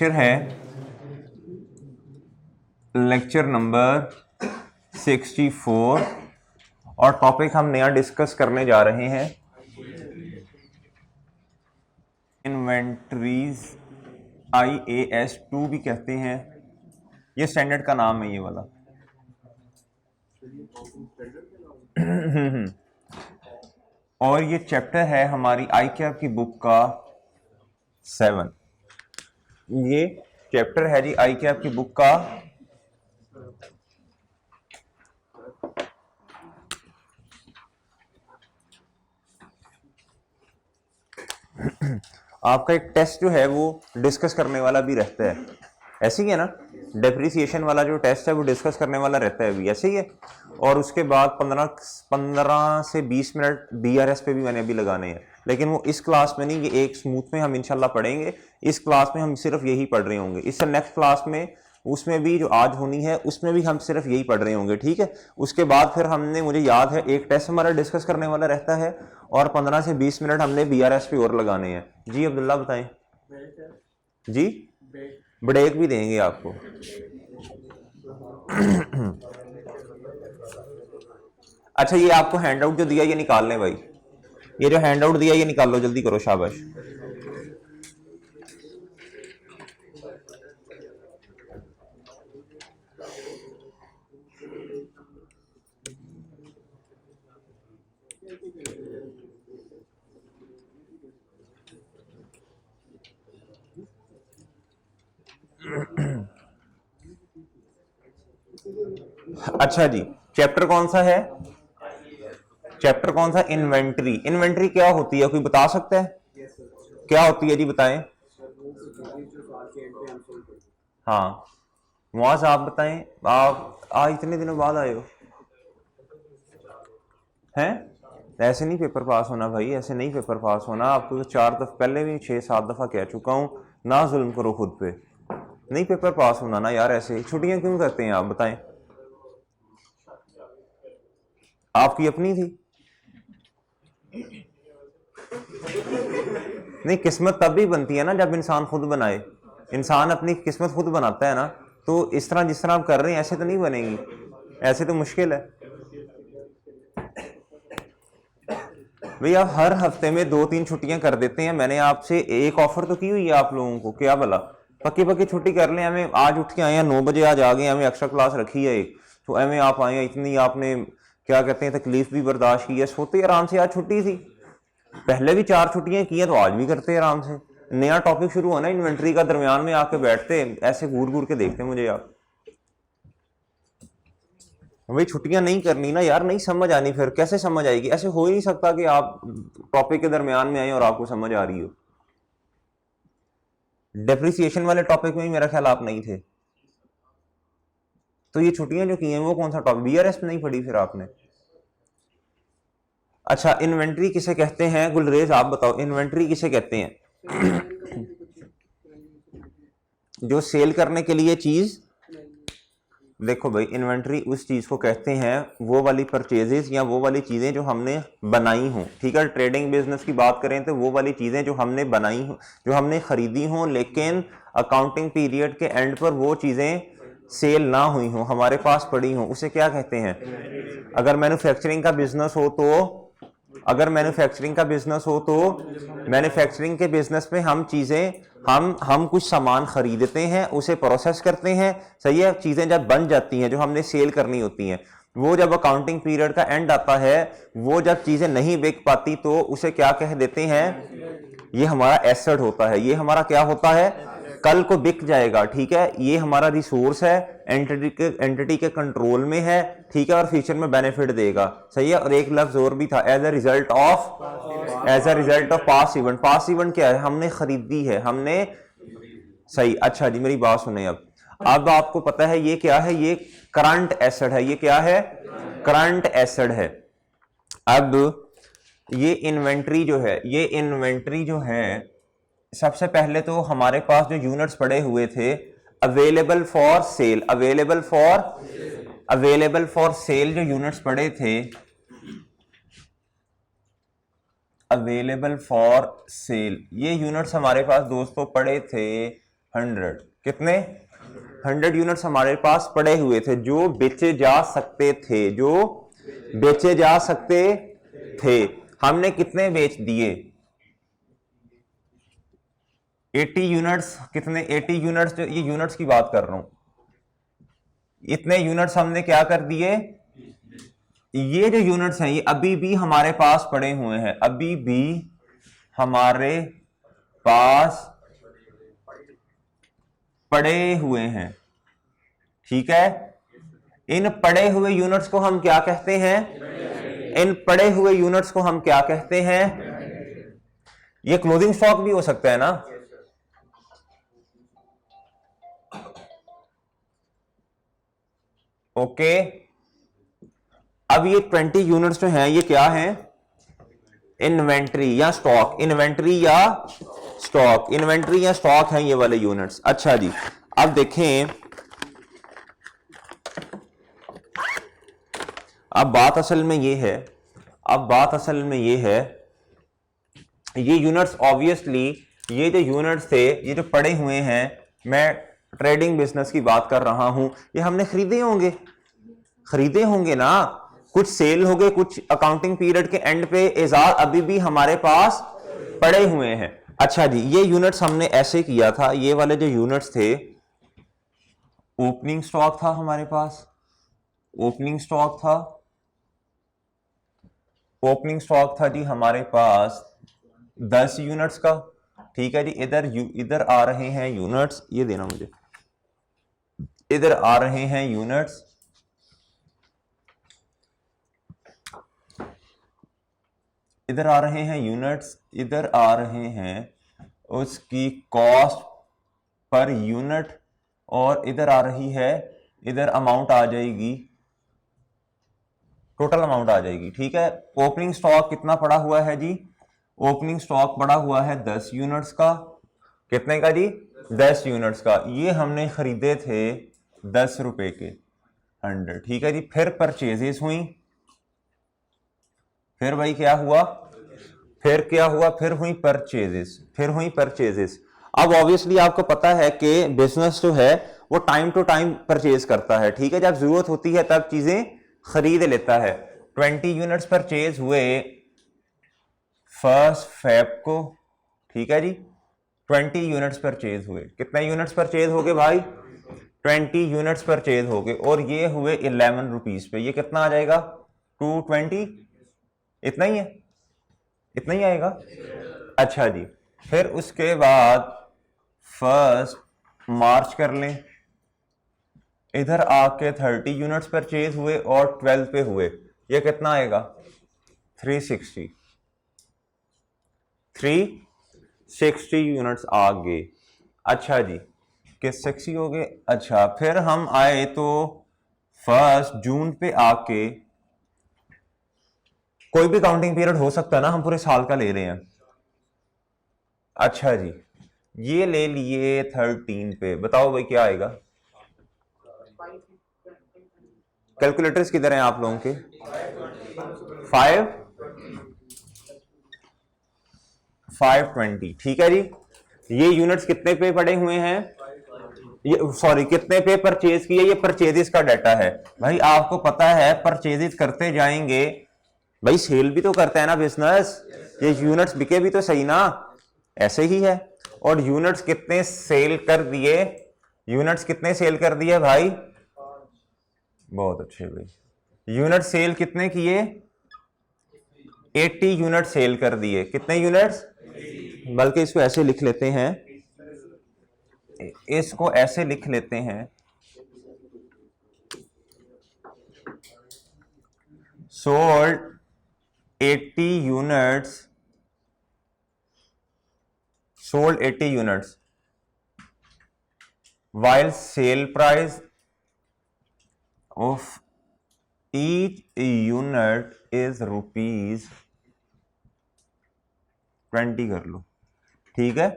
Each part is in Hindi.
लेक्चर है लेक्चर नंबर 64 और टॉपिक हम नया डिस्कस करने जा रहे हैं इन्वेंटरीज। IAS 2 भी कहते हैं, ये स्टैंडर्ड का नाम है ये वाला। और ये चैप्टर है हमारी ICAP की बुक का 7। ये चैप्टर है जी ICAP की बुक का आपका एक टेस्ट जो है वो डिस्कस करने वाला भी रहता है, ऐसे ही है ना। डेप्रिसिएशन वाला जो टेस्ट है वो डिस्कस करने वाला रहता है भी ऐसे ही है। और उसके बाद 15 से 20 मिनट BRS पे भी मैंने अभी लगाने हैं, लेकिन वो इस क्लास में नहीं, ये एक स्मूथ में हम इंशाल्लाह पढ़ेंगे। इस क्लास में हम सिर्फ यही पढ़ रहे होंगे। इससे नेक्स्ट क्लास में उसमें भी जो आज होनी है उसमें भी हम सिर्फ यही पढ़ रहे होंगे, ठीक है। उसके बाद फिर हमने, मुझे याद है, एक टेस्ट हमारा डिस्कस करने वाला रहता है और 15 से 20 मिनट हमने BRS पे और लगाने हैं। जी अब्दुल्ला बताएं जी। ब्रेक भी देंगे आपको। अच्छा, ये आपको हैंड आउट जो दिया ये निकाल लें भाई, ये जो हैंड आउट दिया ये निकाल लो, जल्दी करो, शाबाश। अच्छा जी, चैप्टर कौन सा है? चैप्टर कौन सा? इन्वेंट्री। इन्वेंट्री क्या होती है, कोई बता सकता है? क्या होती है जी, बताएं। हाँ, मुआज आप बताएं। आप आज इतने दिनों बाद आए हो हैं? ऐसे नहीं पेपर पास होना भाई, ऐसे नहीं पेपर पास होना। आपको तो 4 दफा पहले भी 6-7 दफा कह चुका हूं, ना जुल्म करो खुद पे। नहीं पेपर पास होना ना यार, ऐसे छुट्टियां क्यों करते हैं आप बताएं। आपकी अपनी थी नहीं, किस्मत तब भी बनती है ना जब इंसान खुद बनाए। इंसान अपनी किस्मत खुद बनाता है ना, तो इस तरह जिस तरह आप कर रहे हैं ऐसे तो नहीं बनेगी, ऐसे तो मुश्किल है भाई। आप हर हफ्ते में 2-3 छुट्टियां कर देते हैं। मैंने आपसे एक ऑफर तो की हुई है आप लोगों को, क्या भला पक्की पक्की छुट्टी कर लें। हमें आज उठ के आए हैं 9 बजे, आज आ गए, हमें एक्स्ट्रा क्लास रखी है एक, तो हमें आप आए हैं, इतनी आपने क्या कहते हैं तकलीफ भी बर्दाश्त की है, सोते आराम से। आज छुट्टी थी, पहले भी 4 छुट्टियां की हैं तो आज भी करते आराम से। नया टॉपिक शुरू होना इन्वेंट्री का, दरमियान में आके बैठते ऐसे घूर घूर के देखते मुझे आप। भाई छुट्टियां नहीं करनी ना यार, नहीं समझ आनी, फिर कैसे समझ आएगी? ऐसे हो ही नहीं सकता कि आप टॉपिक के दरमियान में आए और आपको समझ आ रही हो। डेप्रिसिएशन वाले टॉपिक में ही मेरा ख्याल आप नहीं थे, तो ये छुट्टियां जो की हैं वो कौन सा टॉपिक? BRS में नहीं पढ़ी फिर आपने? अच्छा, इन्वेंट्री किसे कहते हैं? गुलरेज आप बताओ, इन्वेंट्री किसे कहते हैं? जो सेल करने के लिए चीज, देखो भाई, इन्वेंट्री उस चीज को कहते हैं, वो वाली परचेजेस या वो वाली चीजें जो हमने बनाई हो, ठीक है। ट्रेडिंग बिजनेस की बात करें तो वो वाली चीजें जो हमने बनाई हो, जो हमने खरीदी हो, लेकिन अकाउंटिंग पीरियड के एंड पर वो चीजें सेल ना हुई हो, हमारे पास पड़ी हो, उसे क्या कहते हैं? अगर मैन्युफैक्चरिंग का बिजनेस हो तो, अगर मैन्युफैक्चरिंग का बिजनेस हो तो मैन्युफैक्चरिंग के बिजनेस में हम चीजें, हम कुछ सामान खरीदते हैं, उसे प्रोसेस करते हैं, सही है। चीजें जब बन जाती हैं जो हमने सेल करनी होती हैं, वो जब अकाउंटिंग पीरियड का एंड आता है, वो जब चीजें नहीं बिक पाती तो उसे क्या कह देते हैं? ये हमारा एसेट होता है। ये हमारा क्या होता है? कल को बिक जाएगा, ठीक है। ये हमारा रिसोर्स है, एंटिटी के कंट्रोल में है, ठीक है, और फ्यूचर में बेनिफिट देगा, सही है। और एक लफ्ज और भी था, as a result of past event. Past event क्या है? हमने खरीदी है, हमने, सही। अच्छा जी, मेरी बात सुने अब आपको पता है ये क्या है? ये करंट एसेट है। ये क्या है? करंट एसेट है। अब ये इन्वेंट्री जो है, ये इन्वेंट्री जो है, सबसे पहले तो हमारे पास जो यूनिट्स पड़े हुए थे, available for sale, available for sale जो यूनिट्स पड़े थे, अवेलेबल फॉर सेल, ये यूनिट्स हमारे पास दोस्तों पड़े थे 100, कितने 100 यूनिट्स हमारे पास पड़े हुए थे जो बेचे जा सकते थे, जो बेचे जा सकते थे। हमने कितने बेच दिए 80 यूनिट्स, कितने 80 यूनिट्स, जो ये यूनिट्स की बात कर रहा हूं, इतने यूनिट्स हमने क्या कर दिए, ये जो यूनिट्स हैं ये अभी भी हमारे पास पड़े हुए हैं, अभी भी हमारे पास पड़े हुए हैं, ठीक है। इन पड़े हुए यूनिट्स को हम क्या कहते हैं, इन पड़े हुए यूनिट्स को हम क्या कहते हैं, ये क्लोजिंग स्टॉक भी हो सकता है ना, ओके। अब ये 20 यूनिट्स जो हैं ये क्या हैं, इन्वेंट्री या स्टॉक, इन्वेंट्री या स्टॉक, इन्वेंट्री या स्टॉक हैं ये वाले यूनिट्स। अच्छा जी, अब देखें, अब बात असल में ये है, अब बात असल में ये है, ये यूनिट्स ऑब्वियसली, ये जो यूनिट्स थे, ये जो पड़े हुए हैं, मैं ट्रेडिंग बिजनेस की बात कर रहा हूं, ये हमने खरीदे होंगे, खरीदे होंगे ना, कुछ सेल हो गए, कुछ अकाउंटिंग पीरियड के एंड पे एजार अभी भी हमारे पास पड़े हुए हैं। अच्छा जी, ये यूनिट्स हमने ऐसे किया था, ये वाले जो यूनिट्स थे, ओपनिंग स्टॉक था हमारे पास, ओपनिंग स्टॉक था, ओपनिंग स्टॉक था जी हमारे पास 10 यूनिट्स का, ठीक है जी। इधर आ रहे हैं यूनिट्स, ये देना मुझे, इधर आ रहे हैं यूनिट्स, इधर आ रहे हैं यूनिट्स, इधर आ रहे हैं उसकी कॉस्ट पर यूनिट, और इधर आ रही है, इधर अमाउंट आ जाएगी, टोटल अमाउंट आ जाएगी, ठीक है। ओपनिंग स्टॉक कितना पड़ा हुआ है जी, ओपनिंग स्टॉक पड़ा हुआ है 10 यूनिट्स का, कितने का जी, 10 यूनिट्स का। ये हमने खरीदे थे 10 रुपए के 100, ठीक है जी। फिर परचेजेस हुई, फिर भाई क्या हुआ, फिर क्या हुआ, फिर हुई परचेजेस, फिर हुई परचेजेस। अब ऑब्वियसली आपको पता है कि बिजनेस जो है वो टाइम टू टाइम परचेज करता है, ठीक है। जब जरूरत होती है तब चीजें खरीद लेता है। 20 यूनिट्स परचेज हुए 1 फेब को, ठीक है जी, 20 यूनिट्स परचेज हुए, कितने यूनिट्स परचेज हो गए भाई, 20 यूनिट्स परचेज हो गए, और ये हुए 11 रुपीज पे, ये कितना आ जाएगा 220, इतना ही है, इतना ही आएगा। अच्छा जी, फिर उसके बाद 1 मार्च कर लें, इधर आके 30 यूनिट्स परचेज हुए और 12 पे हुए, ये कितना आएगा 360, 360 यूनिट्स आ गए। अच्छा जी, कि 60 हो गए। अच्छा, फिर हम आए तो 1 जून पे आके, कोई भी काउंटिंग पीरियड हो सकता है ना, हम पूरे साल का ले रहे हैं। अच्छा जी, ये ले लिए 13 पे, बताओ भाई क्या आएगा, कैलकुलेटर्स किधर हैं आप लोगों के, 520, ठीक है जी। ये यूनिट्स कितने पे पड़े हुए हैं, ये सॉरी कितने पे परचेज किए, ये परचेजेस का डाटा है भाई। आपको पता है परचेजेस करते जाएंगे भाई, सेल भी तो करता है ना बिजनेस, ये यूनिट्स बिके भी तो सही ना, ऐसे ही है। और यूनिट्स कितने सेल कर दिए, यूनिट्स कितने सेल कर दिए भाई, बहुत अच्छे भाई, यूनिट सेल कितने किए, 80 यूनिट सेल कर दिए, कितने यूनिट्स, बल्कि इसको ऐसे लिख लेते हैं, इसको ऐसे लिख लेते हैं, sold 80 units, sold 80 units while sale price of each unit is rupees 20 कर लो, ठीक है।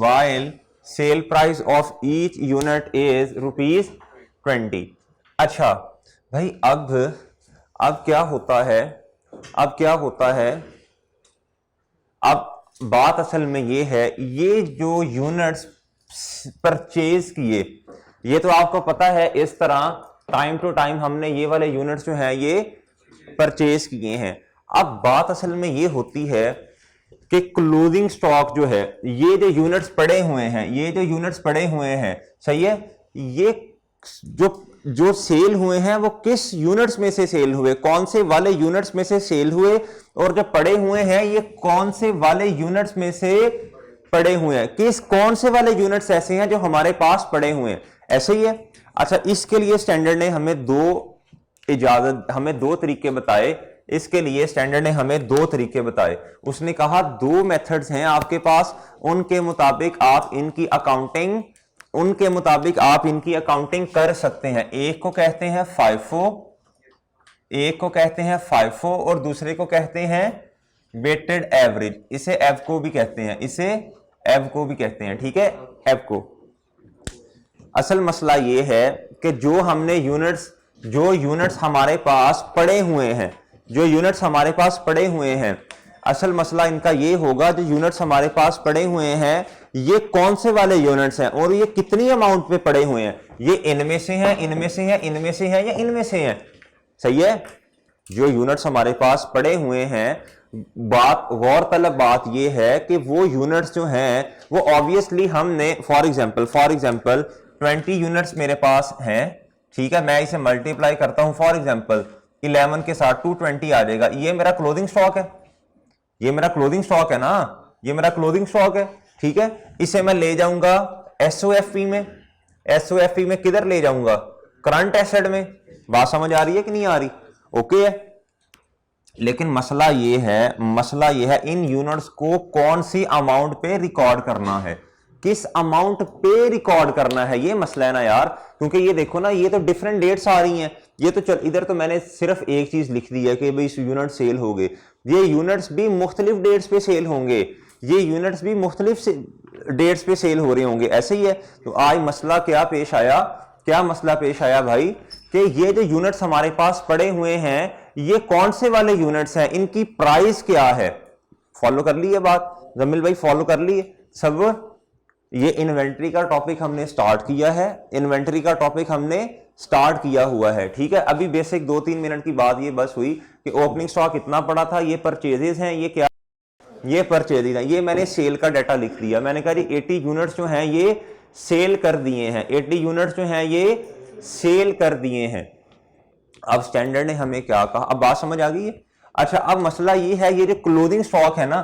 while sale price of each unit is rupees 20। अच्छा भाई, अब अब क्या होता है, अब बात असल में ये है, ये जो यूनिट्स परचेज किए, ये तो आपको पता है इस तरह टाइम टू टाइम हमने ये वाले यूनिट्स जो हैं ये परचेज किए हैं। अब बात असल में ये होती है कि क्लोजिंग स्टॉक जो है, ये जो यूनिट्स पड़े हुए हैं, सही है, ये जो सेल हुए हैं वो किस यूनिट्स में से सेल हुए, कौन से वाले यूनिट्स में से सेल हुए, और जो पड़े हुए हैं ये कौन से वाले यूनिट्स में से पड़े हुए हैं, कौन से वाले यूनिट्स ऐसे हैं जो हमारे पास पड़े हुए हैं, ऐसे ही है। अच्छा, इसके लिए स्टैंडर्ड ने हमें दो तरीके बताए, इसके लिए स्टैंडर्ड ने हमें दो तरीके बताए। उसने कहा दो मेथड्स हैं आपके पास, उनके मुताबिक आप इनकी अकाउंटिंग कर सकते हैं। एक को कहते हैं फाइफो, और दूसरे को कहते हैं वेटेड एवरेज, इसे एवको भी कहते हैं, ठीक है, एवको। असल मसला ये है कि जो यूनिट्स हमारे पास पड़े हुए हैं, असल मसला इनका ये होगा, जो यूनिट्स हमारे पास पड़े हुए हैं ये कौन से वाले यूनिट्स हैं और ये कितनी अमाउंट पे पड़े हुए हैं, ये इनमें से हैं या इनमें से हैं, सही है। जो यूनिट्स हमारे पास पड़े हुए हैं, गौरतलब बात ये है कि वो यूनिट्स जो हैं वो ऑब्वियसली हमने फॉर एग्जांपल 20 यूनिट्स मेरे पास हैं, ठीक है, मैं इसे मल्टीप्लाई करता हूं फॉर एग्जांपल 11 के साथ 220 आ जाएगा, ये मेरा क्लोजिंग स्टॉक है, ठीक है। इसे मैं ले जाऊंगा एसओएफपी में, किधर ले जाऊंगा, करंट एसेट में। बात समझ आ रही है कि नहीं आ रही? ओके है। लेकिन मसला ये है इन यूनिट्स को कौन सी अमाउंट पे रिकॉर्ड करना है, किस अमाउंट पे रिकॉर्ड करना है, ये मसला है ना यार। क्योंकि ये देखो ना, ये तो डिफरेंट डेट्स आ रही हैं, ये तो चल इधर तो मैंने सिर्फ एक चीज लिख दी है कि भाई यूनिट सेल हो गए, ये यूनिट्स भी मुख्तलिफ डेट्स पे सेल होंगे, ये यूनिट्स भी मुख्तलिफ डेट्स पे सेल हो रहे होंगे, ऐसे ही है। तो आज मसला क्या मसला पेश आया भाई, कि ये जो यूनिट्स हमारे पास पड़े हुए हैं ये कौन से वाले यूनिट्स हैं, इनकी प्राइस क्या है। फॉलो कर ली है बात जमील भाई, फॉलो कर ली है सब। ये इन्वेंट्री का टॉपिक हमने स्टार्ट किया हुआ है, ठीक है। अभी बेसिक 2-3 मिनट की बात ये बस हुई कि ओपनिंग स्टॉक कितना पड़ा था, ये परचेजेस हैं, ये परचेजेस हैं, ये मैंने सेल का डाटा लिख दिया। मैंने कहा 80 यूनिट्स जो हैं ये सेल कर दिए हैं, 80 यूनिट्स जो हैं ये सेल कर दिए हैं। अब स्टैंडर्ड ने हमें क्या कहा, अब बात समझ आ गई है। अच्छा, अब मसला ये है, ये जो क्लोजिंग स्टॉक है ना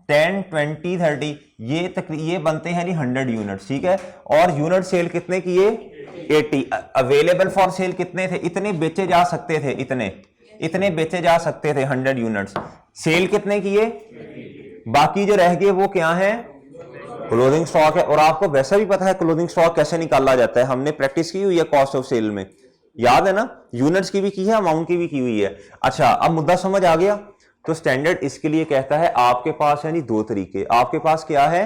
10, 20, 30 ये बनते हैं जी 100 यूनिट्स, ठीक है। और यूनिट सेल कितने किए, 80। अवेलेबल फॉर सेल कितने थे, इतने बेचे जा सकते थे, इतने बेचे जा सकते थे 100 यूनिट्स। सेल कितने किए, बाकी जो रह गए वो क्या है, क्लोजिंग स्टॉक है। और आपको वैसा भी पता है क्लोजिंग स्टॉक कैसे निकाला जाता है, हमने प्रैक्टिस की हुई है कॉस्ट ऑफ सेल में, याद है ना, यूनिट्स की भी की है, अमाउंट की भी की हुई है। अच्छा, अब मुद्दा समझ आ गया। तो स्टैंडर्ड इसके लिए कहता है आपके पास है नहीं दो तरीके, आपके पास क्या है,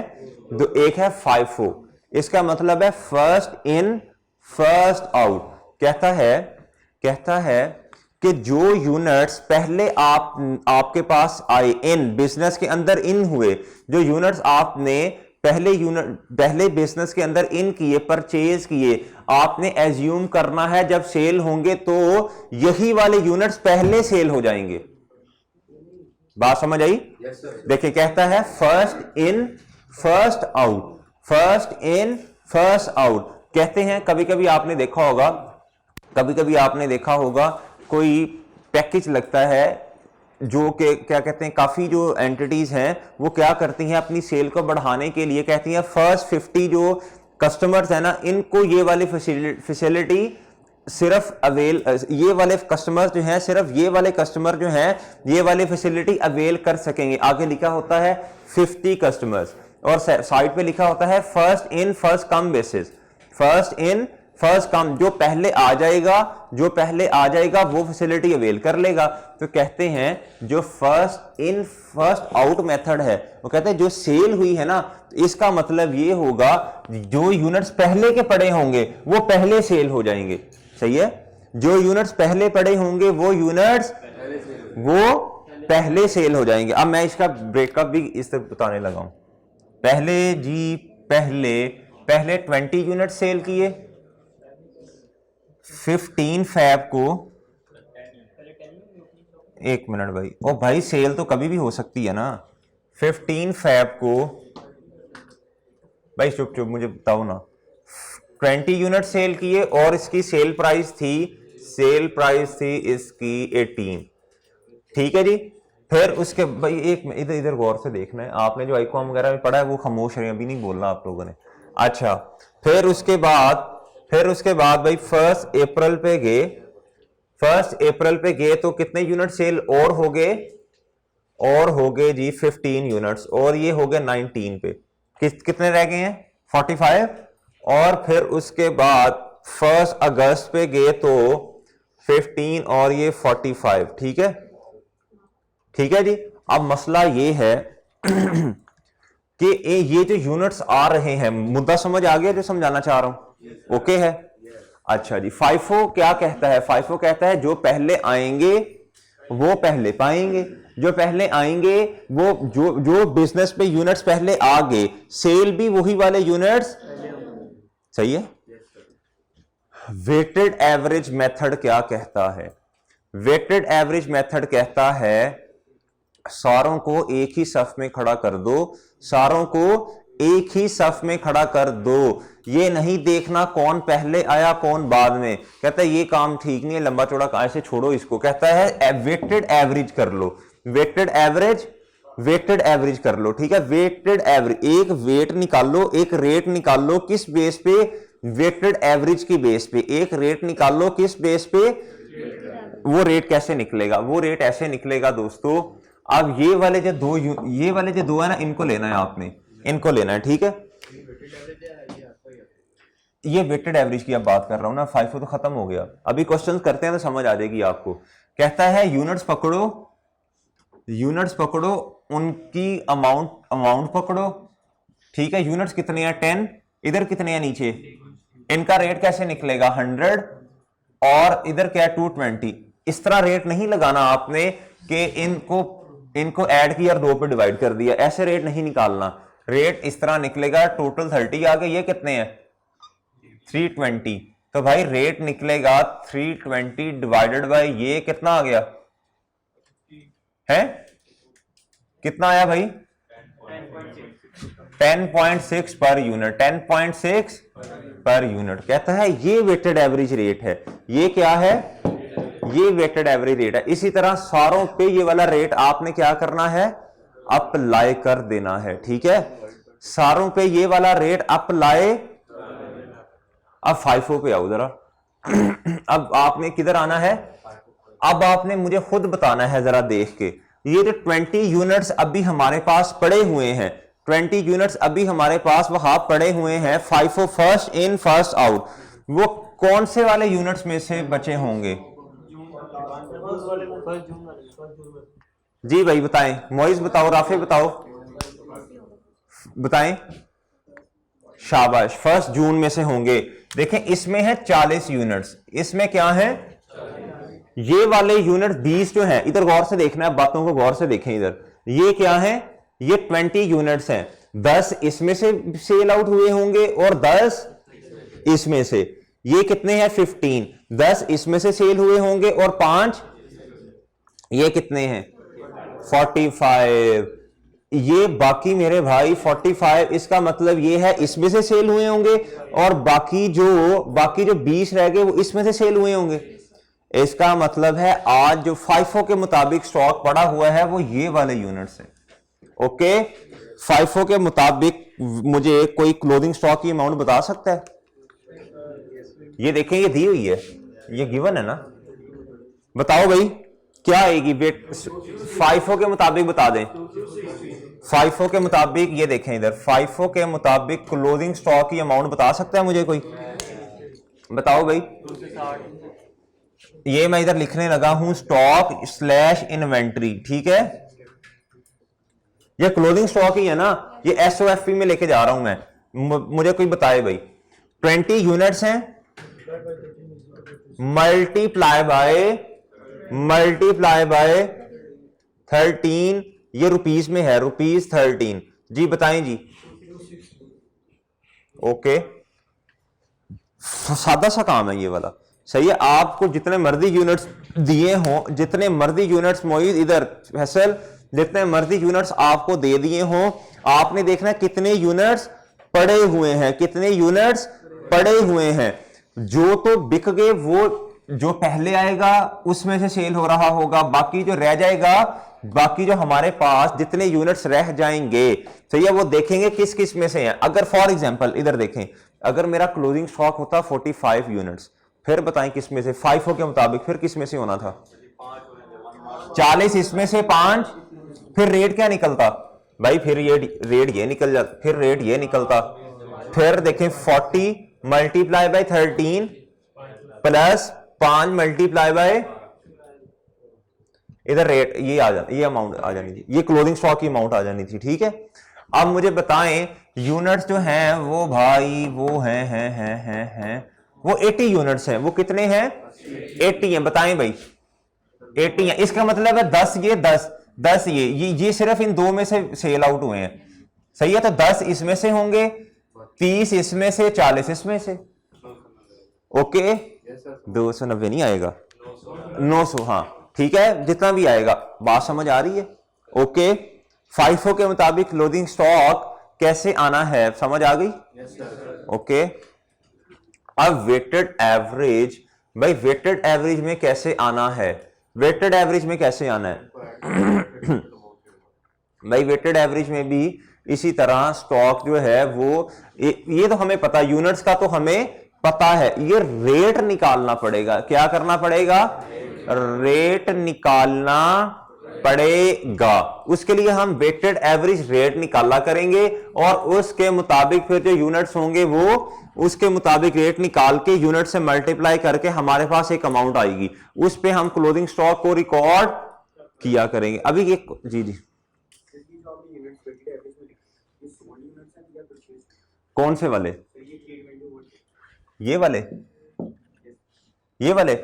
एक है FIFO, इसका मतलब है फर्स्ट इन फर्स्ट आउट। कहता है कि जो यूनिट्स पहले आपके पास आए, इन बिजनेस के अंदर इन हुए, जो यूनिट्स आपने पहले बिजनेस के अंदर इन किए, परचेज किए, आपने एज्यूम करना है जब सेल होंगे तो यही वाले यूनिट्स पहले सेल हो जाएंगे। बात समझ आई? देखिए कहता है फर्स्ट इन फर्स्ट आउट, कहते हैं। कभी कभी आपने देखा होगा कोई पैकेज लगता है जो कि क्या कहते हैं, काफी जो एंटिटीज हैं वो क्या करती हैं, अपनी सेल को बढ़ाने के लिए कहती हैं फर्स्ट 50 जो कस्टमर्स है ना, इनको ये वाली फैसिलिटी सिर्फ ये वाले कस्टमर जो हैं, सिर्फ ये वाले कस्टमर जो हैं ये वाली फैसिलिटी अवेल कर सकेंगे। आगे लिखा होता है 50 कस्टमर्स और साइड पे लिखा होता है first in first come basis, first in first come, जो पहले आ जाएगा वो फैसिलिटी अवेल कर लेगा। तो कहते हैं जो first in first out method है, वो कहते हैं जो सेल हुई है ना, तो इसका मतलब ये होगा जो यूनिट्स पहले के पड़े होंगे वो पहले सेल हो जाएंगे, सही है। जो यूनिट्स पहले पड़े होंगे वो यूनिट्स वो पहले सेल हो जाएंगे। अब मैं इसका ब्रेकअप भी इस तरह बताने लगा हूं। पहले जी पहले 20 यूनिट सेल किए, 15 फैब को, एक मिनट भाई, ओ भाई सेल तो कभी भी हो सकती है ना। 15 फैब को, भाई चुप चुप मुझे बताओ ना, 20 यूनिट सेल किए और इसकी सेल प्राइस थी इसकी 18, ठीक है जी। फिर उसके भाई एक इधर इधर गौर से देखना है, आपने जो आईकॉम वगैरह में पढ़ा है वो खामोश है, अभी नहीं बोलना आप लोगों ने। अच्छा, फिर उसके बाद भाई 1 अप्रैल पे गए तो कितने यूनिट सेल और हो गए जी 15 यूनिट्स, और ये हो गए 19 पे, कितने रह गए हैं 45। और फिर उसके बाद 1 अगस्त पे गए तो 15 और ये 45, ठीक है जी। अब मसला ये है कि ये जो यूनिट्स आ रहे हैं, मुद्दा समझ आ गया जो समझाना चाह रहा हूं, ओके है। अच्छा जी, फाइफो क्या कहता है? फाइफो कहता है जो पहले आएंगे वो पहले पाएंगे, जो पहले आएंगे वो जो बिजनेस पे यूनिट्स पहले आ गए, सेल भी वही वाले यूनिट्स, सही है। वेटेड एवरेज मेथड क्या कहता है? वेटेड एवरेज मेथड कहता है सारों को एक ही सफ में खड़ा कर दो, ये नहीं देखना कौन पहले आया कौन बाद में। कहता है ये काम ठीक नहीं है, लंबा चौड़ा ऐसे छोड़ो इसको। कहता है वेटेड एवरेज कर लो, वेटेड एवरेज कर लो, ठीक है। वेटेड एवरेज, एक वेट निकालो, एक रेट निकालो, किस बेस पे? वेटेड एवरेज की बेस पे एक रेट निकालो, किस बेस पे? वो रेट कैसे निकलेगा? वो रेट ऐसे निकलेगा दोस्तों, अब ये वाले जो दो है ना, इनको लेना है आपने, इनको लेना है, ठीक है। ये वेटेड एवरेज की अब बात कर रहा हूं ना, 5 तो खत्म हो गया, अभी क्वेश्चंस करते हैं तो समझ आ जाएगी आपको। कहता है यूनिट्स पकड़ो, उनकी अमाउंट पकड़ो, ठीक है। यूनिट्स कितने हैं 10, इधर कितने हैं नीचे, इनका रेट कैसे निकलेगा 100, और इधर क्या है 220। इस तरह रेट नहीं लगाना आपने कि इनको ऐड किया और 2 पे डिवाइड कर दिया, ऐसे रेट नहीं निकालना। रेट इस तरह निकलेगा, टोटल 30 आ गए, ये कितने हैं 320, तो भाई रेट निकलेगा 320 डिवाइडेड बाय ये कितना आ गया है, कितना आया भाई 10.6 पर यूनिट, 10.6 पर यूनिट। कहता है ये वेटेड एवरेज रेट है, ये क्या है, ये वेटेड एवरेज रेट है। इसी तरह सारों पे ये वाला रेट आपने क्या करना है, अप्लाई कर देना है, ठीक है। सारों पे ये वाला अप्लाई। अब 5 पे आओ जरा। अब आपने किधर आना है, अब आपने मुझे खुद बताना है जरा देख के, ये जो 20 यूनिट्स अभी हमारे पास पड़े हुए हैं, 20 यूनिट्स अभी हमारे पास वहां पड़े हुए हैं, 5 फर्स्ट इन फर्स्ट आउट, वो कौन से वाले यूनिट्स में से बचे होंगे? जी भाई बताएं, मोइज बताओ, राफे बताएं। शाबाश, 1 जून में से होंगे। देखें इसमें है 40 यूनिट्स, इसमें क्या है, ये वाले यूनिट 20 जो हैं, इधर गौर से देखना है, बातों को गौर से देखें इधर, ये क्या है, ये 20 यूनिट्स हैं, 10 इसमें से सेल आउट हुए होंगे और 10 इसमें से, ये कितने हैं 15, 10 इसमें से सेल हुए होंगे और 5 ये कितने हैं 45, ये बाकी मेरे भाई 45, इसका मतलब ये है इसमें से सेल हुए होंगे और बाकी जो 20 रह गए वो इसमें से सेल हुए होंगे। इसका मतलब है आज जो 5 के मुताबिक स्टॉक पड़ा हुआ है वो ये वाले यूनिट्स है, ओके। 5 के मुताबिक मुझे कोई क्लोथिंग स्टॉक की अमाउंट बता सकता है? ये देखें, ये दी हुई है, ये गिवन है ना, बताओ भाई क्या आएगी वेट 5 के मुताबिक, बता दें 5 के मुताबिक, ये देखें इधर 5 के मुताबिक क्लोजिंग स्टॉक की अमाउंट बता सकता है मुझे कोई? बताओ भाई। ये मैं इधर लिखने लगा हूं स्टॉक स्लैश इन्वेंट्री, ठीक है। ये क्लोजिंग स्टॉक ही है ना, ये एसओएफपी में लेके जा रहा हूं मैं, मुझे कोई बताए भाई। 20 यूनिट्स हैं, मल्टीप्लाई बाय 13, ये रुपीस में है, रुपीस 13 जी। बताएं जी। ओके, सादा सा काम है ये वाला, सही है। आपको जितने मर्जी यूनिट्स दिए हों, जितने मर्जी यूनिट्स मोइज इधर फैसल, जितने मर्जी यूनिट्स आपको दे दिए हों, आपने देखना कितने यूनिट्स पड़े हुए हैं, कितने यूनिट्स पड़े हुए हैं। जो तो बिक गए वो जो पहले आएगा उसमें से सेल हो रहा होगा, बाकी जो रह जाएगा, बाकी जो हमारे पास जितने यूनिट्स रह जाएंगे, सही है, वो देखेंगे किस किस में से हैं। अगर फॉर एग्जांपल इधर देखें, अगर मेरा क्लोजिंग स्टॉक होता 45 यूनिट्स, फिर बताएं किस में से, FIFO के मुताबिक फिर किस में से होना था? 40, इसमें से 5, फिर रेट क्या निकलता भाई? फिर ये रेट ये निकल जाता, फिर रेट ये निकलता। फिर देखें 40 multiply by 13 plus 5 multiply by, इधर रेट ये आ जाता, ये अमाउंट आ जानी थी, ये क्लोजिंग स्टॉक की अमाउंट आ जानी थी, ठीक है। अब मुझे बताएं यूनिट्स जो हैं वो भाई वो हैं वो 80 यूनिट्स हैं। वो कितने हैं? 80 हैं। बताएं भाई 80 हैं। इसका मतलब है 10 ये 10 ये सिर्फ इन दो में से सेल आउट हुए हैं, सही है। तो 10 इसमें से होंगे, 30 इसमें से, 40 इसमें से। ओके, 290 नहीं आएगा, 900, हाँ ठीक है, जितना भी आएगा। बात समझ आ रही है? ओके, FIFO के मुताबिक क्लोजिंग स्टॉक कैसे आना है, समझ आ गई? ओके, अब वेटेड एवरेज, भाई वेटेड एवरेज में कैसे आना है? वेटेड एवरेज में कैसे आना है? भाई वेटेड एवरेज में भी इसी तरह स्टॉक जो है वो ये तो हमें पता, यूनिट्स का तो हमें पता है, ये रेट निकालना पड़ेगा। क्या करना पड़ेगा? रेट निकालना पड़ेगा। उसके लिए हम वेटेड एवरेज रेट निकाला करेंगे और उसके मुताबिक फिर जो यूनिट्स होंगे वो उसके मुताबिक रेट निकाल के यूनिट से मल्टीप्लाई करके हमारे पास एक अमाउंट आएगी, उस पे हम क्लोजिंग स्टॉक को रिकॉर्ड किया करेंगे। अभी ये जी जी कौन से वाले? ये वाले, ये वाले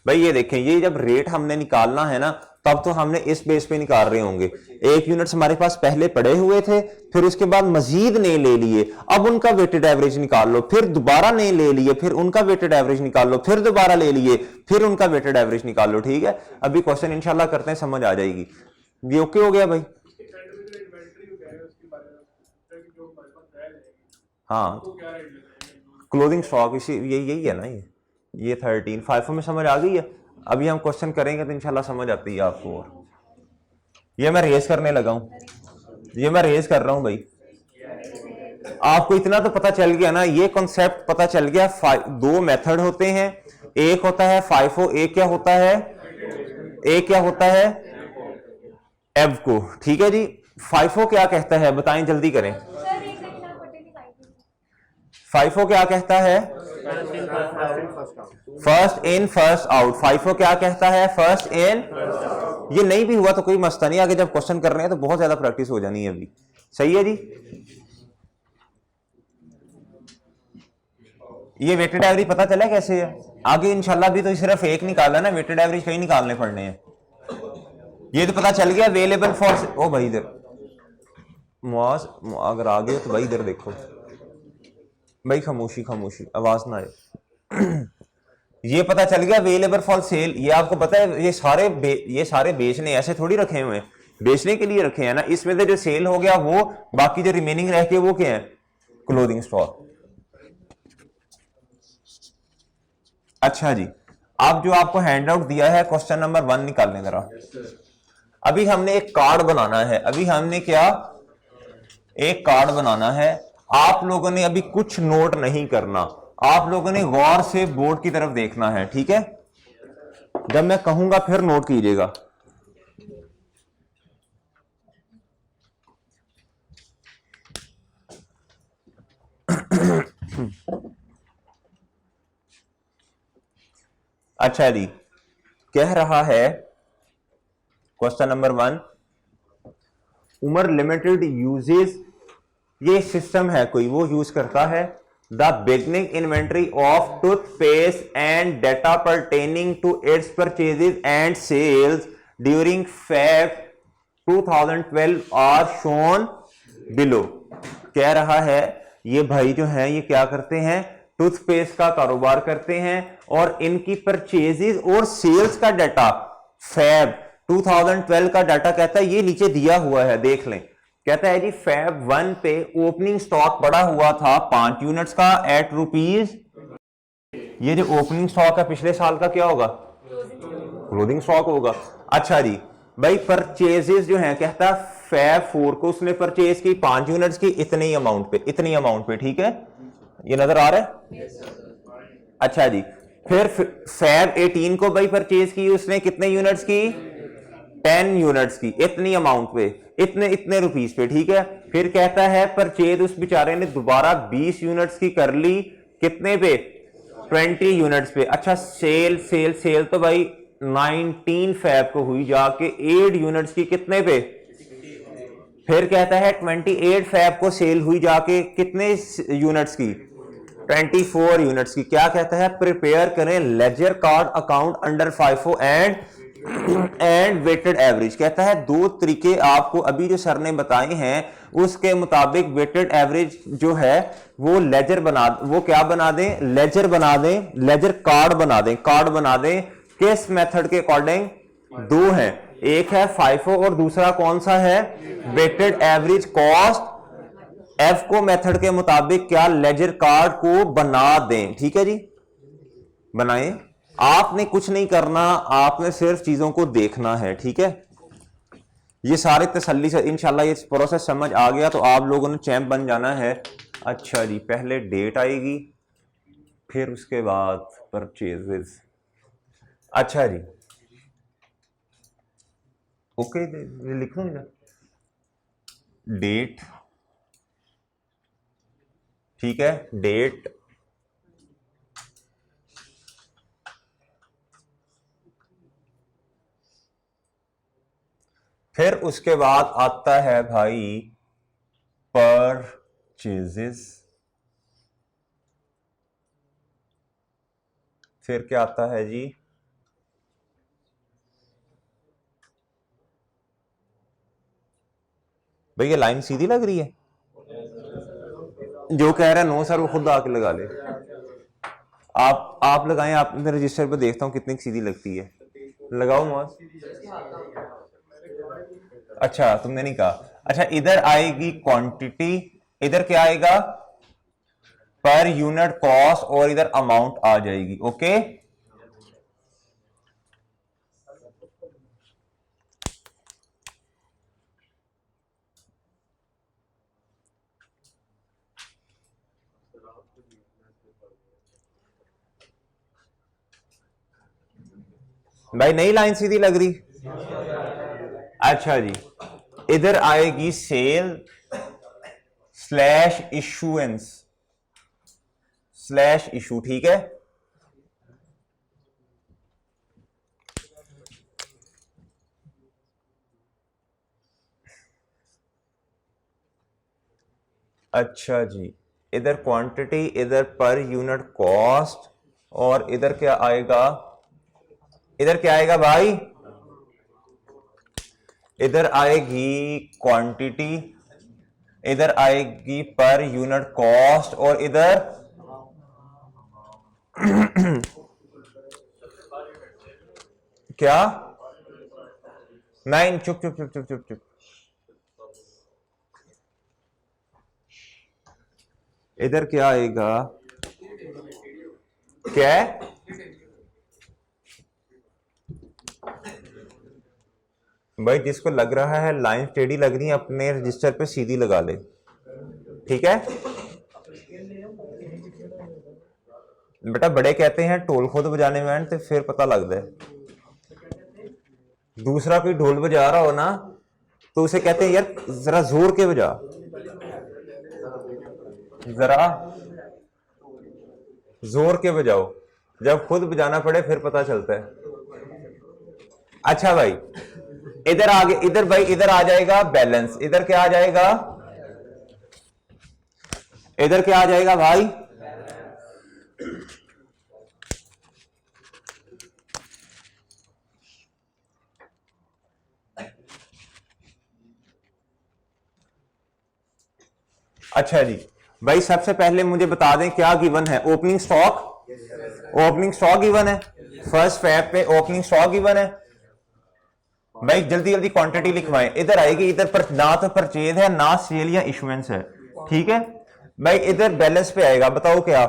भाई ये देखें, ये जब रेट हमने निकालना है ना, तब तो हमने इस बेस पे निकाल रहे होंगे। एक यूनिट्स हमारे पास पहले पड़े हुए थे, फिर उसके बाद मजीद नए ले लिए, अब उनका वेटेड एवरेज निकाल लो, फिर दोबारा नए ले लिए, फिर उनका वेटेड एवरेज निकाल लो, फिर दोबारा ले लिए, फिर उनका वेटेड एवरेज निकाल लो, ठीक है। अभी क्वेश्चन इंशाल्लाह करते हैं, समझ आ जाएगी। ये ओके हो गया भाई? हाँ, क्लोजिंग स्टॉक इसी यही है ना, ये 13 FIFO में समझ आ गई है। अभी हम क्वेश्चन करेंगे तो इंशाल्लाह समझ आती है आपको। और ये मैं रेस करने लगा हूं, ये मैं रेस कर रहा हूं भाई। आपको इतना तो पता चल गया ना, ये कॉन्सेप्ट पता चल गया। दो मेथड होते हैं, एक होता है FIFO, एक क्या होता है? एक क्या होता है? एवको, ठीक है जी। FIFO क्या कहता है बताएं, जल्दी करें। FIFO क्या कहता है? First in first out. FIFO क्या कहता है? First in. ये नहीं भी हुआ तो कोई मसला नहीं, आगे जब क्वेश्चन कर रहे हैं तो बहुत ज्यादा प्रैक्टिस हो जानी है अभी, सही है जी। ये वेटेड एवरेज पता चला कैसे है? आगे इंशाल्लाह भी तो सिर्फ एक निकाला ना, वेटेड एवरेज कहीं निकालने पड़ने हैं। ये तो पता चल गया अवेलेबल फॉर, ओ भाई इधर मुआज अगर आ गए तो भाई इधर देखो भाई, खामोशी खामोशी, आवाज ना आए। ये पता चल गया अवेलेबल फॉर सेल। ये आपको पता है ये सारे बेचने ऐसे थोड़ी रखे हुए हैं, बेचने के लिए रखे हैं ना। इसमें से जो सेल हो गया वो, बाकी जो रिमेनिंग रह के वो क्या है? Closing stock. अच्छा जी, अब जो आपको हैंड आउट दिया है क्वेश्चन नंबर 1 निकालने जरा। अभी हमने एक कार्ड बनाना है, अभी हमने क्या एक कार्ड बनाना है। आप लोगों ने अभी कुछ नोट नहीं करना, आप लोगों ने गौर से बोर्ड की तरफ देखना है, ठीक है। जब मैं कहूंगा फिर नोट कीजिएगा। अच्छा जी, कह रहा है question number 1, Umar limited uses, ये सिस्टम है कोई, वो यूज करता है the beginning inventory of toothpaste and data pertaining to its purchases and sales during Feb 2012 are shown below. कह रहा है ये भाई जो है ये क्या करते हैं, टूथपेस्ट का कारोबार करते हैं और इनकी परचेजेस और सेल्स का डाटा फेब 2012 का डाटा कहता है ये नीचे दिया हुआ है, देख लें। कहता है जी फेब 1 पे ओपनिंग स्टॉक पड़ा हुआ था 5 यूनिट्स का एट रुपीज। ये जो ओपनिंग स्टॉक है पिछले साल का क्या होगा, क्लोजिंग स्टॉक होगा। अच्छा जी भाई परचेजेस जो है कहता है फेब 4 को उसने परचेज की 5 यूनिट्स की इतने ही अमाउंट पे, इतनी अमाउंट पे, ठीक है, ये नजर आ रहा है। अच्छा जी फिर फेब 18 को भाई परचेज की उसने कितने यूनिट्स की, 10 यूनिट्स की, इतनी अमाउंट पे, इतने इतने रुपीस पे, ठीक है। फिर कहता है परचेज उस बेचारे ने दोबारा 20 यूनिट्स की कर ली, कितने पे, 20 यूनिट्स पे। अच्छा सेल सेल सेल तो भाई 19 फेब को हुई जाके 8 यूनिट्स की कितने पे। फिर कहता है 28 फेब को सेल हुई जाके कितने यूनिट्स की, 24 यूनिट्स की। क्या कहता है, प्रिपेयर करें ledger card account under FIFO and weighted average. कहता है दो तरीके आपको अभी जो सर ने बताए हैं उसके मुताबिक वेटेड एवरेज जो है वो लेजर बना, वो क्या बना दें, लेजर बना दें, लेजर कार्ड बना दें, कार्ड बना दें। किस मेथड के अकॉर्डिंग, दो है, एक है फाइफो और दूसरा कौन सा है, वेटेड एवरेज कॉस्ट। एफको मेथड के मुताबिक क्या लेजर कार्ड को बना दें, ठीक है जी, बनाएं। आपने कुछ नहीं करना, आपने सिर्फ चीजों को देखना है, ठीक है। ये सारे तसल्ली से इंशाल्लाह ये प्रोसेस समझ आ गया तो आप लोगों ने चैंप बन जाना है। अच्छा जी पहले डेट आएगी फिर उसके बाद परचेजेस। अच्छा जी ओके लिख लो इधर डेट, ठीक है, डेट, फिर उसके बाद आता है भाई परचेजेस, फिर क्या आता है जी, भैया लाइन सीधी लग रही है, जो कह रहा है नो सर वो खुद आके लगा ले। आप लगाएं, आप रजिस्टर पे देखता हूं कितनी सीधी लगती है, लगाओ मौज। अच्छा तुमने नहीं कहा। अच्छा इधर आएगी क्वांटिटी, इधर क्या आएगा पर यूनिट कॉस्ट और इधर अमाउंट आ जाएगी, ओके। भाई नई लाइन सीधी लग रही। अच्छा जी इधर आएगी sale slash issuance slash issue, ठीक है। अच्छा जी इधर क्वांटिटी, इधर पर यूनिट कॉस्ट और इधर क्या आएगा, इधर क्या आएगा भाई, इधर आएगी क्वांटिटी, इधर आएगी पर यूनिट कॉस्ट और इधर क्या, नहीं चुप चुप चुप चुप चुप चुप, इधर क्या आएगा, क्या भाई जिसको लग रहा है लाइन टेढ़ी लग रही है अपने रजिस्टर पे सीधी लगा ले, ठीक है। बेटा बड़े कहते हैं ढोल खुद बजाने में तो फिर पता लगता है, दूसरा कोई ढोल बजा रहा हो ना तो उसे कहते हैं यार जरा जोर के बजा, जरा जोर के बजाओ, जब खुद बजाना पड़े फिर पता चलता है। अच्छा भाई इधर आगे, इधर भाई इधर आ जाएगा बैलेंस, इधर क्या आ जाएगा, इधर क्या आ जाएगा भाई अच्छा जी भाई, सबसे पहले मुझे बता दें क्या गिवन है। Opening stock, opening stock given है। फर्स्ट फैब पे ओपनिंग स्टॉक गिवन है भाई। जल्दी जल्दी क्वांटिटी लिखवाएं। इधर आएगी, इधर पर ना तो परचेज है ना सेल या इशुएंस है, ठीक है भाई। इधर बैलेंस पे आएगा, बताओ क्या?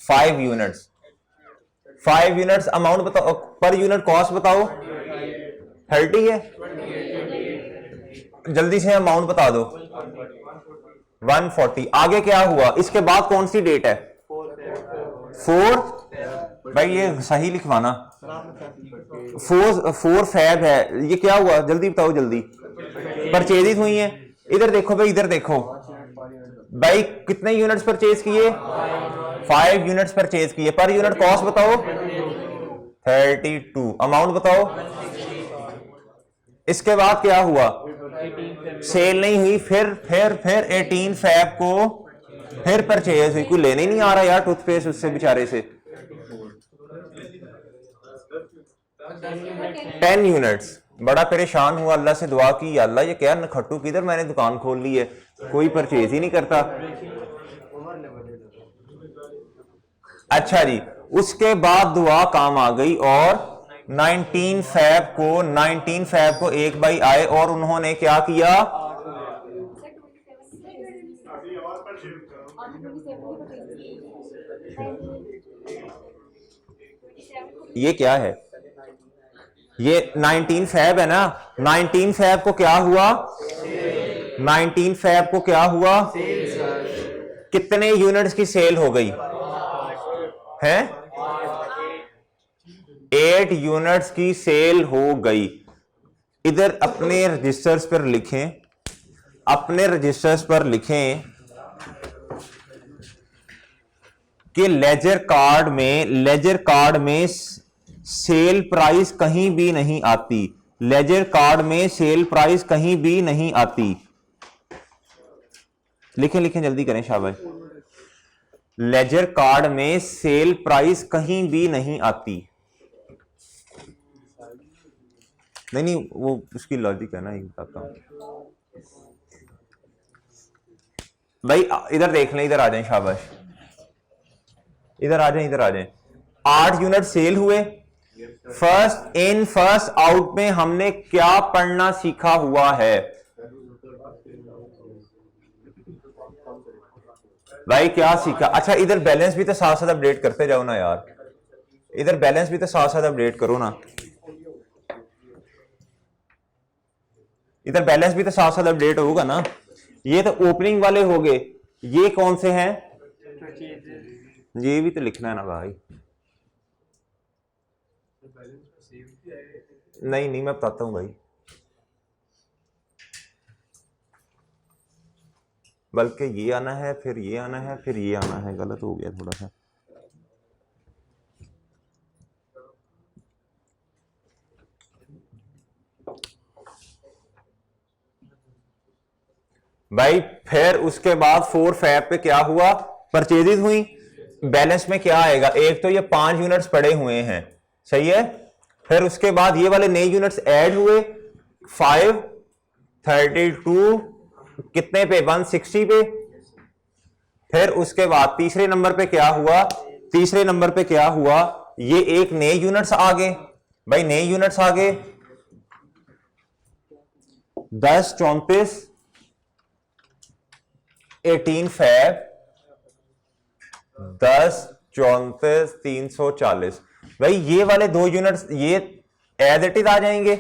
5 यूनिट्स। 5 यूनिट्स अमाउंट बताओ, पर यूनिट कॉस्ट बताओ। 30 है। जल्दी से अमाउंट बता दो। 140। आगे क्या हुआ? इसके बाद कौन सी डेट है? 4। भाई ये सही लिखवाना। 4 फैब है। ये क्या हुआ? जल्दी बताओ, जल्दी। परचेजेस हुई हैं। इधर देखो भाई, इधर देखो भाई, कितने यूनिट्स परचेज किए? 5 यूनिट्स परचेज किए। पर यूनिट कॉस्ट बताओ। 32। अमाउंट बताओ। इसके बाद क्या हुआ? सेल नहीं हुई। फिर 18 फैब को फिर परचेज हुई। कोई लेने नहीं आ रहा यार टूथपेस्ट उससे बेचारे से। 10 यूनिट्स। बड़ा परेशान हुआ, अल्लाह से दुआ की, अल्लाह ये क्या नखट्टू किधर मैंने दुकान खोल ली है, कोई परचेज ही नहीं करता। अच्छा जी, उसके बाद दुआ काम आ गई और 19 फैब को एक भाई आए और उन्होंने क्या किया? ये क्या है? ये 19 फैब है ना। 19 फैब को क्या हुआ? 19 फैब को क्या हुआ? कितने यूनिट्स की सेल हो गई है? 8 यूनिट्स की सेल हो गई। इधर अपने रजिस्टर्स पर लिखें, अपने रजिस्टर्स पर लिखें कि लेजर कार्ड में सेल प्राइस कहीं भी नहीं आती। लेजर कार्ड में सेल प्राइस कहीं भी नहीं आती। लिखें जल्दी करें शाबाश। लेजर कार्ड में सेल प्राइस कहीं भी नहीं आती। नहीं वो उसकी लॉजिक है ना, ये बताता हूं भाई। इधर देख लें, इधर आ जाएं शाबाश, इधर आ जाएं। 8 यूनिट सेल हुए। फर्स्ट इन फर्स्ट आउट में हमने क्या पढ़ना सीखा हुआ है भाई? क्या सीखा? अच्छा इधर बैलेंस भी तो साथ साथ अपडेट करते जाओ ना यार। इधर बैलेंस भी तो साथ साथ अपडेट करो ना। इधर बैलेंस भी तो साथ साथ अपडेट होगा ना। ये तो ओपनिंग वाले हो गए। ये कौन से हैं? ये भी तो लिखना है ना भाई। नहीं मैं बताता हूं भाई, बल्कि ये आना है, फिर ये आना है, फिर ये आना है। गलत हो गया थोड़ा सा। भाई फिर उसके बाद 4 फैब पे क्या हुआ? परचेजेस हुई। बैलेंस में क्या आएगा? एक तो ये 5 यूनिट्स पड़े हुए हैं, सही है। फिर उसके बाद ये वाले नए यूनिट्स ऐड हुए। 5 32 कितने पे? 160 पे। फिर उसके बाद तीसरे नंबर पे क्या हुआ? तीसरे नंबर पे क्या हुआ? ये एक नए यूनिट्स आ गए भाई, नए यूनिट्स आ गए। 10 34 18 फैब 10 34 340। भाई ये वाले 2 यूनिट्स ये एज इट इज आ जाएंगे।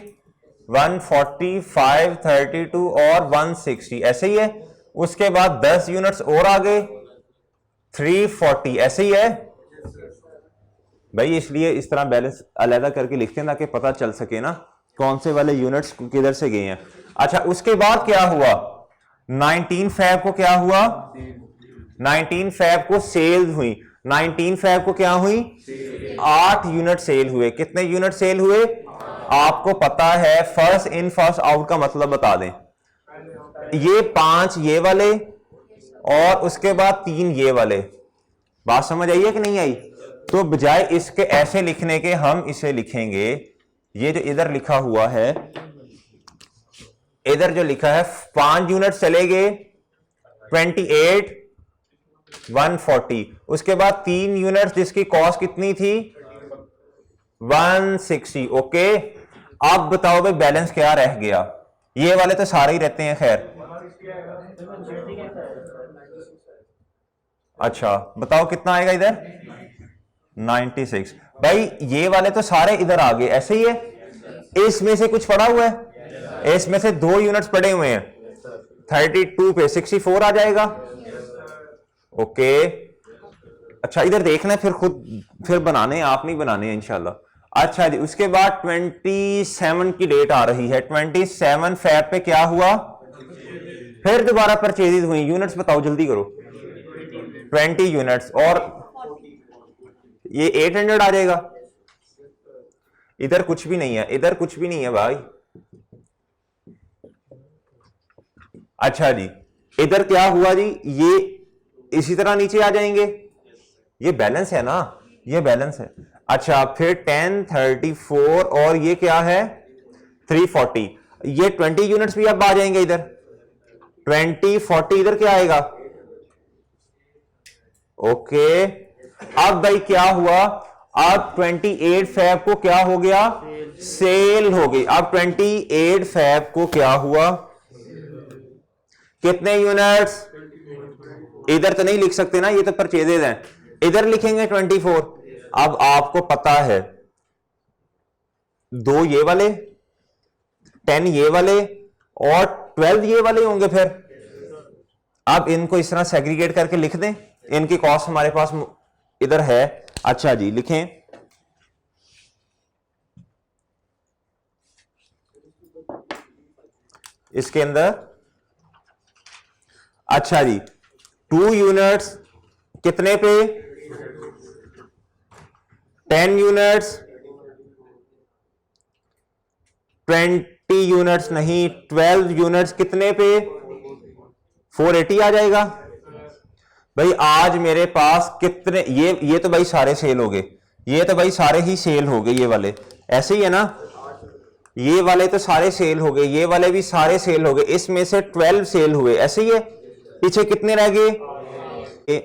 145 32 और 160 ऐसे ही है। उसके बाद 10 यूनिट्स और आ गए 340 ऐसे ही है भाई। इसलिए इस तरह बैलेंस अलग करके लिखते हैं ताकि पता चल सके ना कौन से वाले यूनिट्स किधर से गए हैं। अच्छा उसके बाद क्या हुआ? 19 फैब को क्या हुआ? 19 फैब को सेल हुई। 19 फैब को क्या हुई? 8 यूनिट सेल हुए। कितने यूनिट सेल हुए? आपको पता है फर्स्ट इन फर्स्ट आउट का मतलब बता दें। ये 5 ये वाले और उसके बाद 3 ये वाले। बात समझ आई है कि नहीं आई? तो बजाय इसके ऐसे लिखने के हम इसे लिखेंगे, ये जो इधर लिखा हुआ है, इधर जो लिखा है 5 यूनिट चले गए 28 140, उसके बाद 3 यूनिट्स जिसकी कॉस्ट कितनी थी 160। ओके, अब बताओ भाई बैलेंस क्या रह गया? ये वाले तो सारे ही रहते हैं खैर। अच्छा बताओ कितना आएगा इधर? 96। भाई ये वाले तो सारे इधर आ गए, ऐसे ही है। इसमें से कुछ पड़ा हुआ है, इसमें से 2 यूनिट्स पड़े हुए हैं, 32 पे 64 आ जाएगा। ओके अच्छा इधर देखना फिर खुद, फिर बनाने, आप नहीं बनाने इंशाल्लाह। अच्छा जी, उसके बाद 27 की डेट आ रही है, 27 फैब पे क्या हुआ? फिर दोबारा परचेजेज हुई, यूनिट्स बताओ जल्दी करो। 20 यूनिट्स, और ये 800 आ जाएगा। इधर कुछ भी नहीं है, इधर कुछ भी नहीं है भाई। अच्छा जी, इधर क्या हुआ जी? ये इसी तरह नीचे आ जाएंगे, ये बैलेंस है ना, ये बैलेंस है। अच्छा फिर 1034 और ये क्या है 340, ये 20 यूनिट्स भी अब आ जाएंगे इधर। 2040 इधर क्या आएगा? ओके अब भाई क्या हुआ? अब 28 फैब को क्या हो गया? सेल हो गई। अब 28 फैब को क्या हुआ? कितने यूनिट्स? इधर तो नहीं लिख सकते ना, ये तो परचेजेज हैं, इधर लिखेंगे 24। अब आपको पता है 2 ये वाले, 10 ये वाले और 12 ये वाले होंगे। फिर अब इनको इस तरह सेग्रीगेट करके लिख दें, इनकी कॉस्ट हमारे पास इधर है। अच्छा जी लिखें, इसके अंदर अच्छा जी 2 यूनिट्स कितने पे? 10 यूनिट्स, 20 यूनिट्स नहीं 12 यूनिट्स कितने पे? 480 आ जाएगा। भाई आज मेरे पास कितने, ये तो भाई सारे सेल हो गए, ये तो भाई सारे ही सेल हो गए, ये वाले ऐसे ही है ना, ये वाले तो सारे सेल हो गए, ये वाले भी सारे सेल हो गए, इसमें से 12 सेल हुए, ऐसे ही है। पीछे कितने रह गए?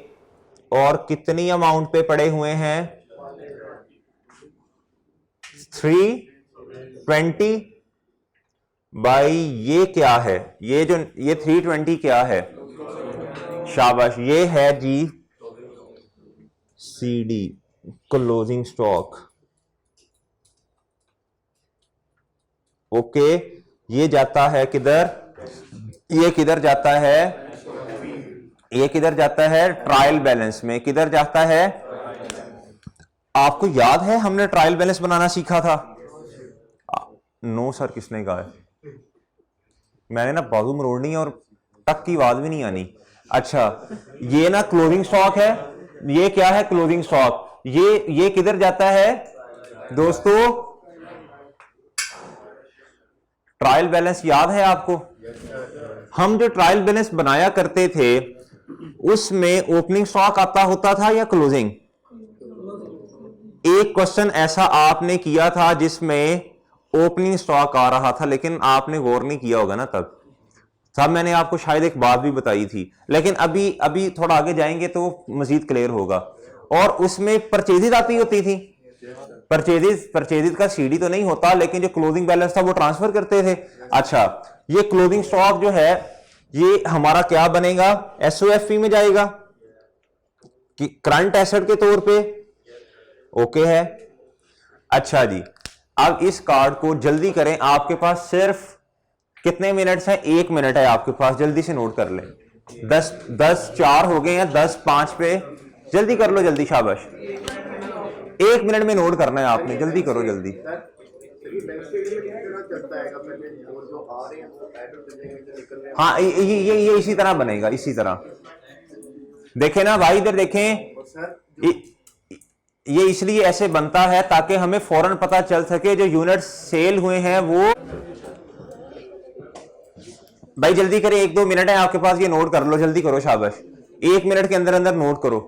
और कितनी अमाउंट पे पड़े हुए हैं? 320। भाई ये क्या है? ये 320 क्या है? शाबाश, ये है जी CD क्लोजिंग स्टॉक। ओके ये जाता है किधर? ये किधर जाता है? ये किधर जाता है? ट्रायल बैलेंस में। किधर जाता है? आपको याद है हमने ट्रायल बैलेंस बनाना सीखा था? नो सर, किसने कहा है? मैंने ना बाजू मरोड़नी और टक की आवाज भी नहीं आनी। अच्छा ये ना क्लोजिंग स्टॉक है, ये क्या है? Closing stock. ये किधर जाता है दोस्तों? ट्रायल बैलेंस याद है आपको? हम जो ट्रायल बैलेंस बनाया करते थे उसमें ओपनिंग स्टॉक आता होता था या क्लोजिंग? एक क्वेश्चन ऐसा आपने किया था जिसमें ओपनिंग स्टॉक आ रहा था, लेकिन आपने गौर नहीं किया होगा ना तब मैंने आपको शायद एक बात भी बताई थी, लेकिन अभी थोड़ा आगे जाएंगे तो मजीद क्लियर होगा। और उसमें परचेजेज आती होती थी, परचेजेज का सीडी तो नहीं होता, लेकिन जो क्लोजिंग बैलेंस था वो ट्रांसफर करते थे। अच्छा ये क्लोजिंग स्टॉक जो है ये हमारा क्या बनेगा? एसओएफपी में जाएगा कि करंट एसेट के तौर पे। ओके है। अच्छा जी अब इस कार्ड को जल्दी करें, आपके पास सिर्फ कितने मिनट्स हैं? 1 मिनट है आपके पास, जल्दी से नोट कर लें। 10 4 हो गए हैं, 10 5 पे जल्दी कर लो, जल्दी शाबाश। 1 मिनट में नोट करना है आपने, जल्दी करो जल्दी। हाँ ये इसी तरह बनेगा, इसी तरह देखें ना भाई, इधर देखें, ये इसलिए ऐसे बनता है ताकि हमें फौरन पता चल सके जो यूनिट सेल हुए हैं वो। भाई जल्दी करें, 1-2 मिनट है आपके पास, ये नोट कर लो, जल्दी करो शाबाश। 1 मिनट के अंदर अंदर नोट करो।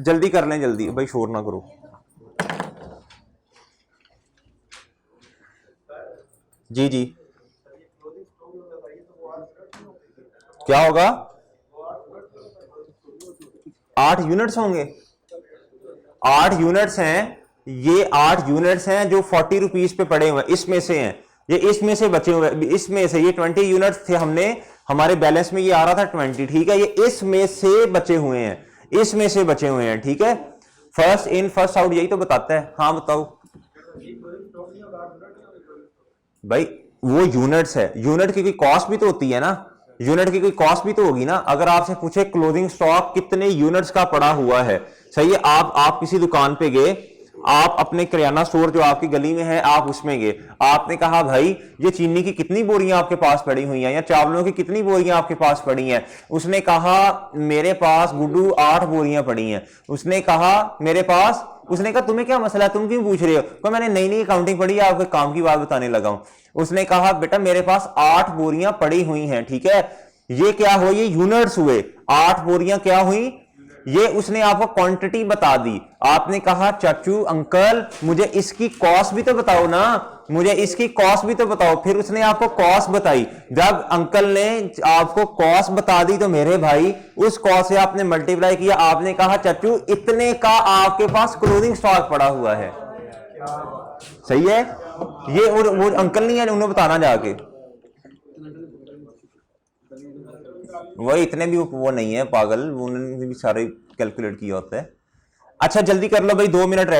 जल्दी कर लें, जल्दी भाई, शोर ना करो। जी जी, क्या होगा? 8 यूनिट्स होंगे। 8 यूनिट्स हैं, ये 8 यूनिट्स हैं जो 40 रुपीज पे पड़े हुए हैं, इसमें से हैं ये, इसमें से बचे हुए, इसमें से ये 20 यूनिट्स थे, हमने हमारे बैलेंस में ये आ रहा था 20, ठीक है, ये इसमें से बचे हुए हैं, इसमें से बचे हुए हैं, ठीक है। फर्स्ट इन फर्स्ट आउट यही तो बताता है। हाँ बताओ भाई, वो यूनिट्स है, यूनिट की कोई कॉस्ट भी तो होती है ना, यूनिट की कोई कॉस्ट भी तो होगी ना। अगर आपसे पूछे क्लोजिंग स्टॉक कितने यूनिट्स का पड़ा हुआ है, सही है, आप किसी दुकान पे गए, आप अपने किराना स्टोर जो आपकी गली में है, आप उसमें गए, आपने कहा भाई ये चीनी की कितनी बोरियां आपके पास पड़ी हुई हैं, या चावलों की कितनी बोरियां आपके पास पड़ी हैं। उसने कहा मेरे पास गुड्डू 8 बोरियां पड़ी हैं। उसने कहा मेरे पास, उसने कहा तुम्हें क्या मसला है, तुम क्यों पूछ रहे हो? तो मैंने नई नई अकाउंटिंग पढ़ी है, आपके काम की बात बताने लगा हूं। उसने कहा बेटा मेरे पास 8 बोरियां पड़ी हुई हैं, ठीक है, ये क्या हो, ये यूनिट्स हुए, 8 बोरियां क्या हुई, ये उसने आपको क्वांटिटी बता दी। आपने कहा चाचू अंकल मुझे इसकी कॉस्ट भी तो बताओ ना, मुझे इसकी कॉस्ट भी तो बताओ। फिर उसने आपको कॉस्ट बताई, जब अंकल ने आपको कॉस्ट बता दी तो मेरे भाई उस कॉस्ट से आपने मल्टीप्लाई किया, आपने कहा चाचू इतने का आपके पास क्लोजिंग स्टॉक पड़ा हुआ है, सही है। ये और वो अंकल नहीं है, उन्हें बताना जाके, वो इतने भी वो नहीं है पागल, उन्होंने भी सारे कैलकुलेट किया होता है। अच्छा जल्दी कर लो भाई, 2 मिनट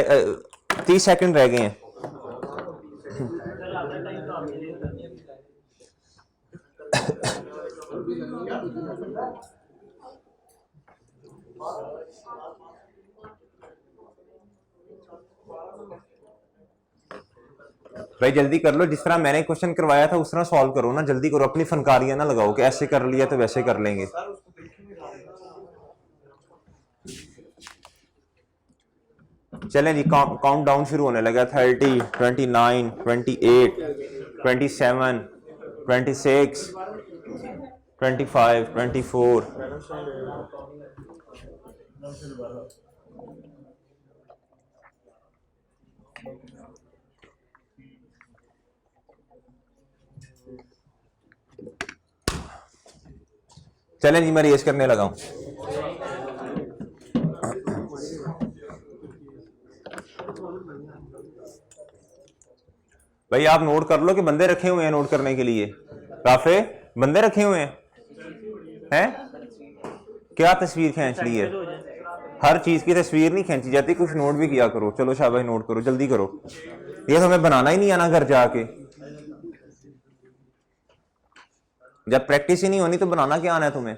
30 सेकंड रह गए हैं। भाई जल्दी कर लो, जिस तरह मैंने क्वेश्चन करवाया था उस तरह सॉल्व करो ना, जल्दी करो, अपनी फनकारियां ना लगाओ कि ऐसे कर लिया तो वैसे कर लेंगे। चलें जी, काउंट डाउन शुरू होने लगा। 30, 29, 28, 27, 26, 25, 24, चलें जी, मैं रेस करने लगा हूं। भाई आप नोट कर लो कि बंदे रखे हुए हैं नोट करने के लिए, राफे बंदे रखे हुए हैं क्या तस्वीर खींच ली है? हर चीज की तस्वीर नहीं खींची जाती, कुछ नोट भी किया करो। चलो शाबाश, नोट करो, जल्दी करो, ये तो हमें बनाना ही नहीं आना घर जाके, जब प्रैक्टिस ही नहीं होनी तो बनाना क्या आना है तुम्हें?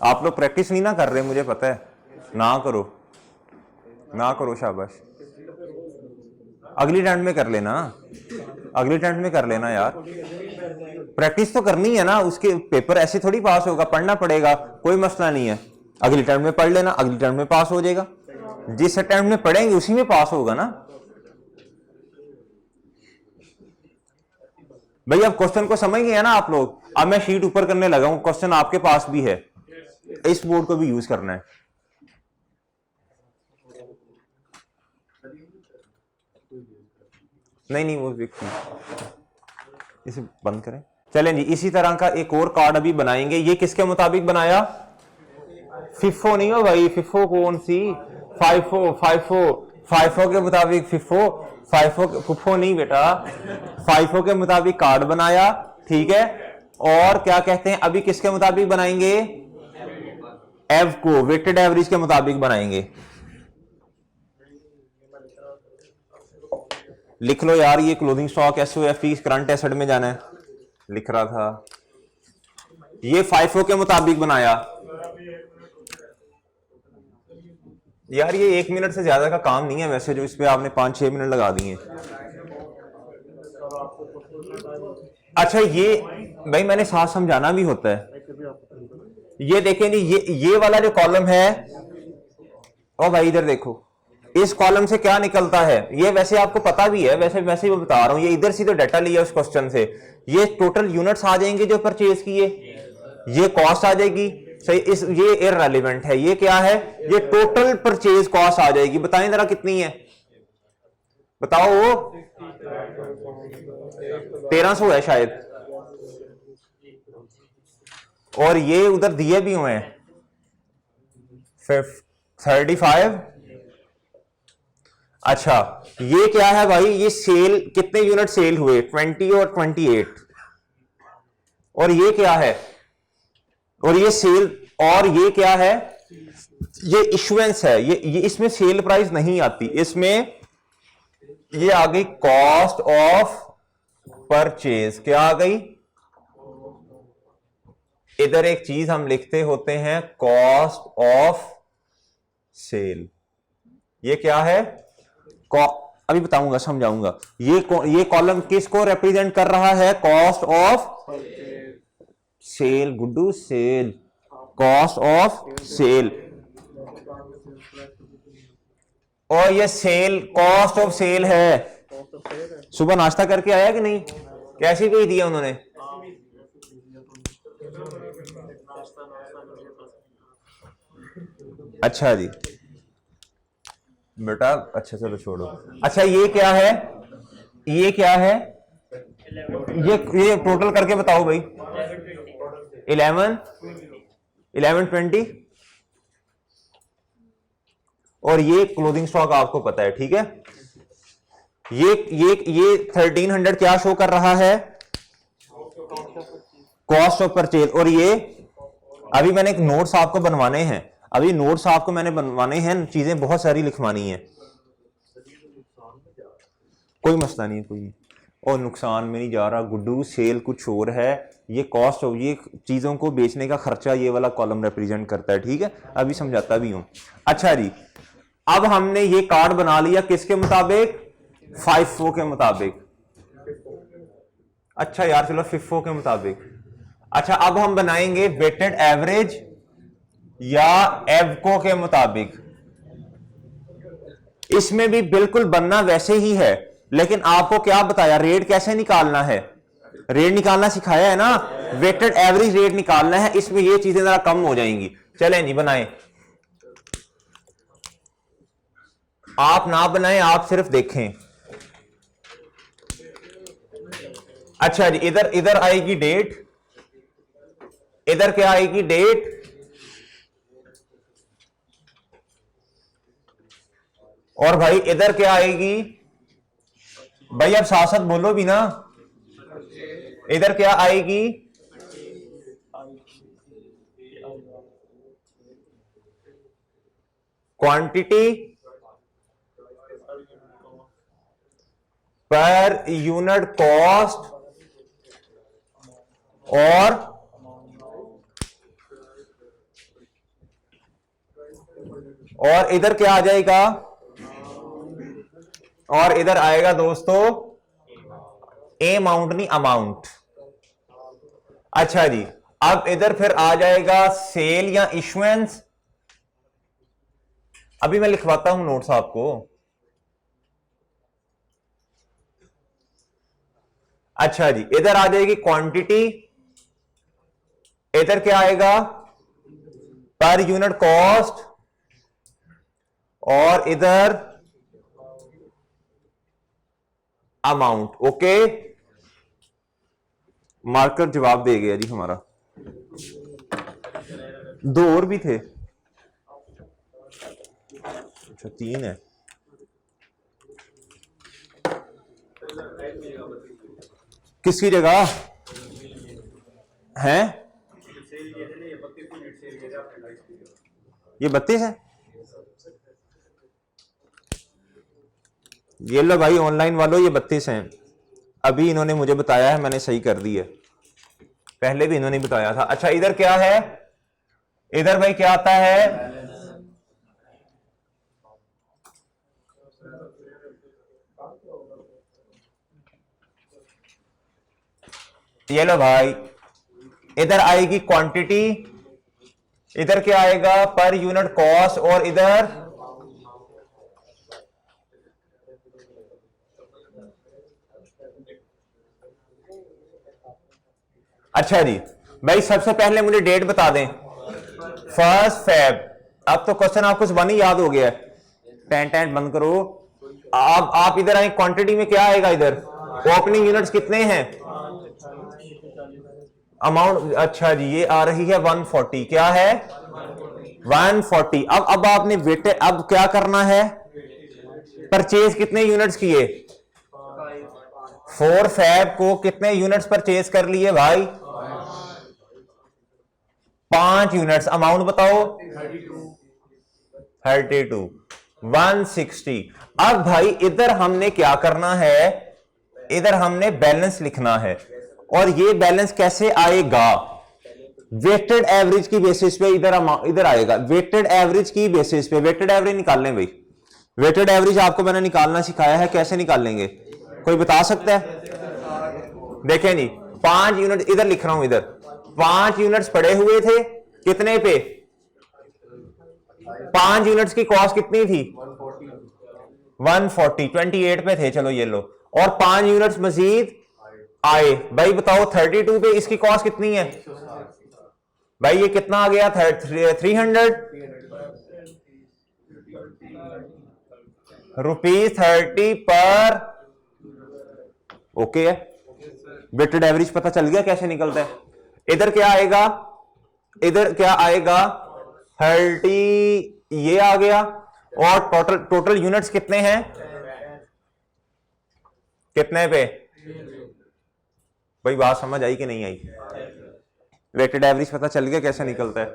आप लोग प्रैक्टिस नहीं ना कर रहे, मुझे पता है, ना करो ना करो, शाबाश। अगली टेंट में कर लेना, अगली टेंट में कर लेना यार, प्रैक्टिस तो करनी है ना, उसके पेपर ऐसे थोड़ी पास होगा, पढ़ना पड़ेगा, कोई मसला नहीं है। अगली टेंट में पढ़ लेना, अगली टेंट में पास हो जाएगा, जिस अटेम्प्ट में पढ़ेंगे उसी में पास होगा ना। भाई अब क्वेश्चन को समझ गए ना आप लोग? अब मैं शीट ऊपर करने लगा हूं, क्वेश्चन आपके पास भी है, इस बोर्ड को भी यूज करना है। नहीं वो इसे बंद करें। चलें जी, इसी तरह का एक और कार्ड अभी बनाएंगे। ये किसके मुताबिक बनाया? फिफो नहीं हो भाई, फिफो कौन सी, फाइफो के मुताबिक फिफो, फुफो नहीं बेटा, फाइफो के मुताबिक कार्ड बनाया, ठीक है। और क्या कहते हैं, अभी किसके मुताबिक बनाएंगे? एव को वेटेड एवरेज के मुताबिक बनाएंगे। लिख लो यार, ये क्लोजिंग स्टॉक एसओएफई करंट एसेट में जाना है, लिख रहा था। ये फाइफो के मुताबिक बनाया यार, ये 1 मिनट से ज्यादा का काम नहीं है वैसे, जो इस पे आपने 5-6 मिनट लगा दिए। अच्छा ये भाई मैंने साथ समझाना भी होता है। ये देखें जी, ये वाला जो कॉलम है, ओ भाई इधर देखो, इस कॉलम से क्या निकलता है, ये वैसे आपको पता भी है, वैसे वैसे ही बता रहा हूं, ये इधर से तो डाटा लिया उस क्वेश्चन से। ये टोटल यूनिट्स आ जाएंगे जो परचेज किए, ये कॉस्ट आ जाएगी सही। इस ये इररेलेवेंट है, ये क्या है, ये टोटल परचेज कॉस्ट आ जाएगी। बताएं जरा कितनी है, बताओ। वो 1300 है शायद, और ये उधर दिए भी हुए हैं 35। अच्छा ये क्या है भाई, ये सेल कितने यूनिट सेल हुए, 20 और 28। और ये क्या है, और ये सेल, और ये क्या है, ये इशुएंस है। ये इसमें सेल प्राइस नहीं आती, इसमें ये आ गई कॉस्ट ऑफ परचेज। क्या आ गई, इधर एक चीज हम लिखते होते हैं कॉस्ट ऑफ सेल। ये क्या है, अभी बताऊंगा, समझाऊंगा। ये कॉलम किसको रिप्रेजेंट कर रहा है, कॉस्ट ऑफ सेल। गुड्डू सेल, कॉस्ट ऑफ सेल। और ये सेल, कॉस्ट ऑफ सेल है। सुबह नाश्ता करके आया कि नहीं, कैसी गई दिया उन्होंने, अच्छा जी बेटा, अच्छा चलो छोड़ो। अच्छा ये क्या है, ये क्या है, ये टोटल करके बताओ भाई। 11 20 और ये क्लोथिंग स्टॉक आपको पता है, ठीक है। ये 1300 क्या शो कर रहा है, कॉस्ट ऑफ परचेज। और ये अभी मैंने एक नोट्स आपको बनवाने हैं, अभी नोट्स आपको मैंने बनवाने हैं, चीजें बहुत सारी लिखवानी है, कोई मसला नहीं है कोई। और नुकसान में नहीं जा रहा गुड्डू, सेल कुछ और है, ये कॉस्ट ऑफ, ये चीजों को बेचने का खर्चा ये वाला कॉलम रिप्रेजेंट करता है, ठीक है। अभी समझाता भी हूं। अच्छा जी, अब हमने ये कार्ड बना लिया किसके मुताबिक, FIFO के मुताबिक। अच्छा यार चलो FIFO के मुताबिक। अच्छा अब हम बनाएंगे वेटेड एवरेज या एवको के मुताबिक। इसमें भी बिल्कुल बनना वैसे ही है, लेकिन आपको क्या बताया, रेट कैसे निकालना है, रेट निकालना सिखाया है ना, वेटेड एवरेज रेट निकालना है। इसमें ये चीजें जरा कम हो जाएंगी। चलें जी बनाएं, आप ना बनाएं, आप सिर्फ देखें। अच्छा जी, इधर आएगी डेट, इधर क्या आएगी, डेट, और भाई इधर क्या आएगी, भाई अब साथ साथ बोलो भी ना, इधर क्या आएगी, क्वांटिटी पर यूनिट कॉस्ट, और इधर क्या आ जाएगा, और इधर आएगा दोस्तों अमाउंट, नहीं अमाउंट। अच्छा जी, अब इधर फिर आ जाएगा सेल या इशुएंस। अभी मैं लिखवाता हूं नोट्स आपको। अच्छा जी, इधर आ जाएगी क्वांटिटी, इधर क्या आएगा, पर यूनिट कॉस्ट, और इधर अमाउंट। ओके, मार्कर जवाब दे गया जी हमारा। दो और भी थे, अच्छा 3 है। किसकी जगह है, ये 32 है। ये लो भाई ऑनलाइन वालों, ये 32 हैं। अभी इन्होंने मुझे बताया है, मैंने सही कर दी है, पहले भी इन्होंने बताया था। अच्छा इधर क्या है, इधर भाई क्या आता है, ये लो भाई, इधर आएगी क्वांटिटी, इधर क्या आएगा, पर यूनिट कॉस्ट, और इधर अच्छा जी भाई, सबसे पहले मुझे डेट बता दें, 1 Feb। अब तो क्वेश्चन आपको जुबानी याद हो गया है। टेंट बंद करो। आप इधर आए, क्वांटिटी में क्या आएगा इधर, ओपनिंग यूनिट्स कितने हैं, अमाउंट, अच्छा जी ये आ रही है 140, क्या है 140। अब आपने बेटे अब क्या करना है, परचेज कितने यूनिट्स किए, 4 Feb को कितने यूनिट्स परचेज कर लिए भाई, 5 यूनिट्स, अमाउंट बताओ 32, 160। अब भाई इधर हमने क्या करना है, इधर हमने बैलेंस लिखना है, और ये बैलेंस कैसे आएगा, वेटेड एवरेज की बेसिस पे इधर आएगा, वेटेड एवरेज की बेसिस पे। वेटेड एवरेज निकाल लें भाई, वेटेड एवरेज आपको मैंने निकालना सिखाया है, कैसे निकालेंगे, कोई बता सकता है। देखें जी, 5 यूनिट इधर लिख रहा हूं, इधर 5 यूनिट्स पड़े हुए थे, कितने पे, 5 यूनिट्स की कॉस्ट कितनी थी 140, 28 पे थे, चलो ये लो, और 5 यूनिट्स मजीद आए। भाई बताओ 32 पे इसकी कॉस्ट कितनी है भाई, ये कितना आ गया, 300 ₹30 पर, ओके है। वेटेड एवरेज पता चल गया कैसे निकलता है। इधर क्या आएगा, इधर क्या आएगा 30, ये आ गया, और टोटल यूनिट्स कितने हैं, कितने पे भाई, बात समझ आई कि नहीं आई, वेटेड एवरेज पता चल गया कैसे निकलता है।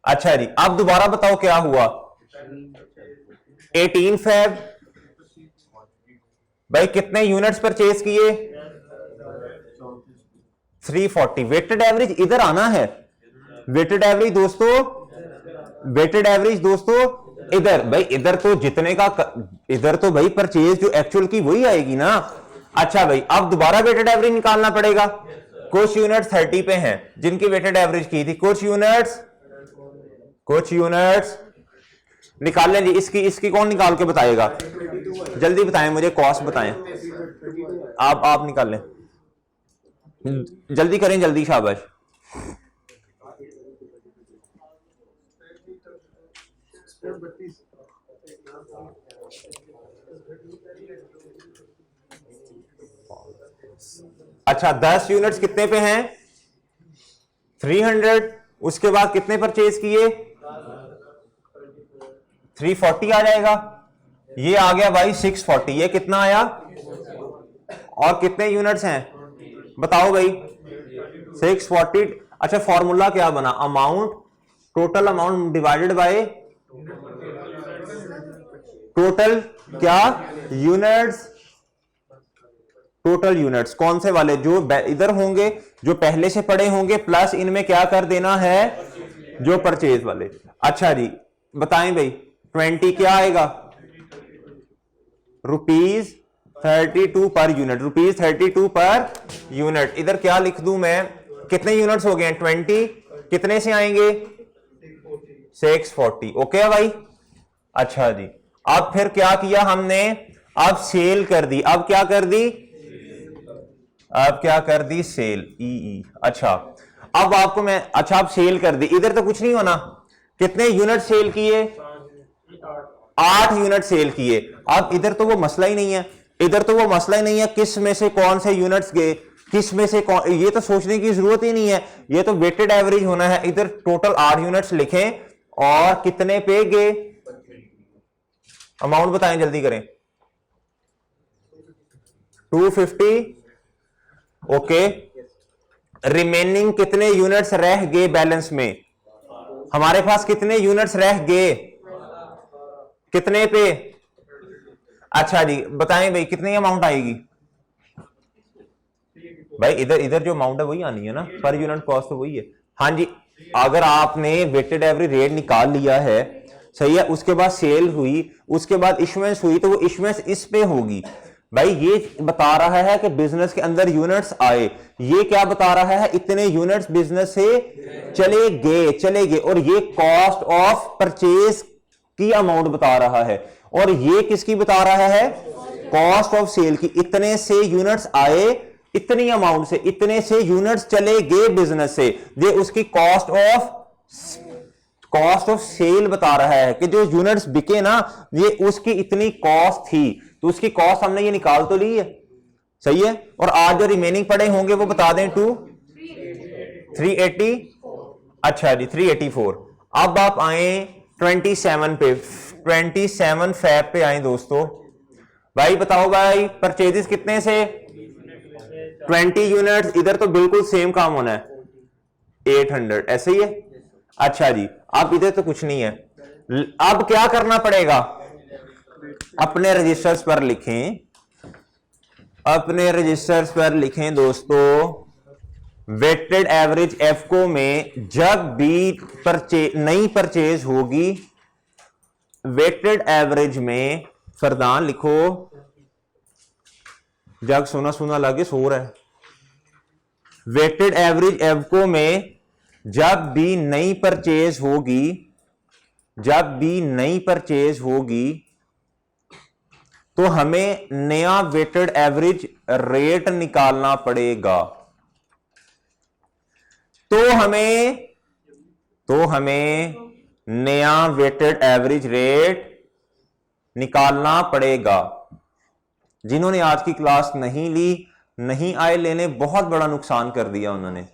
अच्छा जी, अब दोबारा बताओ क्या हुआ, 18 Feb भाई कितने यूनिट्स परचेज किए, 340। वेटेड एवरेज इधर आना है, वेटेड एवरेज दोस्तों, वेटेड एवरेज दोस्तों इधर भाई, इधर तो जितने का, इधर तो भाई परचेज जो एक्चुअल की वही आएगी ना। अच्छा भाई, अब दोबारा वेटेड एवरेज निकालना पड़ेगा। कुछ यूनिट्स 30 पे हैं जिनकी वेटेड एवरेज की थी, कुछ यूनिट्स निकाल लें जी। इसकी कौन निकाल के बताएगा, जल्दी बताएं मुझे, कॉस्ट बताएं, आप निकाल लें, जल्दी करें, जल्दी, शाबाश। अच्छा, 10 यूनिट्स कितने पे हैं 300, उसके बाद कितने परचेज किए 340 आ जाएगा, ये आ गया भाई 640, ये कितना आया, और कितने यूनिट्स हैं बताओ भाई 640। अच्छा, फॉर्मूला क्या बना, amount, total amount divided by total क्या यूनिट्स, टोटल यूनिट्स कौन से वाले, जो इधर होंगे, जो पहले से पड़े होंगे, प्लस इनमें क्या कर देना है, जो परचेज वाले। अच्छा जी, बताएं भाई 20 क्या आएगा, ₹32 पर यूनिट, ₹32 पर यूनिट। इधर क्या लिख दूं मैं, कितने यूनिट्स हो गए हैं 20, कितने से आएंगे 640, ओके है भाई। अच्छा जी, अब फिर क्या किया हमने, अब सेल कर दी, अब क्या कर दी, अब क्या कर दी, सेल, ई। अच्छा, अब आपको मैं, अच्छा आप सेल कर दी, इधर तो कुछ नहीं होना, कितने यूनिट सेल किए 8 यूनिट सेल किए। अब इधर तो वो मसला ही नहीं है, इधर तो वो मसला ही नहीं है किस में से कौन से यूनिट्स गए, किस में से कौन, ये तो सोचने की जरूरत ही नहीं है, ये तो वेटेड एवरेज होना है। इधर टोटल 8 यूनिट्स लिखें और कितने पे गए, अमाउंट बताएं, जल्दी करें, 250, ओके। रिमेनिंग कितने यूनिट्स रह गए बैलेंस में, हमारे पास कितने यूनिट्स रह गए, कितने पे, अच्छा जी बताएं भाई कितनी अमाउंट आएगी भाई, इधर जो अमाउंट है वही आनी है ना, पर यूनिट कॉस्ट तो वही है। हाँ जी, अगर आपने वेटेड एवरेज रेट निकाल लिया है, सही है, उसके बाद सेल हुई, उसके बाद इशुएंस हुई, तो वो इशुएंस इस पे होगी भाई। ये बता रहा है कि बिजनेस के अंदर यूनिट्स आए, ये क्या बता रहा है, इतने यूनिट्स बिजनेस से चले गए, और ये कॉस्ट ऑफ परचेज की अमाउंट बता रहा है, और ये किसकी बता रहा है, कॉस्ट ऑफ सेल की। इतने से यूनिट्स आए इतनी अमाउंट से, इतने से यूनिट्स चले गए बिजनेस से, ये उसकी कॉस्ट ऑफ सेल बता रहा है कि जो यूनिट्स बिके ना, ये उसकी इतनी कॉस्ट थी, तो उसकी कॉस्ट हमने ये निकाल तो ली है, सही है। और आज जो रिमेनिंग पड़े होंगे वो बता दें 380, अच्छा जी 384। अब आप आए 27 पे, 27 फैब पे आए दोस्तों। भाई बताओ भाई परचेजेस कितने से, 20 यूनिट्स, इधर तो बिल्कुल सेम काम होना है 800, ऐसे ही है। अच्छा जी अब इधर तो कुछ नहीं है, अब क्या करना पड़ेगा, अपने रजिस्टर्स पर लिखें, अपने रजिस्टर्स पर लिखें दोस्तों, वेटेड एवरेज एफको में जब भी नई परचेज होगी, वेटेड एवरेज में फरदान लिखो, जग सोना सोना लगे सो रहा है। वेटेड एवरेज एफको में जब भी नई परचेज होगी, जब भी नई परचेज होगी, तो हमें नया वेटेड एवरेज रेट निकालना पड़ेगा। तो हमें नया वेटेड एवरेज रेट निकालना पड़ेगा। जिन्होंने आज की क्लास नहीं ली, नहीं आए लेने, बहुत बड़ा नुकसान कर दिया उन्होंने,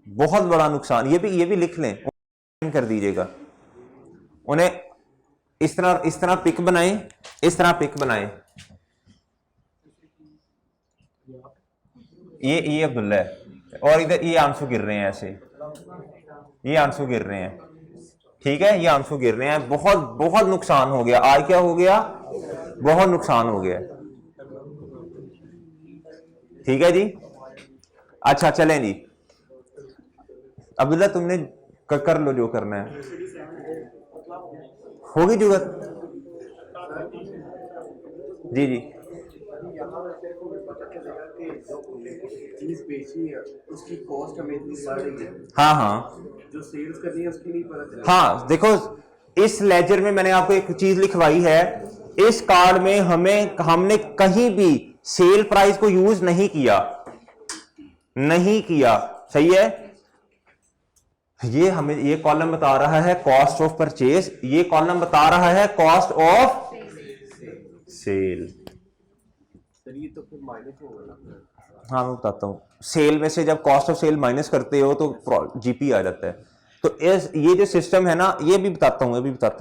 बहुत बड़ा नुकसान। ये भी लिख लें, कर दीजिएगा उन्हें। इस तरह पिक बनाएं, इस तरह पिक बनाएं। ये अब्दुल्ला है और इधर ये आंसू गिर रहे हैं, ऐसे ये आंसू गिर रहे हैं, ठीक है, ये आंसू गिर रहे हैं। बहुत बहुत नुकसान हो गया आज, क्या हो गया, बहुत नुकसान हो गया, ठीक है जी। अच्छा चलें जी, अब्दुल्ला तुमने कर लो जो करना है, होगी जरूरत जी जी। चीज बेची है उसकी कॉस्ट हमें इतनी बढ़ रही है, हाँ हाँ, जो सेल्स करनी है उसकी नहीं पता चला। हाँ देखो इस लेजर में मैंने आपको एक चीज लिखवाई है, इस कार्ड में हमने कहीं भी सेल प्राइस को यूज नहीं किया, सही है। ये कॉलम बता रहा है कॉस्ट ऑफ परचेज, ये कॉलम बता रहा है कॉस्ट ऑफ सेल। ये तो फिर माइनस होगा ना। हाँ मैं बताता हूँ, सेल में से जब कॉस्ट ऑफ सेल माइनस करते हो तो जीपी आ जाता है। तो ये जो सिस्टम है ना, ये भी बताता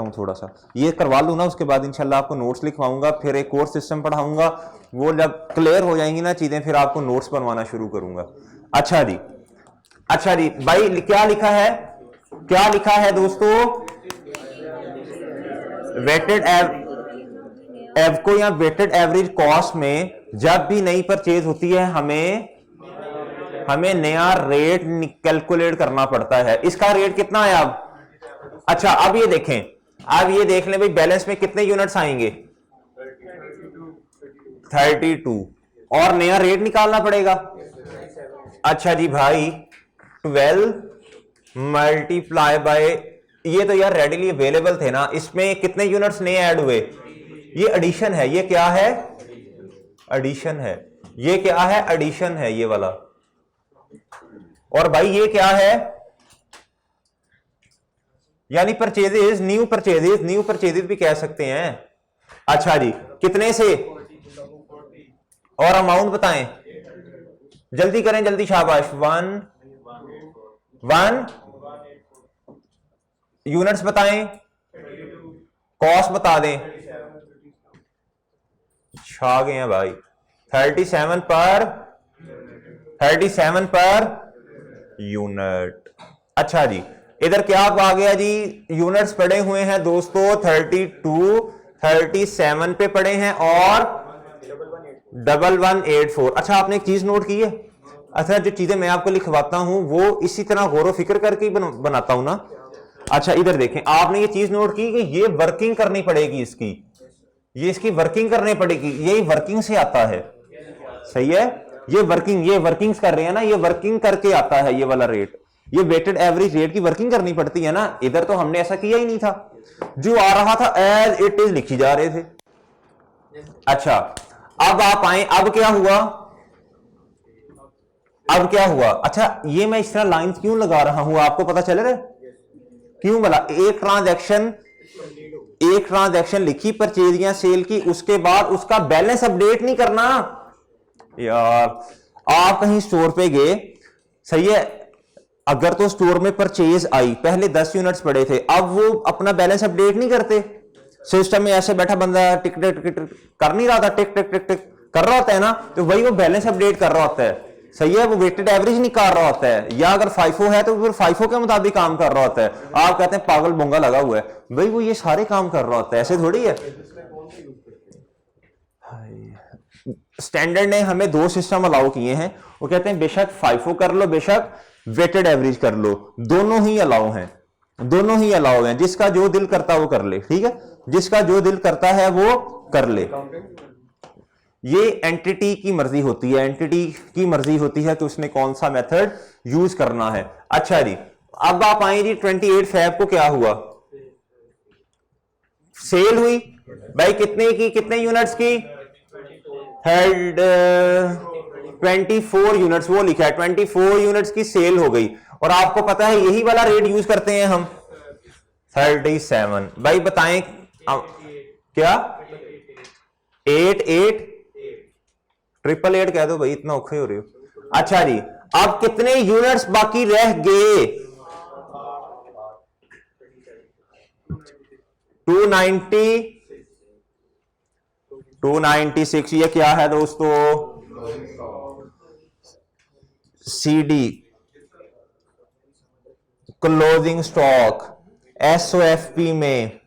हूँ थोड़ा सा, ये करवा लूँ ना, उसके बाद इंशाल्लाह आपको नोट्स लिखवाऊंगा, फिर एक और सिस्टम पढ़ाऊंगा, वो जब क्लियर हो जाएंगी ना चीजें, फिर आपको नोट्स बनवाना शुरू करूंगा। अच्छा जी भाई क्या लिखा है दोस्तों, वेटेड एवको या वेटेड एवरेज कॉस्ट में जब भी नई परचेज होती है, हमें नया रेट कैलकुलेट करना पड़ता है। इसका रेट कितना है अब, अच्छा अब ये देखें, अब ये देख लें भाई बैलेंस में कितने यूनिट्स आएंगे, 32, और नया रेट निकालना पड़ेगा। अच्छा जी भाई 12 मल्टीप्लाई बाय, ये तो यार रेडिली अवेलेबल थे ना, इसमें कितने यूनिट्स नए ऐड हुए, ये एडिशन है, ये क्या है, एडिशन है, ये क्या है, एडिशन है ये वाला। और भाई ये क्या है, यानी परचेजेस, न्यू परचेजेस भी कह सकते हैं। अच्छा जी कितने से, और अमाउंट बताएं, जल्दी करें, जल्दी शाबाश। 1 यूनिट्स बताएं, कॉस्ट बता दें, छा गए हैं भाई, 37 पर यूनिट। अच्छा जी इधर क्या आ गया जी, यूनिट्स पड़े हुए हैं दोस्तों 32, 37 पे पड़े हैं और 1184। अच्छा आपने एक चीज नोट की है, अच्छा जो चीजें मैं आपको लिखवाता हूं वो इसी तरह गौर फिक्र करके बनाता हूं ना। अच्छा इधर देखें, आपने ये चीज नोट की कि ये वर्किंग करनी पड़ेगी, इसकी वर्किंग करनी पड़ेगी, यही वर्किंग से आता है, सही है। ये वर्किंग्स कर रहे हैं ना, ये वर्किंग करके आता है ये वाला रेट, ये वेटेड एवरेज रेट की वर्किंग करनी पड़ती है ना। इधर तो हमने ऐसा किया ही नहीं था, जो आ रहा था एज इट इज लिखी जा रहे थे। अच्छा अब आप आए, अब क्या हुआ, अब क्या हुआ, अच्छा ये मैं इस तरह लाइंस क्यों लगा रहा हूं आपको पता चल रहा है क्यों? बोला एक ट्रांजैक्शन लिखी परचेज या सेल की, उसके बाद उसका बैलेंस अपडेट नहीं करना यार। आप कहीं स्टोर पे गए, सही है, अगर तो स्टोर में परचेज आई, पहले 10 यूनिट्स पड़े थे, अब वो अपना बैलेंस अपडेट नहीं करते। सिस्टम में ऐसे बैठा बंदा टिक टिक टिक टिक कर नहीं रहा था, टिक टिक टिक टिक कर रहा होता है ना, तो वही वो बैलेंस अपडेट कर रहा होता है, सही है, वो वेटेड एवरेज निकाल रहा होता है, या अगर फाइफो है तो फिर फाइफो के मुताबिक काम कर रहा होता है। आप कहते हैं पागल बोंगा लगा हुआ है, भाई वो ये सारे काम कर रहा होता है, ऐसे थोड़ी है। स्टैंडर्ड ने हमें 2 सिस्टम अलाउ किए हैं, वो कहते हैं बेशक फाइफो कर लो, बेशक वेटेड एवरेज कर लो, दोनों ही अलाउ हैं, दोनों ही अलाउ हैं, जिसका जो दिल करता वो कर ले, ठीक है, जिसका जो दिल करता है वो कर ले। ये एंटिटी की मर्जी होती है, एंटिटी की मर्जी होती है कि उसने कौन सा मेथड यूज करना है। अच्छा जी, अब आप आए जी 28 फेब को क्या हुआ, सेल हुई भाई, कितने की, कितने यूनिट्स की, 24 यूनिट्स, वो लिखा है 24 यूनिट्स की सेल हो गई, और आपको पता है यही वाला रेट यूज करते हैं हम 37। भाई बताएं क्या, 888 कह दो भाई, इतना औखे हो रहे हो। अच्छा जी, अब कितने यूनिट्स बाकी रह गए, 296। ये क्या है दोस्तों, सीडी क्लोजिंग स्टॉक, एसओएफपी में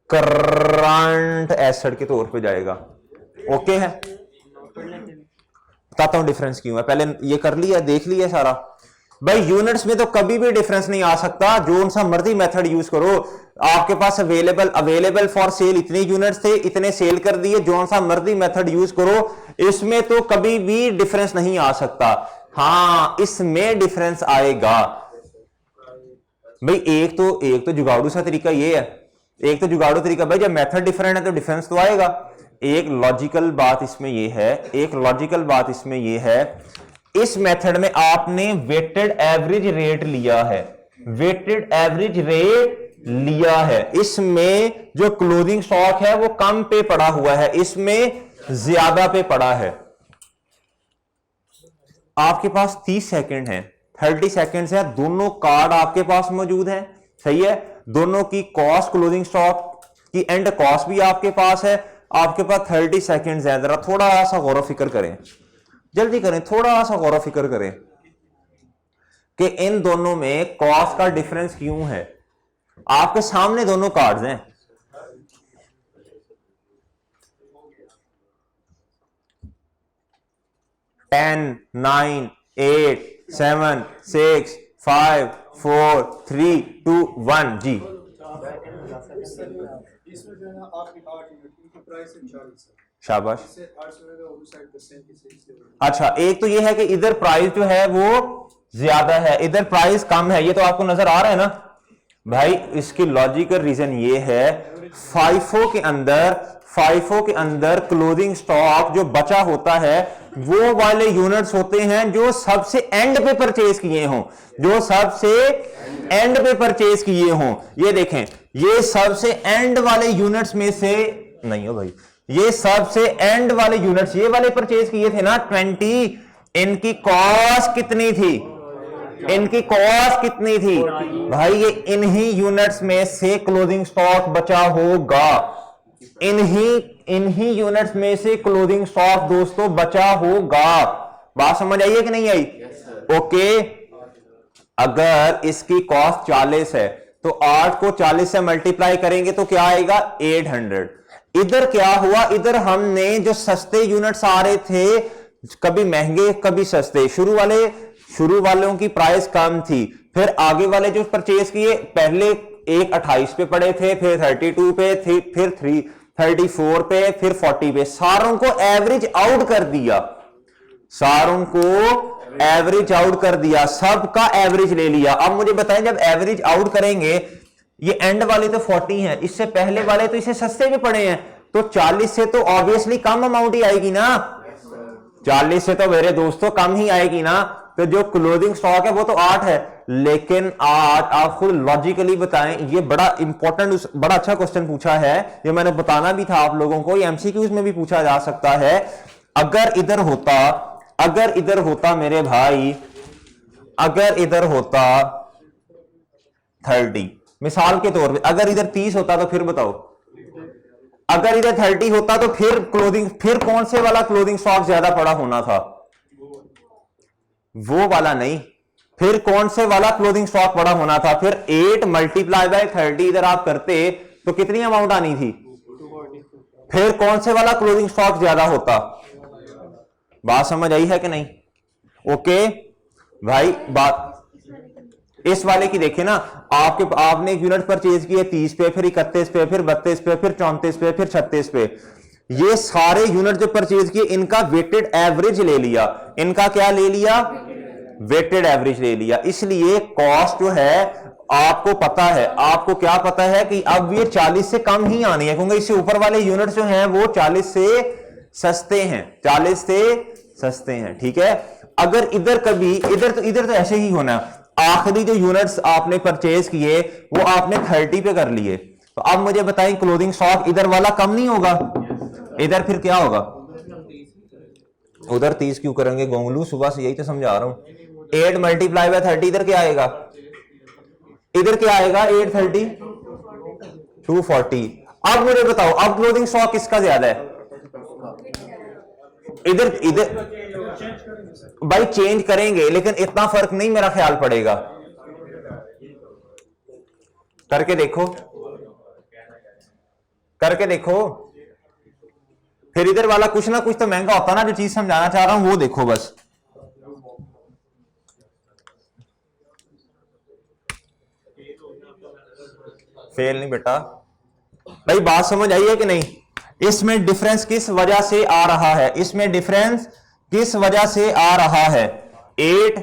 करंट एसेट के तौर पे जाएगा। ओके है, बताता हूं डिफरेंस क्यों है, पहले ये कर लिया, देख लिया सारा। भाई यूनिट्स में तो कभी भी डिफरेंस नहीं आ सकता, जो सा मर्जी मेथड यूज करो, आपके पास अवेलेबल फॉर सेल इतने यूनिट्स थे, इतने सेल कर दिए, जो सा मर्जी मेथड यूज करो, इसमें तो कभी भी डिफरेंस नहीं आ सकता। हाँ, इसमें डिफरेंस आएगा भाई, एक तो जुगाड़ू सा तरीका ये है, एक तो जुगाड़ू तरीका, भाई जब मेथड डिफरेंट है तो डिफरेंस तो आएगा। एक लॉजिकल बात इसमें ये है, इस मेथड में आपने वेटेड एवरेज रेट लिया है, इसमें जो क्लोजिंग स्टॉक है वो कम पे पड़ा हुआ है, इसमें ज्यादा पे पड़ा है। आपके पास 30 सेकंड है, 30 सेकंड्स है, दोनों कार्ड आपके पास मौजूद है, सही है, दोनों की कॉस्ट, क्लोजिंग स्टॉक की एंड कॉस्ट भी आपके पास है, आपके पास 30 सेकंड्स है। जरा थोड़ा सा गौर फिक्र करें, जल्दी करें, थोड़ा सा गौर फिक्र करें कि इन दोनों में कॉस्ट का डिफरेंस क्यों है। आपके सामने दोनों कार्ड्स हैं, टेन 9 8 7 6 5 4 3 2 1 जी। इसमें जो है ना आपकी 8 यूनिट की प्राइस है 40 है, शाबाश। इससे 800 का वो साइड परसेंट। अच्छा, एक तो ये है कि इधर प्राइस जो है वो ज्यादा है, इधर प्राइस कम है, ये तो आपको नजर आ रहा है ना भाई। इसकी लॉजिकल रीजन ये है, फाइफो के अंदर क्लोजिंग स्टॉक जो बचा होता है वो वाले यूनिट्स होते हैं जो सबसे एंड पे परचेज किए हों, ये देखें, ये सबसे एंड वाले यूनिट्स में से नहीं हो भाई, ये सबसे एंड वाले यूनिट्स, ये वाले परचेज किए थे ना 20, इनकी कॉस्ट कितनी थी, भाई ये इन्हीं यूनिट्स में से क्लोजिंग स्टॉक बचा होगा, इन्हीं यूनिट्स में से क्लोजिंग स्टॉक दोस्तों बचा होगा। बात समझ आई है कि नहीं आई? ओके, अगर इसकी कॉस्ट 40 है तो 8 को 40 से मल्टीप्लाई करेंगे तो क्या आएगा 800। इधर क्या हुआ, इधर हमने जो सस्ते यूनिट्स आ रहे थे, कभी महंगे कभी सस्ते, शुरू वालों की प्राइस कम थी, फिर आगे वाले जो परचेज किए, पहले एक 28 पे पड़े थे, फिर 32 पे थे, फिर 34 पे, फिर 40 पे, सारों को एवरेज आउट कर दिया, सबका एवरेज ले लिया। अब मुझे बताएं, जब एवरेज आउट करेंगे, ये एंड वाले तो 40 हैं, इससे पहले वाले तो इसे सस्ते भी पड़े हैं, तो 40 से तो ऑब्वियसली कम अमाउंट ही आएगी ना, 40 से तो मेरे दोस्तों कम ही आएगी ना। तो जो क्लोजिंग स्टॉक है वो तो 8 है, लेकिन आज आप खुद लॉजिकली बताएं, ये बड़ा इंपॉर्टेंट, बड़ा अच्छा क्वेश्चन पूछा है, ये मैंने बताना भी था आप लोगों को, ये एमसीक्यूज में भी पूछा जा सकता है। अगर इधर होता मेरे भाई, अगर इधर होता 30, मिसाल के तौर पे अगर इधर 30 होता तो फिर बताओ, अगर इधर 30 होता तो फिर कौन से वाला क्लोजिंग स्टॉक ज्यादा पड़ा होना था? वो वाला नहीं, फिर कौन से वाला क्लोजिंग स्टॉक बड़ा होना था? फिर 8 मल्टीप्लाई बाय 30 इधर आप करते तो कितनी अमाउंट आनी थी? फिर कौन से वाला क्लोजिंग स्टॉक ज्यादा होता? बात समझ आई है कि नहीं? ओके भाई, बात इस वाले की देखे ना, आपने एक यूनिट परचेज किए 30 पे, फिर 31 पे, फिर 32 पे, फिर 34 पे, फिर 36 पे। ये सारे यूनिट जो परचेज किए इनका वेटेड एवरेज ले लिया। इनका क्या ले लिया? वेटेड एवरेज ले लिया। इसलिए कॉस्ट जो है आपको पता है, आपको क्या पता है कि अब ये 40 से कम ही आनी है, क्योंकि इससे ऊपर वाले यूनिट जो हैं वो 40 से सस्ते हैं, 40 से सस्ते हैं। ठीक है, अगर इधर कभी इधर तो ऐसे ही होना, आखिरी जो यूनिट्स आपने परचेज किए वो आपने 30 पे कर लिए, तो अब मुझे बताएं क्लोजिंग स्टॉक इधर वाला कम नहीं होगा? इधर फिर क्या होगा? उधर 30 क्यों करेंगे गोंगलू, सुबह से यही तो समझा रहा हूं। 8 मल्टीप्लाई बाय 30 इधर क्या आएगा? इधर क्या आएगा? 830 240। अब मुझे बताओ, अब क्लोजिंग स्टॉक किसका ज्यादा है? इधर भाई चेंज करेंगे, लेकिन इतना फर्क नहीं मेरा ख्याल पड़ेगा। करके देखो, फिर इधर वाला कुछ ना कुछ तो महंगा होता ना। जो चीज समझाना चाह रहा हूं वो देखो बस। फेल नहीं बेटा, भाई बात समझ आई है कि नहीं? इसमें डिफरेंस किस वजह से आ रहा है? इसमें डिफरेंस किस वजह से आ रहा है? 8,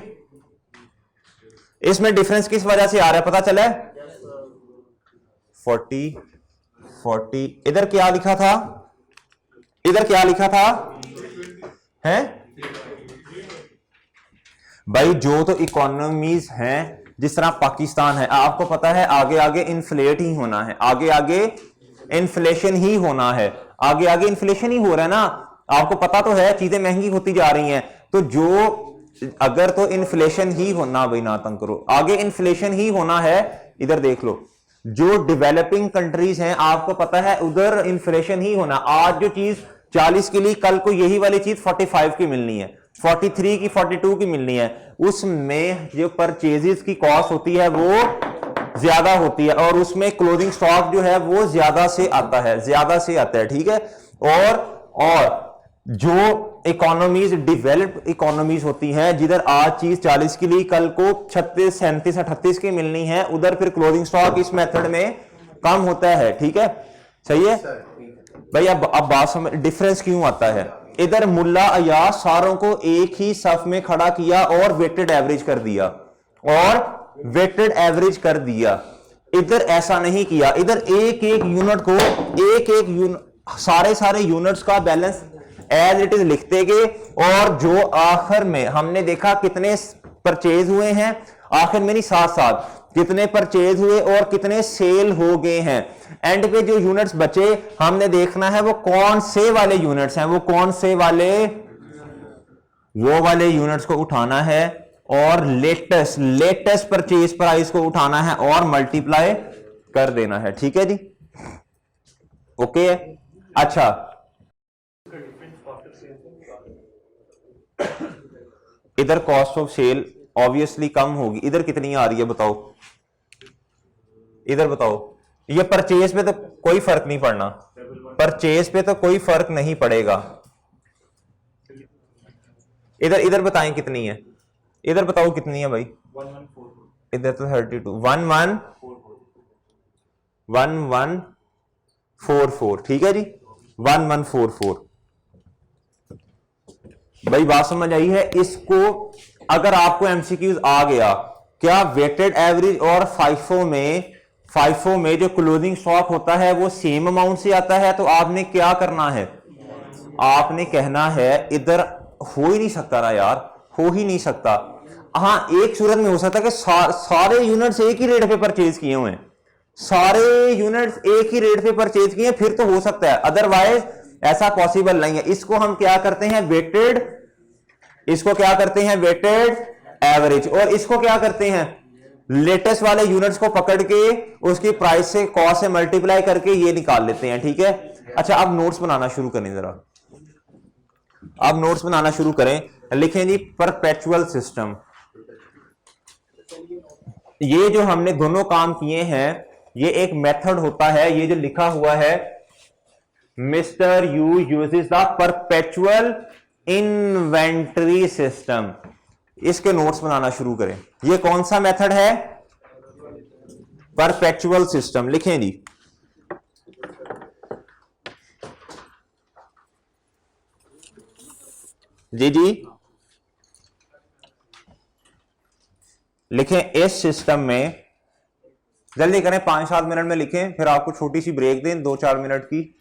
इसमें डिफरेंस किस वजह से आ रहा है पता चला? 40। इधर क्या लिखा था? इधर क्या लिखा था? हैं भाई, जो तो इकोनॉमीज हैं, जिस तरह पाकिस्तान है, आपको पता है आगे आगे इन्फ्लेट ही होना है, आगे आगे इन्फ्लेशन ही होना है, आगे आगे इन्फ्लेशन ही हो रहा है ना। आपको पता तो है चीजें महंगी होती जा रही हैं, तो जो अगर तो इन्फ्लेशन ही होना, भाई ना तंग करो, आगे इन्फ्लेशन ही होना है। इधर देख लो, जो डेवलपिंग कंट्रीज हैं आपको पता है उधर इन्फ्लेशन ही होना। आज जो चीज 40 की ली, कल को यही वाली चीज 45 की मिलनी है, 43 की, 42 की मिलनी है। उसमें जो परचेजेस की कॉस्ट होती है वो ज्यादा होती है, और उसमें क्लोजिंग स्टॉक जो है वो ज्यादा से आता है। ठीक है, और जो इकोनॉमीज, डेवलप्ड इकोनॉमीज होती हैं, जिधर आज चीज 40 की ली, कल को 36, 37, 38 की मिलनी है, उधर फिर क्लोजिंग स्टॉक इस मेथड में कम होता है। ठीक है, सही है भाई। अब बात समझ, डिफरेंस क्यों आता है? इधर मुल्ला अयाज सारों को एक ही सफ में खड़ा किया और वेटेड एवरेज कर दिया, इधर ऐसा नहीं किया। इधर एक एक यूनिट को सारे यूनिट्स का बैलेंस एज इट इज लिखते गए, और जो आखिर में हमने देखा कितने परचेज हुए हैं, आखिर में नहीं, साथ कितने परचेज हुए और कितने सेल हो गए हैं। एंड पे जो यूनिट्स बचे हमने देखना है वो कौन से वाले यूनिट्स हैं, वो वाले यूनिट्स को उठाना है, और लेटेस्ट परचेज प्राइस को उठाना है और मल्टीप्लाई कर देना है। ठीक है जी, ओके है। अच्छा, इधर कॉस्ट ऑफ सेल ऑब्वियसली कम होगी। इधर कितनी आ रही है बताओ? इधर बताओ, ये परचेज पे तो कोई फर्क नहीं पड़ना, परचेज पे तो कोई फर्क नहीं पड़ेगा। इधर बताएं कितनी है? इधर बताओ कितनी है भाई? 1144। इधर तो 32, 1144। ठीक है जी, 1144। भाई बात समझ आई है? इसको अगर आपको एमसीक्यूज आ गया, क्या वेटेड एवरेज और फाइफो में जो क्लोजिंग स्टॉक होता है वो सेम अमाउंट से आता है, तो आपने क्या करना है? आपने कहना है इधर हो ही नहीं सकता ना यार, हो ही नहीं सकता। हाँ, एक सूरत में हो सकता है कि सारे यूनिट्स एक ही रेट पे परचेज किए हुए हैं, सारे यूनिट्स एक ही रेट पे परचेज किए, फिर तो हो सकता है, अदरवाइज ऐसा पॉसिबल नहीं है। इसको हम क्या करते हैं, वेटेड, इसको क्या करते हैं, वेटेड एवरेज, और इसको क्या करते हैं, लेटेस्ट वाले यूनिट्स को पकड़ के उसकी प्राइस से, कॉस्ट से मल्टीप्लाई करके ये निकाल लेते हैं, ठीक है। अच्छा, अब नोट्स बनाना शुरू करें जरा, अब नोट्स बनाना शुरू करें। लिखें जी परपेचुअल सिस्टम। ये जो हमने दोनों काम किए हैं, ये एक मेथड होता है, ये जो लिखा हुआ है, mister you uses the perpetual inventory system, इसके नोट्स बनाना शुरू करें। ये कौन सा मेथड है, परपेचुअल सिस्टम। लिखें जी, जी जी लिखें। इस सिस्टम में जल्दी करें, 5-7 मिनट में लिखें, फिर आपको छोटी सी ब्रेक दें 2-4 मिनट की।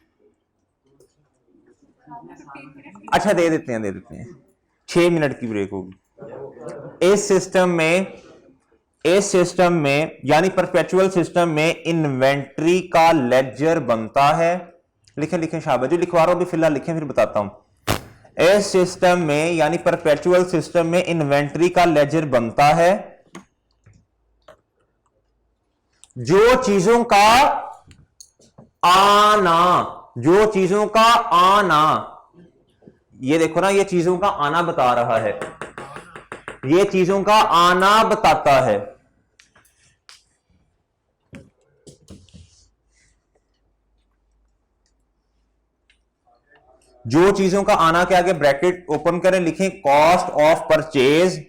अच्छा, दे देते हैं 6 मिनट की ब्रेक होगी। इस सिस्टम में यानी परपेचुअल सिस्टम में इन्वेंट्री का लेजर बनता है। लिखें शाबाश, जो लिखवा रहा हूं अभी फिलहाल लिखें, फिर बताता हूं। इस सिस्टम में यानी परपेचुअल सिस्टम में इन्वेंट्री का लेजर बनता है, जो चीजों का आना, ये देखो ना, ये चीजों का आना बता रहा है, ये चीजों का आना बताता है। जो चीजों का आना के आगे ब्रैकेट ओपन करें, लिखें कॉस्ट ऑफ परचेज,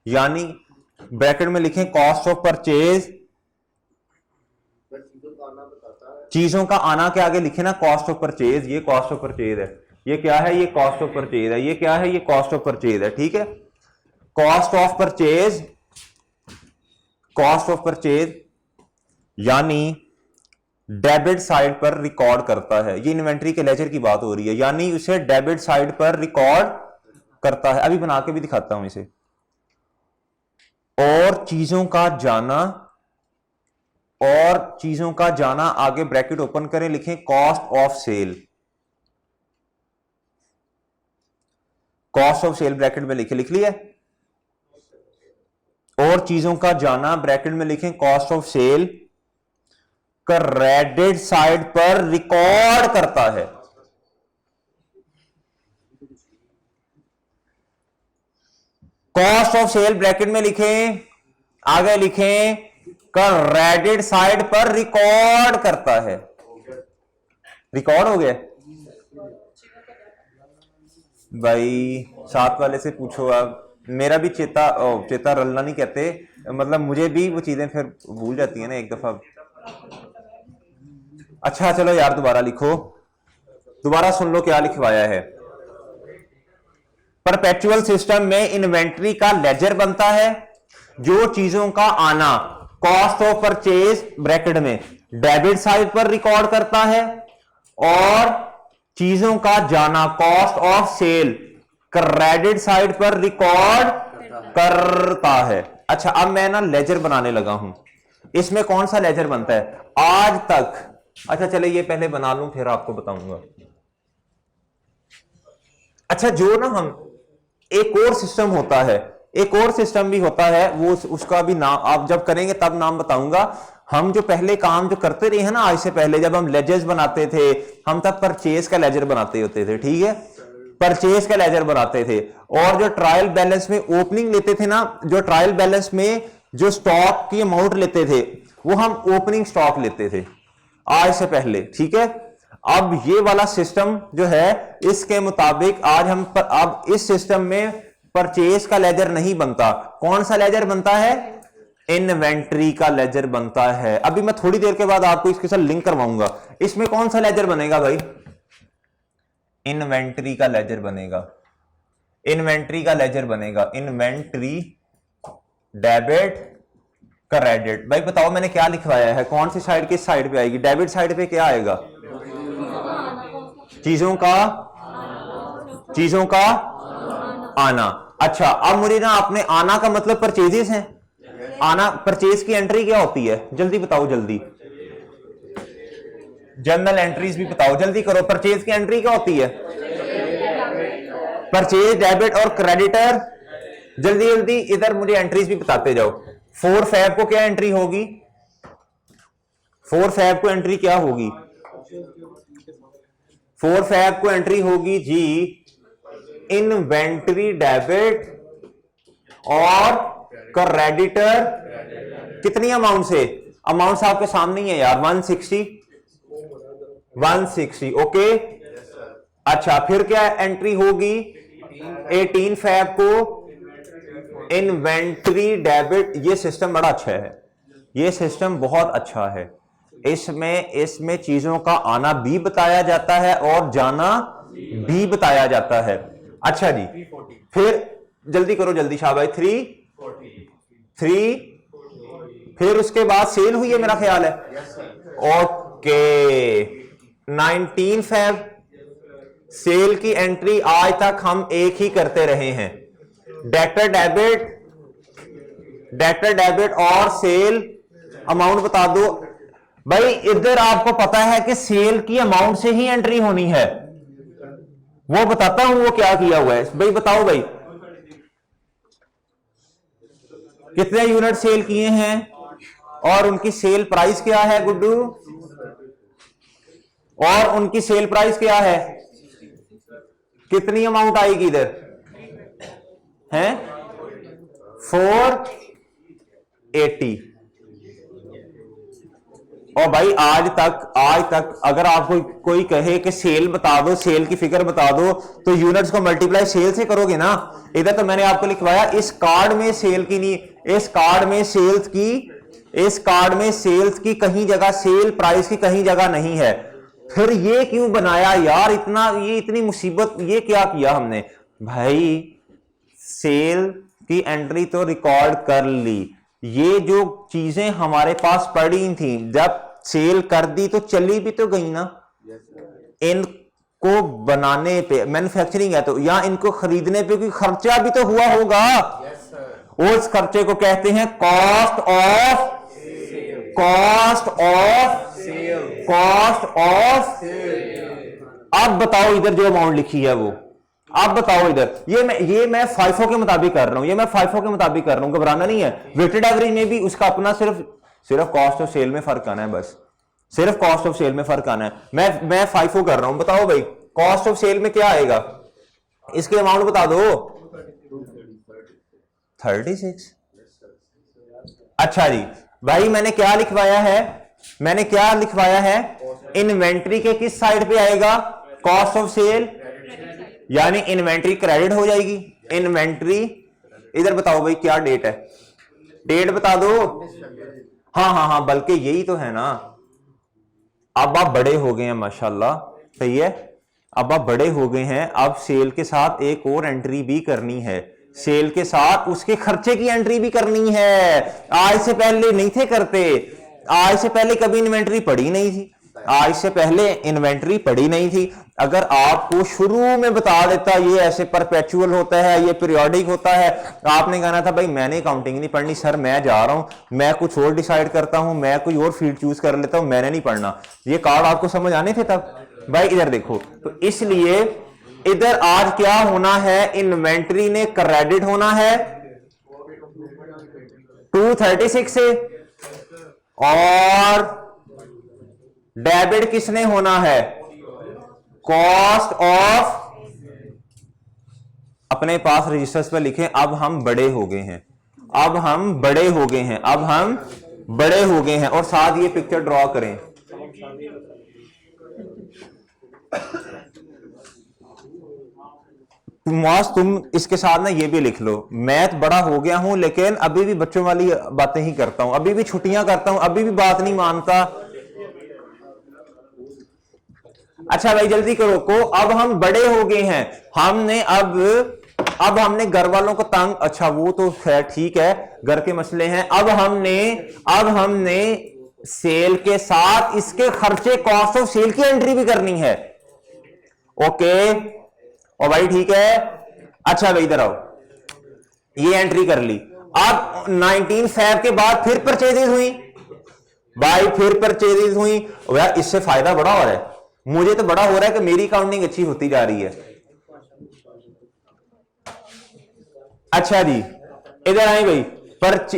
यानी ब्रैकेट में लिखें कॉस्ट ऑफ परचेज। चीजों का आना के आगे लिखे ना कॉस्ट ऑफ परचेज, ये कॉस्ट ऑफ परचेज है, ये क्या है, ये कॉस्ट ऑफ परचेज है, ये क्या है, ये कॉस्ट ऑफ परचेज है, ठीक है। कॉस्ट ऑफ परचेज यानी डेबिट साइड पर रिकॉर्ड करता है, ये इन्वेंट्री के लेजर की बात हो रही है, यानी उसे डेबिट साइड पर रिकॉर्ड करता है। अभी बना के भी दिखाता हूं इसे। और चीजों का जाना आगे ब्रैकेट ओपन करें, लिखें cost of sale, cost of sale bracket में लिख लिया। और चीजों का जाना ब्रैकेट में लिखें cost of sale, credit side पर रिकॉर्ड करता है। कॉस्ट ऑफ सेल ब्रैकेट में लिखें, आगे लिखें क्रेडिट साइड पर रिकॉर्ड करता है। रिकॉर्ड हो गया भाई, साथ वाले से पूछो। आप मेरा भी चेता रलना नहीं कहते, मतलब मुझे भी वो चीजें फिर भूल जाती है ना एक दफा। अच्छा चलो यार, दोबारा लिखो, दोबारा सुन लो क्या लिखवाया है। परपेचुअल सिस्टम में इन्वेंट्री का लेजर बनता है, जो चीजों का आना कॉस्ट ऑफ परचेज ब्रैकेट में डेबिट साइड पर रिकॉर्ड करता है, और चीजों का जाना cost of sale credit side पर रिकॉर्ड करता है। अच्छा, अब मैं ना लेजर बनाने लगा हूं, इसमें कौन सा लेजर बनता है आज तक। अच्छा चले ये पहले बना लूं, फिर आपको बताऊंगा। अच्छा, जो ना हम एक और सिस्टम होता है, एक और सिस्टम भी होता है, वो उसका भी नाम आप जब करेंगे तब नाम बताऊंगा। हम जो पहले काम जो करते रहे हैं ना, आज से पहले जब हम लेजर्स बनाते थे, हम तब परचेज का लेजर बनाते होते थे, ठीक है, परचेज का लेजर बनाते थे। और जो ट्रायल बैलेंस में ओपनिंग लेते थे ना, जो ट्रायल बैलेंस में जो स्टॉक की अमाउंट लेते थे, वो हम ओपनिंग स्टॉक लेते थे आज से पहले, ठीक है। अब ये वाला सिस्टम जो है, इसके मुताबिक आज हम अब इस सिस्टम में परचेज का लेजर नहीं बनता। कौन सा लेजर बनता है, इन्वेंट्री का लेजर बनता है। अभी मैं थोड़ी देर के बाद आपको इसके साथ लिंक करवाऊंगा। इसमें कौन सा लेजर बनेगा भाई, इन्वेंट्री का लेजर बनेगा, इन्वेंट्री का लेजर बनेगा, इन्वेंट्री डेबिट क्रेडिट। भाई बताओ मैंने क्या लिखवाया है, कौन सी साइड किस साइड पे आएगी, डेबिट साइड पे क्या आएगा, चीजों का चीजों का आना। अच्छा, अब मुझे ना आपने आना का मतलब परचेजेस है। आना, परचेज की एंट्री क्या होती है, जल्दी बताओ जल्दी। जर्नल एंट्रीज भी बताओ, जल्दी करो। परचेज की एंट्री क्या होती है? परचेज, डेबिट और क्रेडिटर। जल्दी जल्दी इधर मुझे एंट्रीज भी बताते जाओ। 4 फैब को क्या एंट्री होगी? 4 फैब को एंट्री क्या होगी? 4 फैब को एंट्री होगी जी इन्वेंटरी डेबिट और क्रेडिटर। कितनी अमाउंट से? अमाउंट्स आपके सामने ही है यार, 160 ओके। अच्छा, फिर क्या एंट्री होगी? 18 फैब को इन्वेंटरी डेबिट। ये सिस्टम बड़ा अच्छा है, ये सिस्टम बहुत अच्छा है। इसमें चीजों का आना भी बताया जाता है और जाना भी बताया जाता है। अच्छा जी, फिर जल्दी करो, जल्दी शाबाश। 3 फिर उसके बाद सेल हुई है मेरा ख्याल है। ओके, 19 फैब सेल की एंट्री आज तक हम एक ही करते रहे हैं। डेटर डेबिट और सेल अमाउंट बता दो भाई। इधर आपको पता है कि सेल की अमाउंट से ही एंट्री होनी है, वो बताता हूं वो क्या किया हुआ है भाई। बताओ भाई, कितने यूनिट सेल किए हैं और उनकी सेल प्राइस क्या है गुड्डू? और उनकी सेल प्राइस क्या है? कितनी अमाउंट आएगी इधर है? 480। और भाई आज तक अगर आपको कोई कहे कि सेल बता दो, सेल की फिगर बता दो, तो यूनिट्स को मल्टीप्लाई सेल से करोगे ना। इधर तो मैंने आपको लिखवाया इस कार्ड में सेल की नहीं, इस कार्ड में सेल्स की कहीं जगह, सेल प्राइस की कहीं जगह नहीं है। फिर ये क्यों बनाया यार इतना, ये इतनी मुसीबत, ये क्या किया हमने भाई? सेल की एंट्री तो रिकॉर्ड कर ली, ये जो चीजें हमारे पास पड़ी थी जब सेल कर दी तो चली भी तो गई ना। इनको बनाने पे मैन्युफैक्चरिंग है तो, या इनको खरीदने पे कोई खर्चा भी तो हुआ होगा। उस खर्चे को कहते हैं कॉस्ट ऑफ। अब बताओ इधर जो अमाउंट लिखी है वो, आप बताओ इधर। ये मैं फाइफो के मुताबिक कर रहा हूं, घबराना नहीं है। वेटेड एवरेज में भी उसका अपना सिर्फ कॉस्ट ऑफ सेल में फर्क आना है, बस सिर्फ कॉस्ट ऑफ सेल में फर्क आना है। मैं फाइफो कर रहा हूं। बताओ भाई कॉस्ट ऑफ सेल में क्या आएगा? इसके अमाउंट बता दो। 36। अच्छा जी भाई, मैंने क्या लिखवाया है? इन्वेंट्री के किस साइड पे आएगा? कॉस्ट ऑफ सेल, यानी इन्वेंट्री क्रेडिट हो जाएगी। इन्वेंट्री इधर बताओ भाई क्या डेट है? डेट बता दो। हाँ, बल्कि यही तो है ना। अब आप बड़े हो गए हैं माशाल्लाह, सही है। अब आप बड़े हो गए हैं, अब सेल के साथ एक और एंट्री भी करनी है। सेल के साथ उसके खर्चे की एंट्री भी करनी है। आज से पहले नहीं थे करते, आज से पहले कभी इन्वेंट्री पड़ी नहीं थी। अगर आपको शुरू में बता देता ये ऐसे परपेचुअल होता है, ये पीरियोडिक होता है, आपने कहना था भाई मैंने अकाउंटिंग नहीं पढ़नी सर, मैं जा रहा हूं, मैं कुछ और डिसाइड करता हूं, मैं कोई और फील्ड चूज कर लेता हूं, मैंने नहीं पढ़ना। ये कार्ड आपको समझ आने थे तब भाई। इधर देखो, तो इसलिए इधर आज क्या होना है? इन्वेंट्री ने क्रेडिट होना है 236 से, और डेबिट किसने होना है? Cost of. अपने पास रजिस्टर्स पर लिखें। अब हम बड़े हो गए हैं, और साथ ये पिक्चर ड्रॉ करें। तुम इसके साथ ना ये भी लिख लो, मैथ बड़ा हो गया हूं लेकिन अभी भी बच्चों वाली बातें ही करता हूं, अभी भी छुट्टियां करता हूं, अभी भी बात नहीं मानता। अच्छा भाई जल्दी करो को। अब हम बड़े हो गए हैं, हमने अब हमने घर वालों को तंग, अच्छा वो तो खैर ठीक है, घर के मसले हैं। अब हमने सेल के साथ इसके खर्चे, कॉस्ट ऑफ सेल की एंट्री भी करनी है। ओके, और भाई ठीक है। अच्छा भाई इधर आओ, ये एंट्री कर ली। अब 19 फैब के बाद फिर परचेजेस हुई भाई, फिर परचेजेस हुई। यार इससे फायदा बड़ा हो रहा है, मुझे तो बड़ा हो रहा है कि मेरी काउंटिंग अच्छी होती जा रही है। अच्छा जी इधर आए भाई,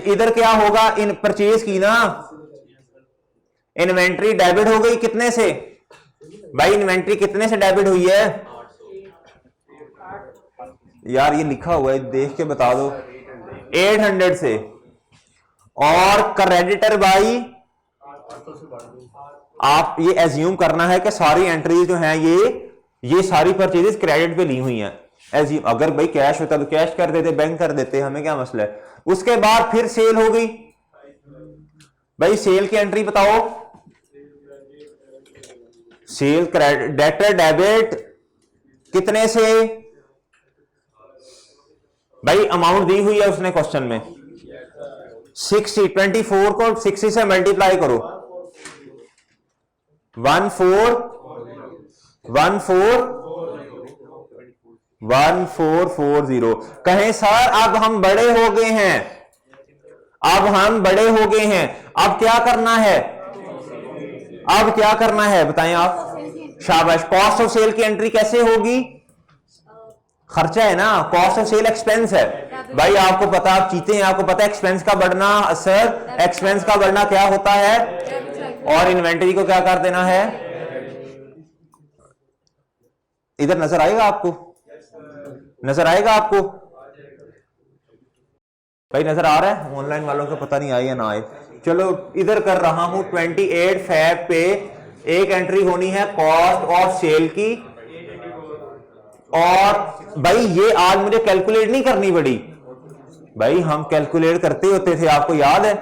इधर क्या होगा, इन परचेज की ना इन्वेंट्री डेबिट हो गई, कितने से भाई, इन्वेंट्री कितने से डेबिट हुई है यार, ये लिखा हुआ है देख के बता दो, 800 से। और क्रेडिटर भाई आप ये एज्यूम करना है कि सारी एंट्रीज जो हैं ये सारी परचेजेस क्रेडिट पे ली हुई हैं। एज्यूम, अगर भाई कैश होता तो कैश कर देते, बैंक कर देते, हमें क्या मसला है। उसके बाद फिर सेल हो गई भाई, सेल की एंट्री बताओ, सेल क्रेडिट डेटर डेबिट कितने से भाई, अमाउंट दी हुई है उसने क्वेश्चन में 60, 24 को 60 से मल्टीप्लाई करो, 1440। कहें सर अब हम बड़े हो गए हैं, अब हम बड़े हो गए हैं, अब क्या करना है, अब क्या करना है बताएं आप। शाबाश, कॉस्ट ऑफ सेल की एंट्री कैसे होगी, खर्चा है ना, कॉस्ट ऑफ सेल एक्सपेंस है भाई, आपको पता, आप चीते हैं, आपको पता है एक्सपेंस का बढ़ना, सर एक्सपेंस का बढ़ना क्या होता है, और इन्वेंटरी को क्या कर देना है। इधर नजर आएगा आपको, नजर आएगा आपको भाई, नजर आ रहा है, ऑनलाइन वालों को पता नहीं आए या ना आए। चलो इधर कर रहा हूं, 28 फैब पे एक एंट्री होनी है कॉस्ट ऑफ सेल की, और भाई ये आज मुझे कैलकुलेट नहीं करनी पड़ी भाई, हम कैलकुलेट करते होते थे, आपको याद है,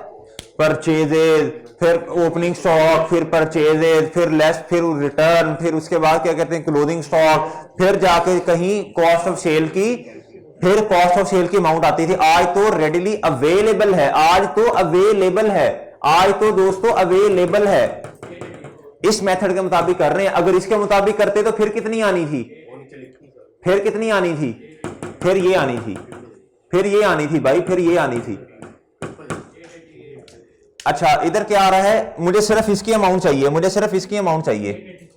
परचेजेज, फिर ओपनिंग स्टॉक, फिर परचेजेज, फिर लेस, फिर रिटर्न, फिर उसके बाद क्या कहते हैं क्लोजिंग स्टॉक, फिर जाके कहीं कॉस्ट ऑफ सेल की, फिर कॉस्ट ऑफ सेल की अमाउंट आती थी। आज तो रेडिली अवेलेबल है, आज तो अवेलेबल है, आज तो दोस्तों अवेलेबल है, इस मेथड के मुताबिक कर रहे हैं। अगर इसके मुताबिक करते तो फिर कितनी आनी थी, फिर कितनी आनी थी, फिर ये आनी थी, फिर ये आनी थी भाई, फिर ये आनी थी। अच्छा इधर क्या आ रहा है, मुझे सिर्फ इसकी अमाउंट चाहिए, मुझे सिर्फ इसकी अमाउंट चाहिए,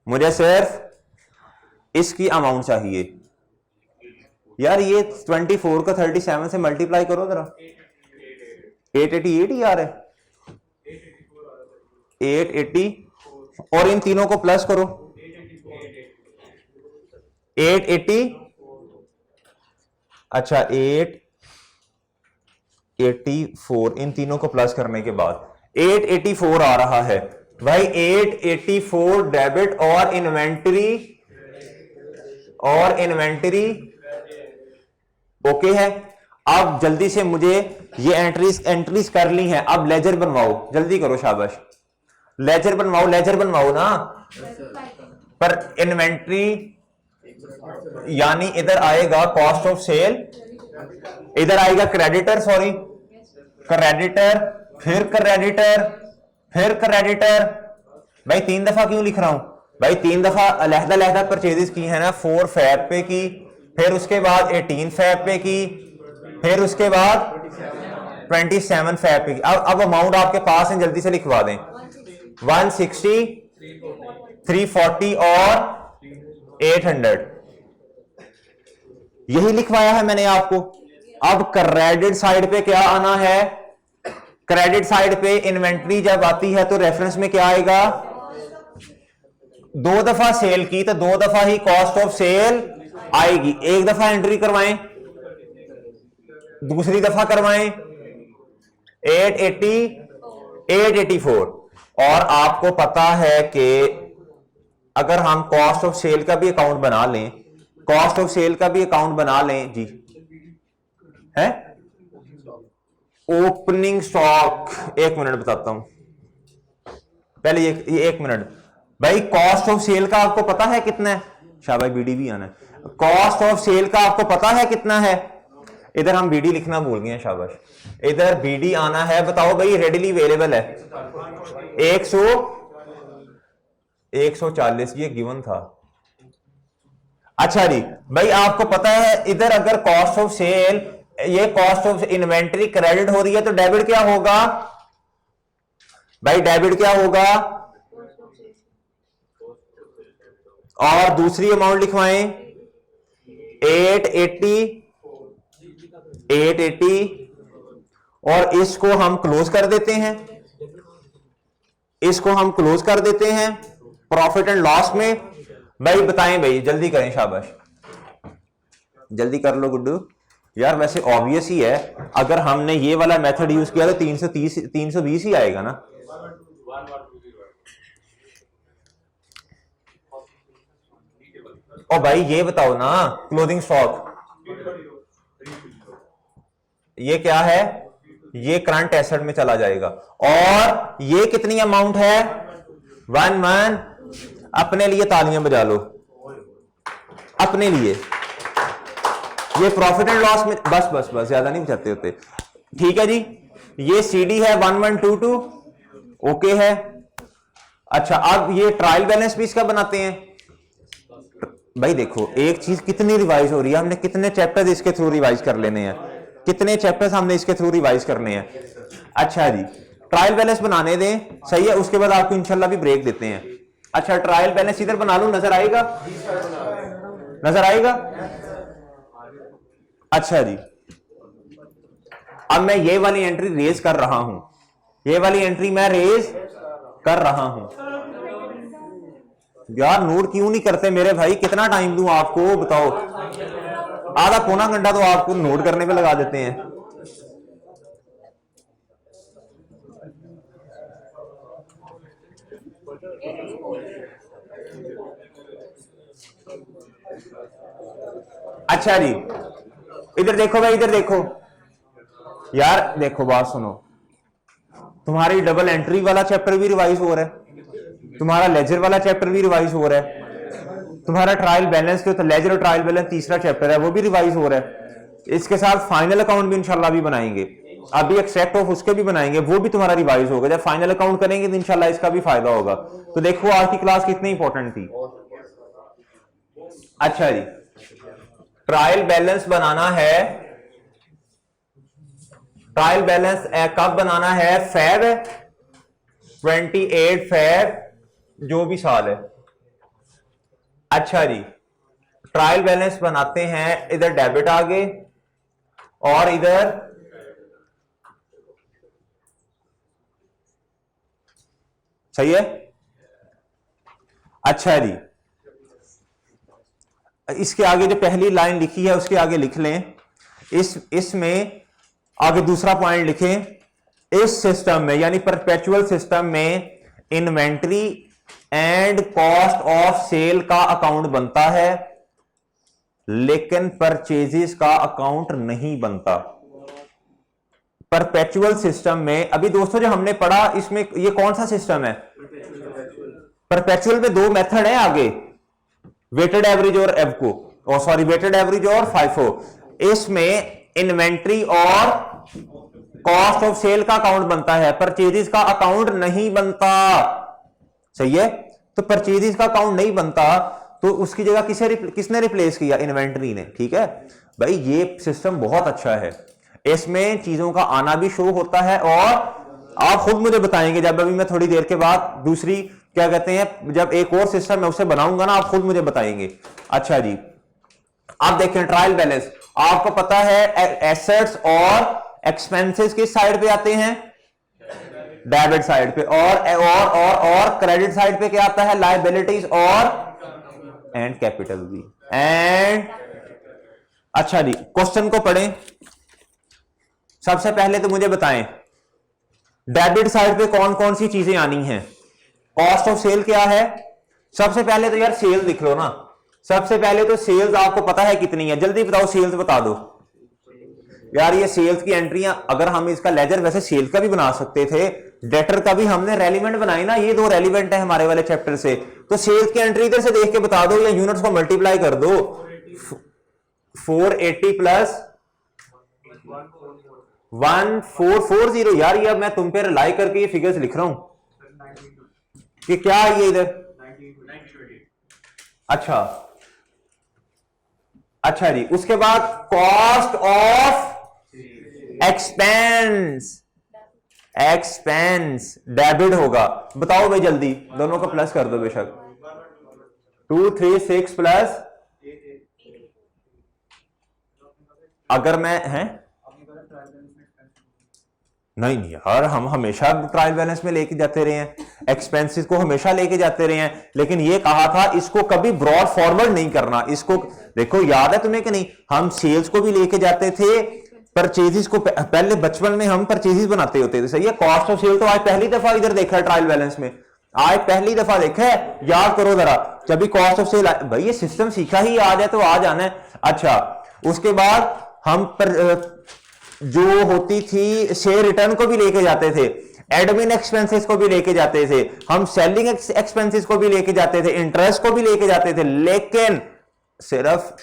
मुझे सिर्फ इसकी अमाउंट चाहिए। यार ये 24 को 37 से मल्टीप्लाई करो जरा, 888 ही आ रहा है, 880, और इन तीनों को प्लस करो, 880, अच्छा 884, इन तीनों को प्लस करने के बाद 884 आ रहा है भाई, 884 डेबिट और इन्वेंटरी ओके है। अब जल्दी से मुझे ये एंट्रीज कर ली हैं, अब लेजर बनवाओ, जल्दी करो, शाबाश, लेजर बनवाओ ना। पर इन्वेंट्री यानी इधर आएगा कॉस्ट ऑफ सेल, इधर आएगा क्रेडिटर, सॉरी क्रेडिटर, फिर क्रेडिटर, फिर क्रेडिटर। भाई 3 दफा क्यों लिख रहा हूं भाई, 3 दफा अलहदा परचेजेस की है ना, 4 फैब पे की, फिर उसके बाद 18 फैब पे की, फिर उसके बाद 27 फैब पे की। अब अमाउंट आपके पास है, जल्दी से लिखवा दें, 160, 340 और 800, यही लिखवाया है मैंने आपको। अब क्रेडिट साइड पे क्या आना है, क्रेडिट साइड पे इन्वेंट्री जब आती है तो रेफरेंस में क्या आएगा, 2 दफा सेल की तो 2 दफा ही कॉस्ट ऑफ सेल आएगी। एक दफा एंट्री करवाएं, दूसरी दफा करवाएं, 880, 884। और आपको पता है कि अगर हम कॉस्ट ऑफ सेल का भी अकाउंट बना लें, कॉस्ट ऑफ सेल का भी अकाउंट बना लें जी, है ओपनिंग स्टॉक, 1 मिनट बताता हूं पहले, ये 1 मिनट भाई, कॉस्ट ऑफ सेल का आपको पता है कितना है, शाबाश बीडी भी आना है, कॉस्ट ऑफ सेल का आपको पता है कितना है, इधर हम बीडी लिखना भूल गए हैं, शाबाश, इधर बीडी आना है, बताओ भाई, रेडिली अवेलेबल है 140, ये गिवन था, अच्छा जी भाई, आपको पता है इधर अगर कॉस्ट ऑफ सेल, ये कॉस्ट ऑफ इन्वेंट्री क्रेडिट हो रही है तो डेबिट क्या होगा भाई? डेबिट क्या होगा? और दूसरी अमाउंट लिखवाएं 880 और इसको हम क्लोज कर देते हैं, इसको हम क्लोज कर देते हैं प्रॉफिट एंड लॉस में। भाई बताएं भाई, जल्दी करें, शाबाश जल्दी कर लो गुड्डू। यार वैसे ऑब्वियस ही है, अगर हमने ये वाला मेथड यूज किया तो 320 ही आएगा ना। ओ भाई ये बताओ ना, क्लोजिंग स्टॉक ये क्या है? ये करंट एसेट में चला जाएगा। और ये कितनी अमाउंट है? 1 अपने लिए तालियां बजा लो, अपने लिए। ये प्रॉफिट एंड लॉस में बस बस बस, ज्यादा नहीं बचाते होते। ठीक है जी, ये सीडी है 1122, ओके है। अच्छा अब ये ट्रायल बैलेंस भी इसका बनाते हैं। भाई देखो एक चीज कितनी रिवाइज हो रही है, हमने कितने चैप्टर्स इसके थ्रू रिवाइज कर लेने हैं, कितने चैप्टर्स हमने इसके थ्रू रिवाइज करने हैं। अच्छा जी, ट्रायल बैलेंस बनाने दें, सही है, उसके बाद आपको इंशाल्लाह भी ब्रेक देते हैं। अच्छा ट्रायल बैलेंस इधर बना लूं, नजर आएगा? नजर आएगा? अच्छा जी, अब मैं ये वाली एंट्री रेज कर रहा हूं, ये वाली एंट्री मैं रेज कर रहा हूं। यार नोट क्यों नहीं करते मेरे भाई? कितना टाइम दूं आपको बताओ? आधा पौना घंटा तो आपको नोट करने पे लगा देते हैं। अच्छा जी, इधर देखो भाई, इधर देखो यार, देखो बात सुनो, तुम्हारी डबल एंट्री वाला चैप्टर भी रिवाइज हो रहा है, तुम्हारा लेजर वाला चैप्टर भी रिवाइज हो रहा है, तुम्हारा ट्रायल बैलेंस के तो लेजर और ट्रायल बैलेंस तीसरा चैप्टर है वो भी रिवाइज हो रहा है। इसके साथ फाइनल अकाउंट भी इंशाल्लाह भी बनाएंगे, अभी एक्सट्रैक्ट ऑफ उसके भी बनाएंगे, वो भी तुम्हारा रिवाइज होगा। जब फाइनल अकाउंट करेंगे तो इंशाल्लाह इसका भी फायदा होगा। तो देखो आज की क्लास कितनी इंपॉर्टेंट थी। अच्छा जी, ट्रायल बैलेंस बनाना है, ट्रायल बैलेंस कब बनाना है? फेब 28 फेब जो भी साल है। अच्छा जी, ट्रायल बैलेंस बनाते हैं, इधर डेबिट आगे और इधर सही है। अच्छा जी, इसके आगे जो पहली लाइन लिखी है उसके आगे लिख लें, इसमें आगे दूसरा पॉइंट लिखें। इस सिस्टम में यानी परपेचुअल सिस्टम में inventory and cost of sale का अकाउंट बनता है लेकिन परचेजेस का अकाउंट नहीं बनता। परपेचुअल सिस्टम में अभी दोस्तों जो हमने पढ़ा, इसमें ये कौन सा सिस्टम है? परपेचुअल में दो मेथड है आगे, वेटेड एवरेज और एवको, और सॉरी वेटेड एवरेज और फाइफो। इसमें इन्वेंट्री और कॉस्ट ऑफ सेल का अकाउंट बनता है, परचेजेस का अकाउंट नहीं बनता। सही है, तो परचेजेस का अकाउंट नहीं बनता तो उसकी जगह किसने रिप्लेस किया? इन्वेंट्री ने। ठीक है भाई, ये सिस्टम बहुत अच्छा है, इसमें चीजों का आना भी शो होता है और आप खुद मुझे बताएंगे जब अभी मैं थोड़ी देर के बाद दूसरी क्या कहते हैं, जब एक और सिस्टम मैं उसे बनाऊंगा ना, आप खुद मुझे बताएंगे। अच्छा जी, आप देखें ट्रायल बैलेंस, आपको पता है एसेट्स और एक्सपेंसेस किस साइड पे आते हैं? डेबिट साइड पे। और क्रेडिट साइड पे क्या आता है? लायबिलिटीज और एंड कैपिटल भी। एंड अच्छा जी, क्वेश्चन को पढ़ें। सबसे पहले तो मुझे बताएं डेबिट साइड पे कौन कौन सी चीजें आनी हैं? कॉस्ट ऑफ सेल क्या है? सबसे पहले तो यार सेल लिख लो ना। सबसे पहले तो सेल्स आपको पता है कितनी है? जल्दी बताओ, सेल्स बता दो यार। ये सेल्स की एंट्रियां, अगर हम इसका लेजर वैसे सेल्स का भी बना सकते थे, डेटर का भी हमने रेलिवेंट बनाई ना, ये दो रेलिवेंट है हमारे वाले चैप्टर से। तो सेल्स की एंट्री इधर से देख के बता दो या यूनिट्स को मल्टीप्लाई कर दो। 480 प्लस 1440। यार ये अब मैं तुम पे रिलाई करके ये फिगर्स लिख रहा हूं कि क्या है ये इधर। अच्छा अच्छा जी, उसके बाद cost of expense, expense debit होगा। बताओ भाई जल्दी, दोनों को प्लस कर दो बेशक। 2 3 6 प्लस, अगर मैं है नहीं नहीं यार, हम हमेशा ट्रायल बैलेंस में लेके जाते रहे हैं, एक्सपेंसेस को हमेशा लेके जाते रहे हैं, लेकिन ये कहा था इसको कभी ब्रॉड फॉरवर्ड नहीं करना। इसको देखो, याद है तुम्हें कि नहीं, हम सेल्स को भी लेके जाते थे, परचेजेस को पहले बचपन में हम परचेजेस बनाते होते थे, सही है। कॉस्ट ऑफ सेल तो आज पहली दफा इधर देखा है ट्रायल बैलेंस में, आज पहली दफा देखा है, याद करो जरा। जब भी कॉस्ट ऑफ सेल, भाई ये सिस्टम सीखा ही आज है तो आज आना है। अच्छा, उसके बाद हम जो होती थी शेयर रिटर्न को भी लेके जाते थे, एडमिन एक्सपेंसेस को भी लेके जाते थे, हम सेलिंग एक्सपेंसेस को भी लेके जाते थे, इंटरेस्ट को भी लेके जाते थे, लेकिन सिर्फ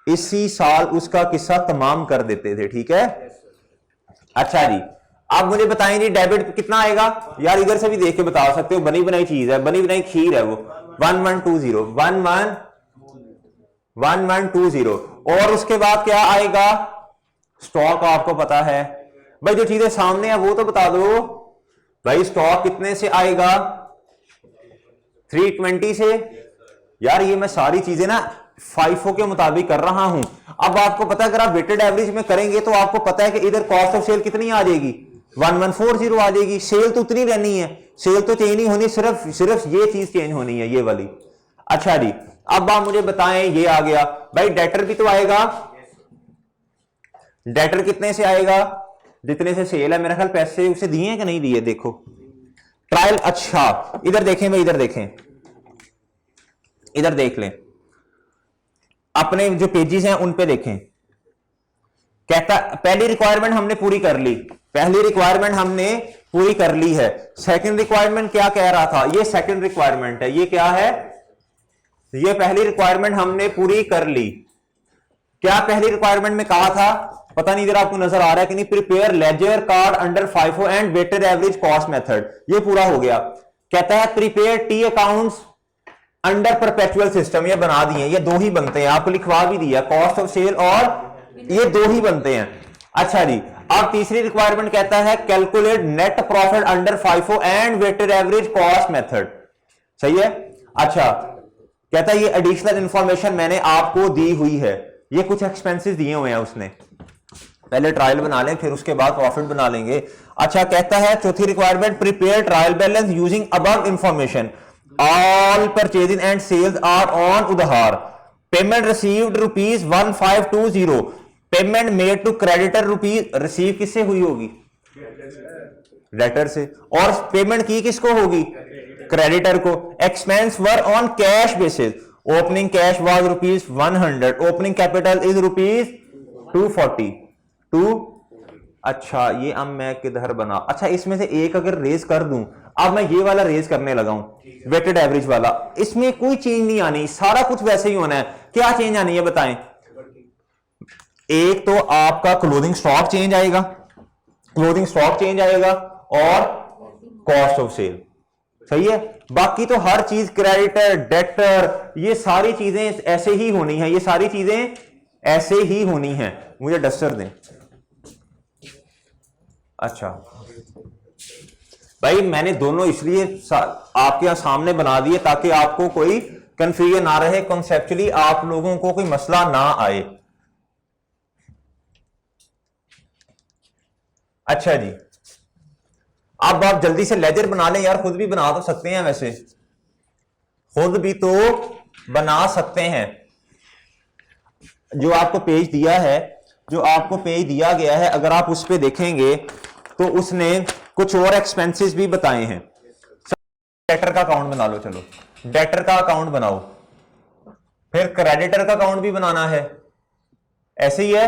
इसी साल उसका किस्सा तमाम कर देते थे, ठीक है। अच्छा जी, आप मुझे बताएं जी डेबिट कितना आएगा यार, इधर से भी देख के बता सकते हो, बनी बनाई चीज है, बनी बनाई खीर है वो। 1120 और उसके बाद क्या आएगा, स्टॉक आपको पता है भाई, जो चीजें सामने है वो तो बता दो भाई। स्टॉक कितने से आएगा, 320 से। यार ये मैं सारी चीजें ना फाइफो के मुताबिक कर रहा हूं। अब आपको पता है, अगर आप वेटेड एवरेज में करेंगे तो आपको पता है कि इधर कॉस्ट ऑफ सेल कितनी आ जाएगी, 1140 आ जाएगी। सेल तो उतनी रहनी है, सेल तो चेंज नहीं होनी, सिर्फ ये चीज चेंज होनी है, ये वाली। अच्छा जी, अब आप मुझे बताएं, ये आ गया भाई, डेटर भी तो आएगा। डेटर कितने से आएगा, जितने से सेल है, मेरा ख्याल पैसे उसे दिए हैं कि नहीं दिए, देखो ट्रायल। अच्छा इधर देखें भाई, इधर देखें, इधर देख लें, अपने जो पेजेस हैं उन पे देखें। कहता पहली रिक्वायरमेंट हमने पूरी कर ली, पहली रिक्वायरमेंट हमने पूरी कर ली है। सेकंड रिक्वायरमेंट क्या कह रहा था, ये सेकंड रिक्वायरमेंट है, ये क्या है, ये पहली रिक्वायरमेंट हमने पूरी कर ली। क्या पहली रिक्वायरमेंट में कहा था, पता नहीं इधर आपको नजर आ रहा है कि नहीं, prepare ledger card under FIFO and weighted average cost method, ये पूरा हो गया। कहता है prepare T accounts under perpetual system, ये बना दिए, ये दो ही बनते हैं, आपको लिखवा भी दिया, कॉस्ट ऑफ सेल और ये दो ही बनते हैं। अच्छा जी, अब तीसरी रिक्वायरमेंट कहता है calculate net profit under FIFO and weighted average cost method, सही है। अच्छा कहता है ये एडिशनल इंफॉर्मेशन मैंने आपको दी हुई है, ये कुछ एक्सपेंसेस दिए हुए हैं उसने, पहले ट्रायल बना लें फिर उसके बाद प्रॉफिट बना लेंगे। अच्छा कहता है चौथी requirement prepare trial balance using above information, all purchasing and sales are on उधार, payment received ₹1520, payment made to creditor rupees, receive किससे हुई होगी, डेटर से, और पेमेंट की किसको होगी, क्रेडिटर को। Expense were on cash basis, opening cash was ₹100, opening capital is ₹242। अच्छा ये अब मैं किधर बना, अच्छा इसमें से एक अगर रेज कर दूं, अब मैं ये वाला रेज करने लगा हूं वेटेड एवरेज वाला, इसमें कोई चेंज नहीं आनी, सारा कुछ वैसे ही होना है। क्या चेंज आनी है बताएं, एक तो आपका क्लोजिंग स्टॉक चेंज आएगा, क्लोजिंग स्टॉक चेंज आएगा, और कॉस्ट ऑफ सेल, सही है। बाकी तो हर चीज क्रेडिटर डेटर ये सारी चीजें ऐसे ही होनी है, ये सारी चीजें ऐसे ही होनी है। मुझे डस्टर दें। अच्छा भाई मैंने दोनों इसलिए आपके यहां सामने बना दिए ताकि आपको कोई कंफ्यूजन ना रहे, कॉन्सेप्चुअली आप लोगों को कोई मसला ना आए। अच्छा जी, अब आप जल्दी से लेजर बना लें यार, खुद भी बना तो सकते हैं, वैसे खुद भी तो बना सकते हैं। जो आपको पेज दिया है, जो आपको पेज दिया गया है, अगर आप उस पे देखेंगे तो उसने कुछ और एक्सपेंसेस भी बताए हैं। डेटर का अकाउंट बना लो, चलो डेटर का अकाउंट बनाओ, फिर क्रेडिटर का अकाउंट भी बनाना है, ऐसे ही है,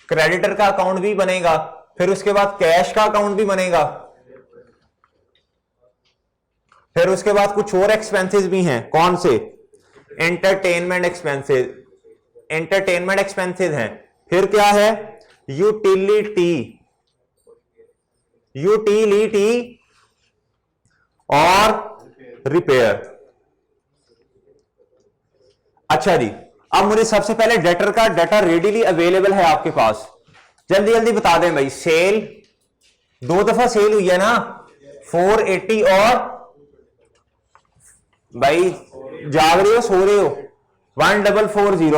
क्रेडिटर का अकाउंट भी बनेगा, फिर उसके बाद कैश का अकाउंट भी बनेगा, फिर उसके बाद कुछ और एक्सपेंसेस भी हैं। कौन से, एंटरटेनमेंट एक्सपेंसेस, एंटरटेनमेंट एक्सपेंसेस हैं। फिर क्या है, यूटिलिटी, यूटिलिटी और रिपेयर। अच्छा जी, अब मुझे सबसे पहले डेटर का डाटा रेडीली अवेलेबल है आपके पास, जल्दी जल्दी बता दें भाई। सेल 2 दफा सेल हुई है ना, 480 और भाई जाग रहे हो सो रहे हो, 1440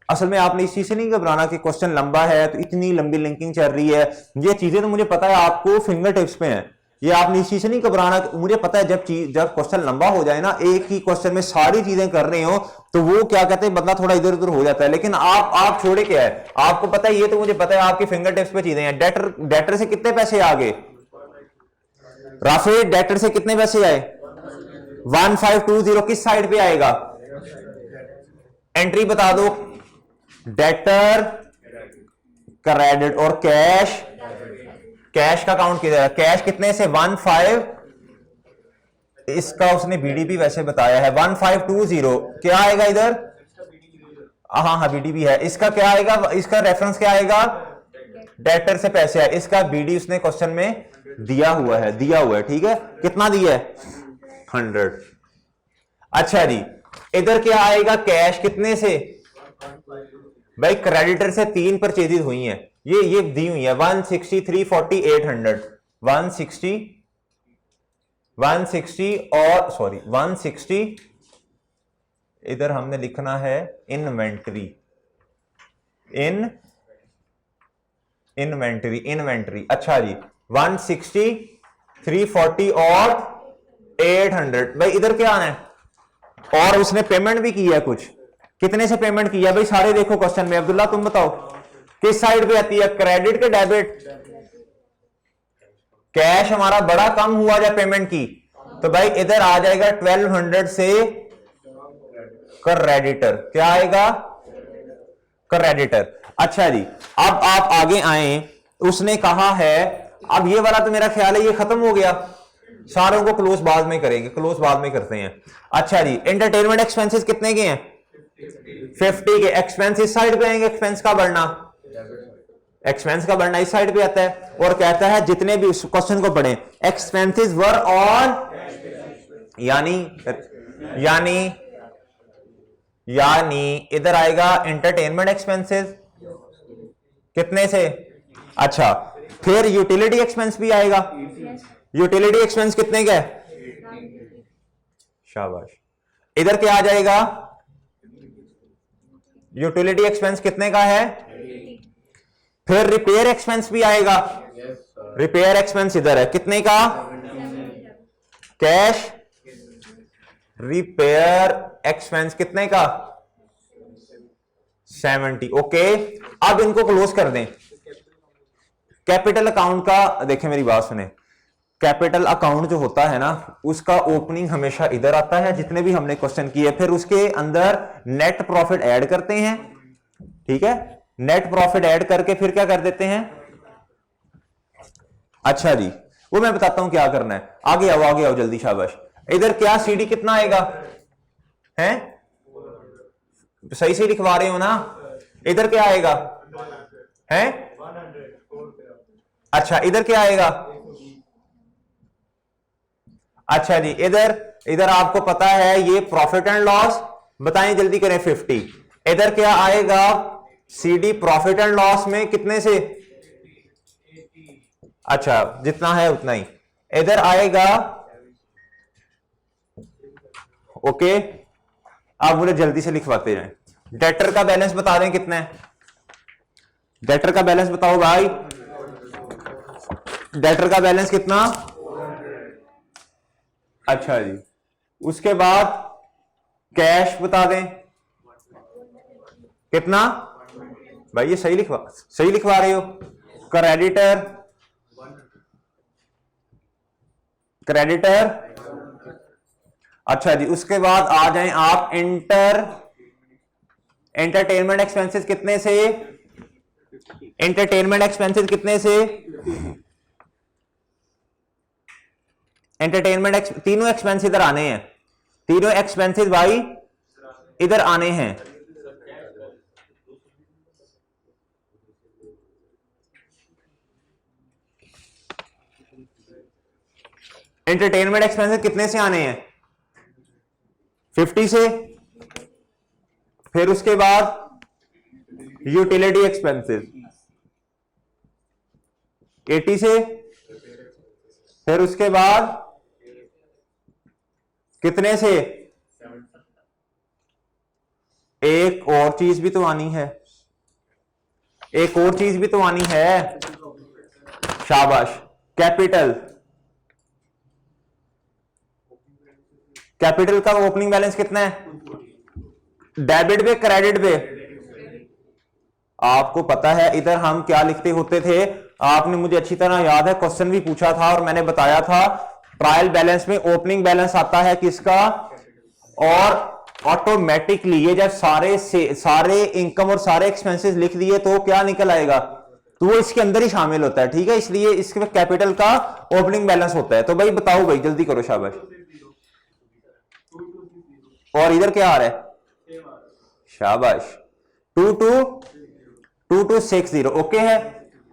असल में आपने इस चीज से नहीं घबराना कि क्वेश्चन लंबा है तो इतनी लंबी लिंकिंग चल रही है, ये चीजें तो मुझे पता है आपको फिंगर टिप्स पे हैं, ये आपने इस चीज से नहीं घबराना। मुझे पता है जब क्वेश्चन लंबा हो जाए ना, एक ही क्वेश्चन में सारी चीजें कर रहे हो तो वो क्या कहते हैं बंदा थोड़ा इधर उधर हो जाता है, लेकिन आप छोड़े क्या है, आपको पता है, ये तो मुझे पता है आपकी फिंगर टिप्स पे चीजें हैं। डेटर से कितने पैसे आ गए राफे, डेटर से कितने पैसे आए 1520, किस साइड पे आएगा, एंट्री बता दो, डेटर क्रेडिट और कैश का काउंट किधर, कैश कितने से 15, इसका उसने बीडीपी वैसे बताया है 1520, क्या आएगा इधर, हाँ बीडीपी है, इसका क्या आएगा, इसका रेफरेंस क्या आएगा, डेटर से पैसे है, इसका बीडी उसने क्वेश्चन में दिया हुआ है, ठीक है, कितना दिया है 100। अच्छा जी, इधर क्या आएगा, कैश कितने से भाई, क्रेडिटर से 3 परचेजेज हुई हैं, ये दी हुई है 160, 340, 800, 160 और सॉरी 160, इधर हमने लिखना है इन्वेंटरी, इन्वेंटरी। अच्छा जी, 160, 340 और 800, भाई इधर क्या आना है, और उसने पेमेंट भी किया कुछ, कितने से पेमेंट किया भाई, सारे देखो क्वेश्चन में। अब्दुल्ला तुम बताओ किस साइड पे आती है, क्रेडिट के डेबिट, कैश हमारा बड़ा कम हुआ जाए पेमेंट की, तो भाई इधर आ जाएगा 1200 से क्रेडिटर, क्या आएगा क्रेडिटर। अच्छा जी, अब आप आगे आए, उसने कहा है, अब ये वाला तो मेरा ख्याल है ये खत्म हो गया, सारों को क्लोज बाद में करेंगे, क्लोज बाद में करते हैं। अच्छा जी, एंटरटेनमेंट एक्सपेंसेस कितने के हैं 50 के, एक्सपेंस इस साइड पे आएंगे, एक्सपेंस का बढ़ना इस साइड पे आता है, और कहता है जितने भी क्वेश्चन को पढ़ें, एक्सपेंसेस वर ऑन, यानी इधर आएगा एंटरटेनमेंट एक्सपेंसेस कितने से, अच्छा फिर यूटिलिटी एक्सपेंस भी आएगा, यूटिलिटी एक्सपेंस कितने का है, शाबाश, इधर क्या आ जाएगा, यूटिलिटी एक्सपेंस कितने का है, फिर रिपेयर एक्सपेंस भी आएगा, रिपेयर एक्सपेंस इधर है कितने का, कैश रिपेयर एक्सपेंस कितने का 70, ओके। अब इनको क्लोज कर दें। कैपिटल अकाउंट का देखें, मेरी बात सुने, कैपिटल अकाउंट जो होता है ना, उसका ओपनिंग हमेशा इधर आता है, जितने भी हमने क्वेश्चन किए, फिर उसके अंदर नेट प्रॉफिट ऐड करते हैं, ठीक है, नेट प्रॉफिट ऐड करके फिर क्या कर देते हैं, अच्छा जी वो मैं बताता हूं क्या करना है, आगे आओ जल्दी, शाबाश। इधर क्या सीडी कितना आएगा, हैं सही से लिखवा रहे हो ना, इधर क्या आएगा, हैं अच्छा इधर क्या आएगा, अच्छा जी, इधर आपको पता है ये प्रॉफिट एंड लॉस, बताएं जल्दी करें 50, इधर क्या आएगा, सीडी प्रॉफिट एंड लॉस में कितने से, अच्छा जितना है उतना ही, इधर आएगा, ओके। अब मुझे जल्दी से लिखवाते जाएं, डेटर का बैलेंस बता दें कितना है, डेटर का बैलेंस बताओ भाई, डेटर का बैलेंस कितना, अच्छा जी, उसके बाद कैश बता दें कितना, भाई ये सही लिखवा रहे हो, क्रेडिटर, अच्छा जी, उसके बाद आ जाएं आप एंटरटेनमेंट एक्सपेंसेस कितने से, तीनों एक्सपेंस इधर आने हैं, तीनों एक्सपेंसेस भाई इधर आने हैं, एंटरटेनमेंट एक्सपेंसेस कितने से आने हैं, 50 से, फिर उसके बाद यूटिलिटी एक्सपेंसेस 80 से, फिर उसके बाद कितने से, एक और चीज भी तो आनी है, एक और चीज भी तो आनी है, शाबाश, कैपिटल। कैपिटल का ओपनिंग बैलेंस कितना है, डेबिट पे क्रेडिट पे, आपको पता है इधर हम क्या लिखते होते थे, आपने मुझे अच्छी तरह याद है, क्वेश्चन भी पूछा था और मैंने बताया था ट्रायल बैलेंस में ओपनिंग बैलेंस आता है किसका, और ऑटोमेटिकली ये जब सारे इनकम और सारे एक्सपेंसेस लिख दिए तो क्या निकल आएगा, तो वो इसके अंदर ही शामिल होता है, ठीक है, इसलिए इसके कैपिटल का ओपनिंग बैलेंस होता है। तो भाई बताओ भाई, जल्दी करो, शाबाश। और इधर क्या आ रहा है, शाबाश, 2260, ओके है।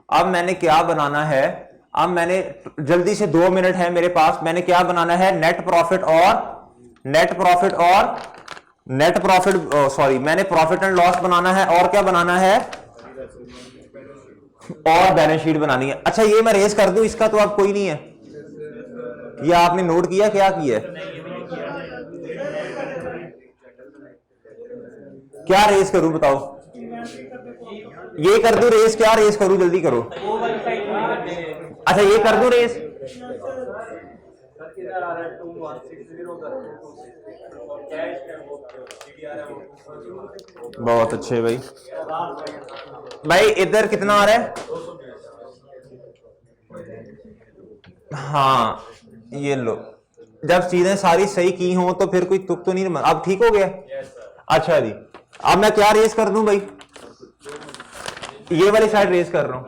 अब मैंने क्या बनाना है, अब मैंने जल्दी से 2 मिनट है मेरे पास, मैंने क्या बनाना है, नेट प्रॉफिट सॉरी, मैंने प्रॉफिट एंड लॉस बनाना है, और क्या बनाना है, और बैलेंस शीट बनानी है। अच्छा ये मैं रेस कर दूं इसका, तो अब कोई नहीं है, ये आपने नोट किया, क्या किया है, क्या रेस करूं बताओ, ये कर दूं रेस, क्या रेस करूं, जल्दी करो। अच्छा ये कर दूं रेस, बहुत अच्छे भाई। भाई इधर कितना आ रहा है, हाँ ये लो, जब चीजें सारी सही की हों तो फिर कोई तुक तो नहीं, अब ठीक हो गया। अच्छा जी, अब मैं क्या रेस कर दूं भाई, ये वाली साइड रेस कर रहा हूं,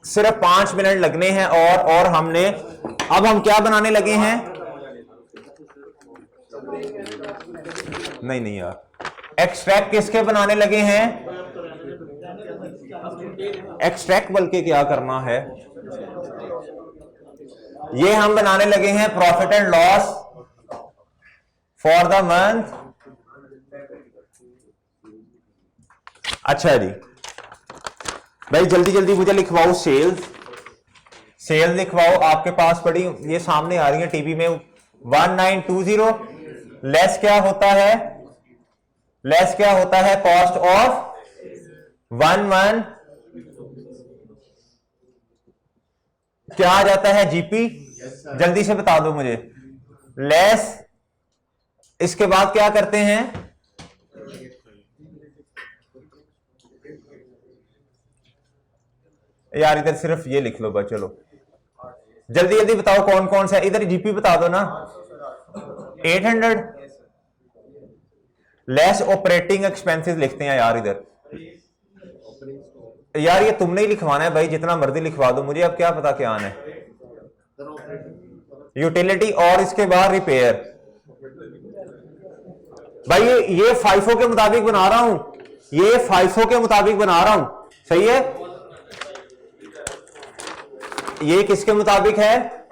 सिर्फ 5 मिनट लगने हैं, और हमने, अब हम क्या बनाने लगे हैं, नहीं यार, एक्सट्रैक्ट किसके बनाने लगे हैं, एक्सट्रैक्ट बल्कि क्या करना है, ये हम बनाने लगे हैं profit and loss for the month. अच्छा जी भाई, जल्दी जल्दी मुझे लिखवाओ सेल्स लिखवाओ, आपके पास पड़ी, ये सामने आ रही है टीवी में, 1920 लेस क्या होता है, कॉस्ट ऑफ 11, क्या आ जाता है, जीपी, जल्दी से बता दो मुझे, लेस, इसके बाद क्या करते हैं, यार इधर सिर्फ ये लिख लो बस, चलो जल्दी जल्दी बताओ कौन कौन सा, इधर जीपी बता दो ना, 800 लेस ऑपरेटिंग एक्सपेंसेस लिखते हैं यार इधर, यार ये तुमने ही लिखवाना है भाई, जितना मर्जी लिखवा दो, मुझे अब क्या पता क्या आना है, यूटिलिटी, और इसके बाद रिपेयर। भाई ये फाइफो के मुताबिक बना रहा हूं, ये फाइफो के मुताबिक बना रहा हूं, सही है, ये किसके मुताबिक है,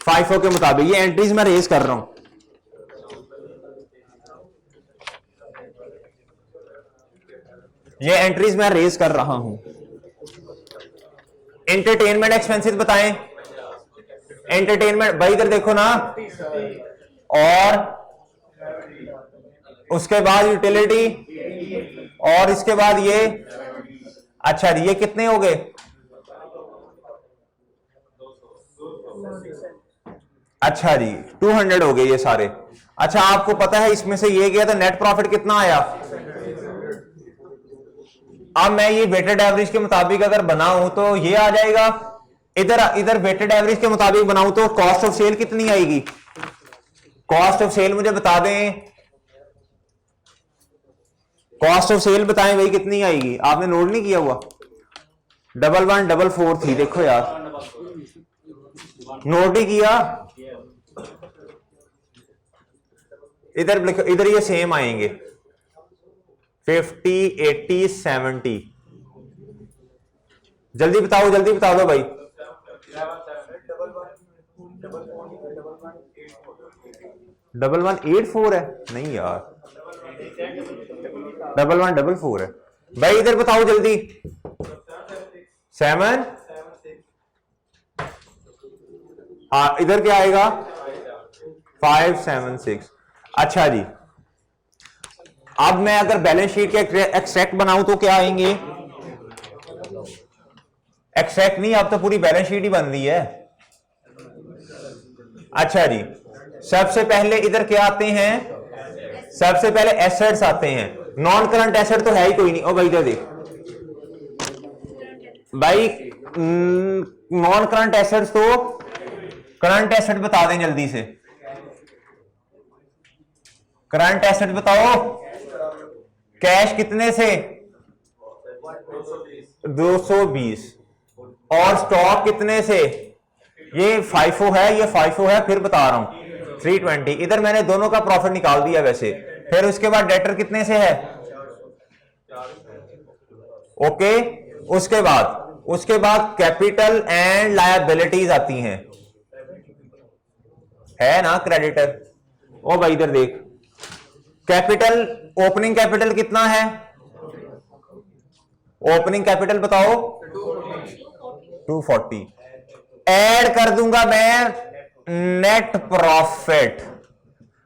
फाइफो के मुताबिक, ये एंट्रीज मैं रेज कर रहा हूं, ये एंट्रीज मैं रेज कर रहा हूं। एंटरटेनमेंट एक्सपेंसेस बताएं, एंटरटेनमेंट भाई इधर देखो ना, और उसके बाद यूटिलिटी, और इसके बाद ये, अच्छा जी ये कितने हो गए, अच्छा जी 200 हो गए ये सारे। अच्छा आपको पता है इसमें से ये गया तो नेट प्रॉफिट कितना आया, अब मैं ये वेटेड एवरेज के मुताबिक अगर बनाऊं तो ये आ जाएगा, इधर वेटेड एवरेज के मुताबिक बनाऊं तो कॉस्ट ऑफ सेल कितनी आएगी, कॉस्ट ऑफ सेल मुझे बता दें, कॉस्ट ऑफ सेल बताएं भाई कितनी आएगी, आपने नोट नहीं किया हुआ, 1144 थी, देखो यार नोट ही किया, इधर लिखो, इधर ये सेम आएंगे 50 80 70, जल्दी बता दो भाई, 1184 है, नहीं यार 1144 है भाई। इधर बताओ जल्दी, 7, हाँ इधर क्या आएगा 576। अच्छा जी, अब मैं अगर बैलेंस शीट के एक्सट्रैक्ट बनाऊं तो क्या आएंगे, एक्सट्रैक्ट नहीं, अब तो पूरी बैलेंस शीट ही बन रही है। अच्छा जी, सबसे पहले इधर क्या आते हैं, सबसे पहले एसेट्स आते हैं। नॉन करंट एसेट तो है ही कोई नहीं। ओ भाई इधर देख भाई, नॉन करंट एसेट्स तो करंट एसेट बता दें जल्दी से, करंट एसेट बताओ। कैश कितने से 220 और स्टॉक कितने से, ये FIFO है, ये FIFO है, फिर बता रहा हूं 320। इधर मैंने दोनों का प्रॉफिट निकाल दिया वैसे। फिर उसके बाद डेटर कितने से है, ओके। उसके बाद कैपिटल एंड लायबिलिटीज आती हैं, है ना क्रेडिटर। ओ भाई इधर देख, कैपिटल, ओपनिंग कैपिटल कितना है, ओपनिंग कैपिटल बताओ 240। ऐड कर दूंगा मैं नेट प्रॉफिट।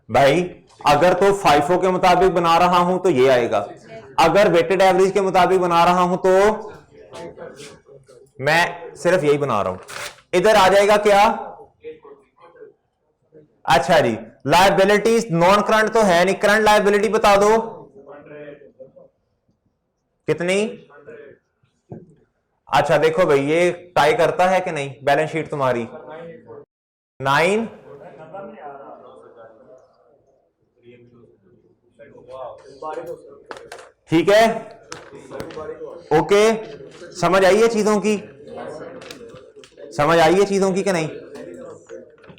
भाई अगर तो FIFO के मुताबिक बना रहा हूं तो ये आएगा, अगर वेटेड एवरेज के मुताबिक बना रहा हूं तो मैं सिर्फ यही बना रहा हूं। इधर आ जाएगा क्या, अच्छा जी, लायबिलिटीज नॉन करंट तो है नहीं, करंट लायबिलिटी बता दो कितनी। अच्छा देखो भाई, ये टाई करता है कि नहीं बैलेंस शीट तुम्हारी, 9। ठीक है, ओके, समझ आई है चीजों की, समझ आई है चीजों की कि नहीं।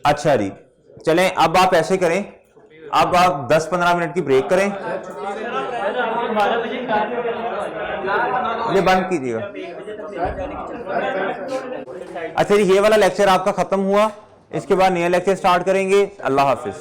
अच्छा जी, चलें अब आप ऐसे करें, अब आप 10-15 मिनट की ब्रेक करें, ये बंद कीजिएगा। अच्छा जी, ये वाला लेक्चर आपका खत्म हुआ, इसके बाद नया लेक्चर स्टार्ट करेंगे। अल्लाह हाफिज।